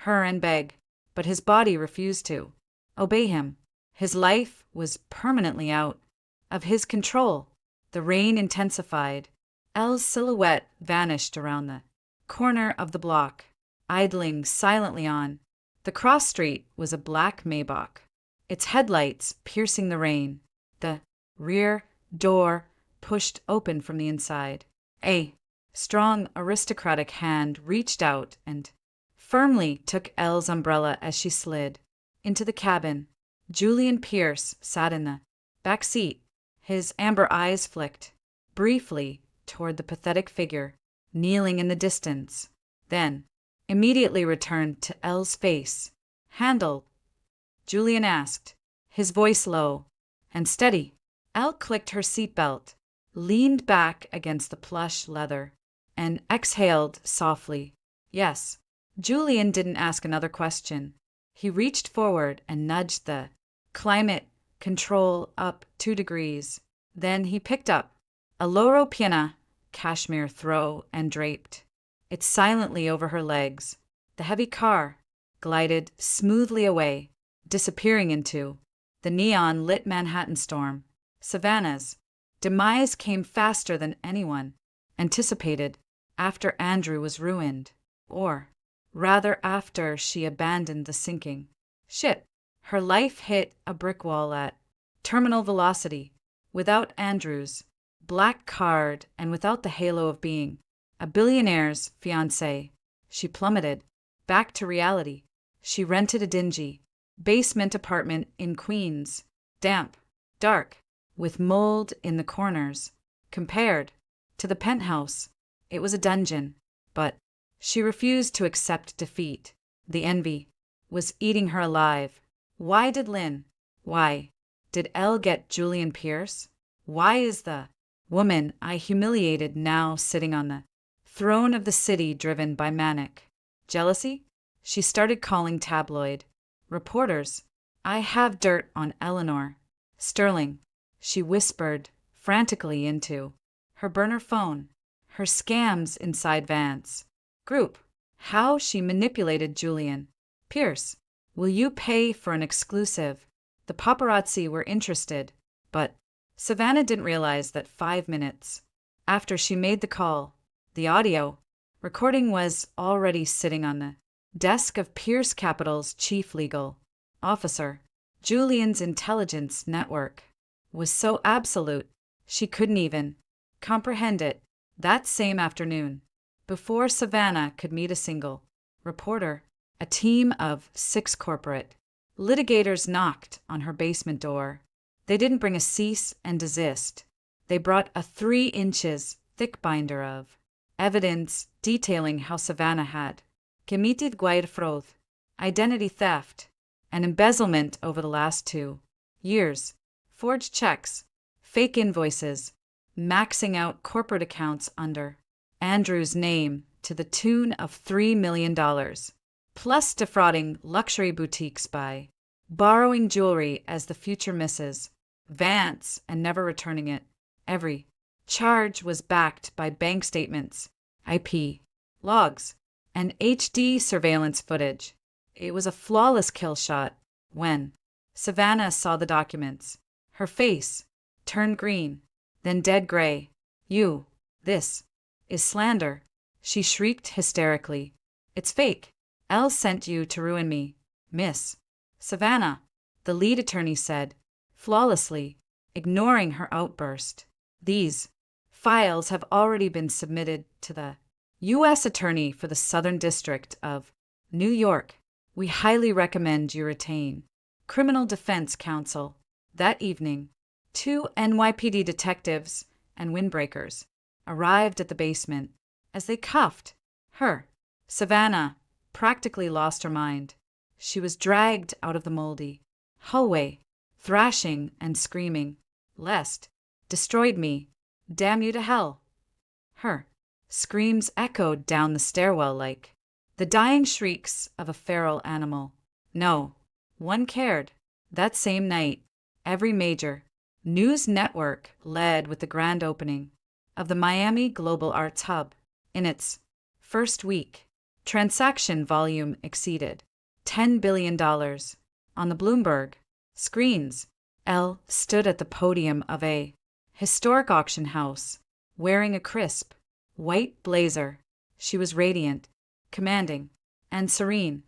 her and beg, but his body refused to obey him. His life was permanently out of his control. The rain intensified. Elle's silhouette vanished around the corner of the block, idling silently on. The cross street was a black Maybach, its headlights piercing the rain. The rear door pushed open from the inside. A strong, aristocratic hand reached out and firmly took Elle's umbrella as she slid into the cabin. Julian Pierce sat in the back seat. His amber eyes flicked briefly toward the pathetic figure kneeling in the distance, then immediately returned to Elle's face. "Handle?" Julian asked, his voice low and steady. Elle clicked her seatbelt, leaned back against the plush leather, and exhaled softly. "Yes." Julian didn't ask another question. He reached forward and nudged the climate control up 2 degrees. Then he picked up a loro piena cashmere throw and draped it silently over her legs. The heavy car glided smoothly away, disappearing into the neon-lit Manhattan storm. Savannah's demise came faster than anyone anticipated after Andrew was ruined, or rather after she abandoned the sinking ship. Her life hit a brick wall at terminal velocity. Without Andrew's black card and without the halo of being a billionaire's fiancée, she plummeted back to reality. She rented a dingy basement apartment in Queens, damp, dark, with mold in the corners. Compared to the penthouse, it was a dungeon, but she refused to accept defeat. The envy was eating her alive. Why did why did Elle get Julian Pierce? Why is the woman I humiliated now sitting on the throne of the city driven by manic jealousy? She started calling tabloid reporters. "I have dirt on Eleanor Sterling," she whispered frantically into her burner phone. Her scams inside Vance Group. How she manipulated Julian Pierce. "Will you pay for an exclusive?" The paparazzi were interested, but Savannah didn't realize that 5 minutes after she made the call, the audio recording was already sitting on the desk of Pierce Capital's chief legal officer. Julian's intelligence network was so absolute she couldn't even comprehend it. That same afternoon, before Savannah could meet a single reporter, a team of 6 corporate litigators knocked on her basement door. They didn't bring a cease and desist. They brought a 3 inches thick binder of evidence detailing how Savannah had committed fraud, identity theft, and embezzlement over the last 2 years. Forged checks, fake invoices, maxing out corporate accounts under Andrew's name to the tune of $3 million, plus defrauding luxury boutiques by borrowing jewelry as the future Mrs. Vance and never returning it. Every charge was backed by bank statements, IP logs, and HD surveillance footage. It was a flawless kill shot. When Savannah saw the documents, Her face turned green, then dead gray. You, this is slander, she shrieked hysterically. It's fake. Elle sent you to ruin me, Miss Savannah, the lead attorney said, flawlessly, ignoring her outburst. These files have already been submitted to the U.S. Attorney for the Southern District of New York. We highly recommend you retain Criminal Defense Counsel. That evening, 2 NYPD detectives and windbreakers arrived at the basement. As they cuffed her, Savannah practically lost her mind. She was dragged out of the moldy hallway, thrashing and screaming. Lest destroyed me. Damn you to hell. Her screams echoed down the stairwell like the dying shrieks of a feral animal. No one cared. That same night, every major news network led with the grand opening of the Miami Global Arts Hub. In its first week, transaction volume exceeded $10 billion. On the Bloomberg screens, Elle stood at the podium of a historic auction house, wearing a crisp, white blazer. She was radiant, commanding, and serene.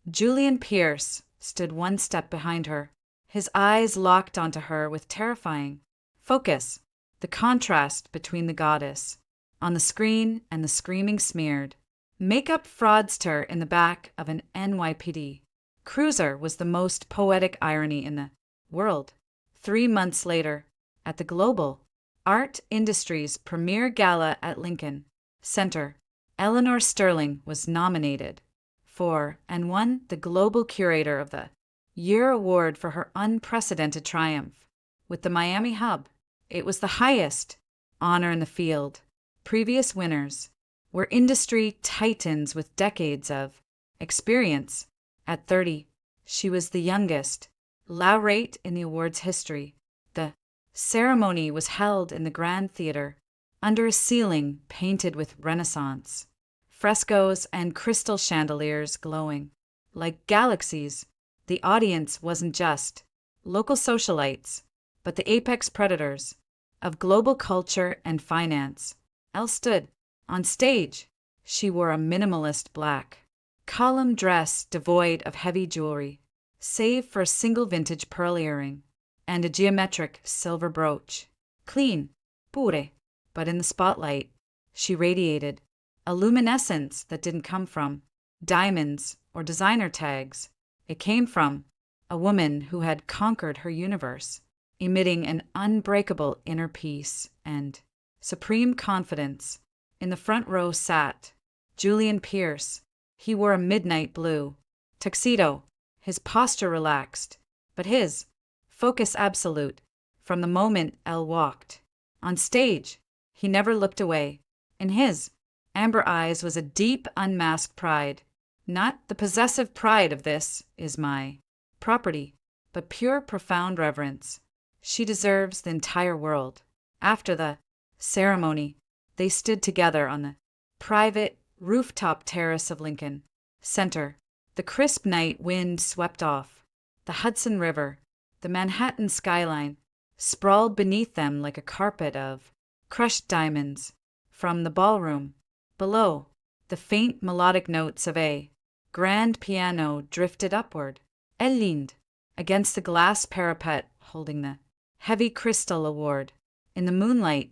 Julian Pierce stood one step behind her, his eyes locked onto her with terrifying focus. The contrast between the goddess on the screen and the screaming smeared makeup fraudster in the back of an NYPD cruiser was the most poetic irony in the world. 3 months later, at the Global Art Industries premiere gala at Lincoln Center, Eleanor Sterling was nominated for and won the Global Curator of the Year award for her unprecedented triumph with the Miami Hub. It was the highest honor in the field. Previous winners were industry titans with decades of experience. At 30, she was the youngest laureate in the award's history. The ceremony was held in the Grand Theater, under a ceiling painted with Renaissance frescoes and crystal chandeliers glowing like galaxies. The audience wasn't just local socialites, but the apex predators of global culture and finance. Elle stood on stage. She wore a minimalist black column dress devoid of heavy jewelry, save for a single vintage pearl earring and a geometric silver brooch. Clean, pure, but in the spotlight, she radiated a luminescence that didn't come from diamonds or designer tags. It came from a woman who had conquered her universe, emitting an unbreakable inner peace and supreme confidence. In the front row sat Julian Pierce. He wore a midnight blue tuxedo, his posture relaxed, but his focus absolute. From the moment Elle walked on stage, he never looked away. In his amber eyes was a deep, unmasked pride. Not the possessive pride of this is my property, but pure, profound reverence. She deserves the entire world. After the ceremony, they stood together on the private rooftop terrace of Lincoln Center. The crisp night wind swept off the Hudson River. The Manhattan skyline sprawled beneath them like a carpet of crushed diamonds. From the ballroom below, the faint melodic notes of a grand piano drifted upward. Elle leaned against the glass parapet holding the heavy crystal award. In the moonlight,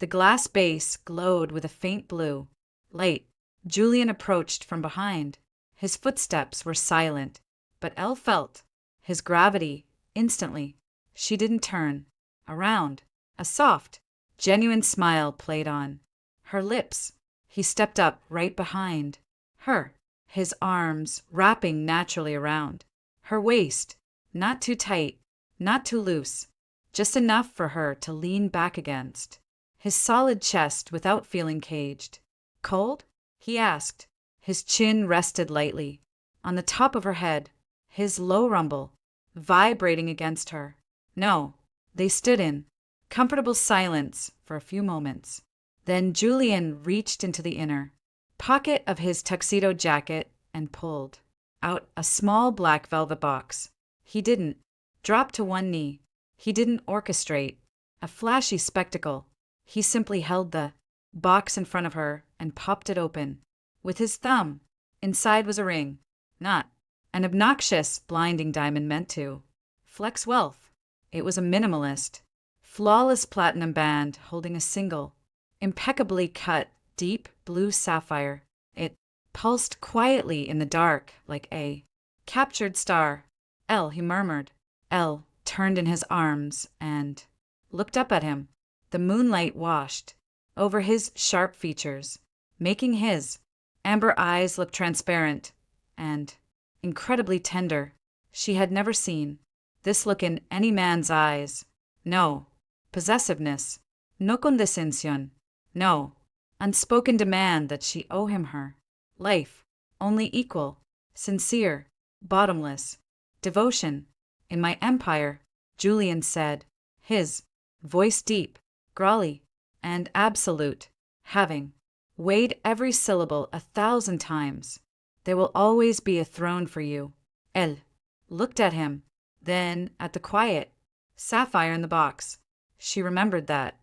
the glass base glowed with a faint blue light. Julian approached from behind. His footsteps were silent, but Elle felt his gravity instantly. She didn't turn around. A soft, genuine smile played on her lips. He stepped up right behind her, his arms wrapping naturally around her waist, not too tight, not too loose, just enough for her to lean back against his solid chest without feeling caged. Cold? He asked. His chin rested lightly on the top of her head, his low rumble vibrating against her. No. They stood in comfortable silence for a few moments. Then Julian reached into the inner pocket of his tuxedo jacket and pulled out a small black velvet box. He didn't drop to one knee. He didn't orchestrate a flashy spectacle. He simply held the box in front of her and popped it open. With his thumb, inside was a ring, not an obnoxious, blinding diamond meant to flex wealth. It was a minimalist, flawless platinum band holding a single, impeccably cut, deep blue sapphire. It pulsed quietly in the dark like a captured star. Elle, he murmured. Elle turned in his arms and looked up at him. The moonlight washed over his sharp features, making his amber eyes look transparent and incredibly tender. She had never seen this look in any man's eyes. No possessiveness, no condescension, no unspoken demand that she owe him her life, only equal, sincere, bottomless devotion. In my empire, Julian said, his voice deep, growly, and absolute, having weighed every syllable 1,000 times. There will always be a throne for you. Elle looked at him, then at the quiet sapphire in the box. She remembered that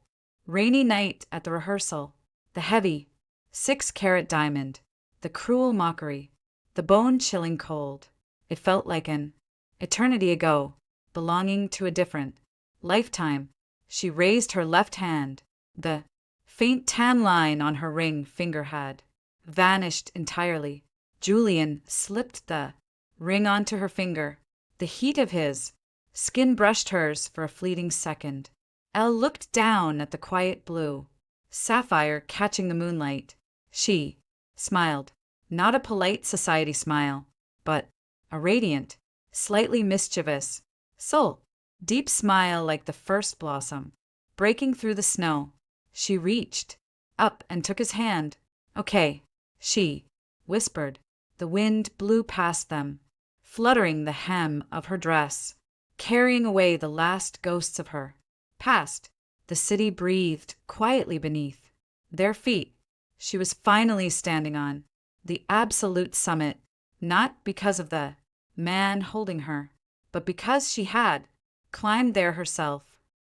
rainy night at the rehearsal, the heavy 6-carat diamond, the cruel mockery, the bone-chilling cold. It felt like an eternity ago, belonging to a different lifetime. She raised her left hand. The faint tan line on her ring finger had vanished entirely. Julian slipped the ring onto her finger. The heat of his skin brushed hers for a fleeting second. Elle looked down at the quiet blue sapphire catching the moonlight. She smiled, not a polite society smile, but a radiant, slightly mischievous, soul deep smile like the first blossom breaking through the snow. She reached up and took his hand. Okay, she whispered. The wind blew past them, fluttering the hem of her dress, carrying away the last ghosts of her past. The city breathed quietly beneath their feet. She was finally standing on the absolute summit, not because of the man holding her, but because she had climbed there herself.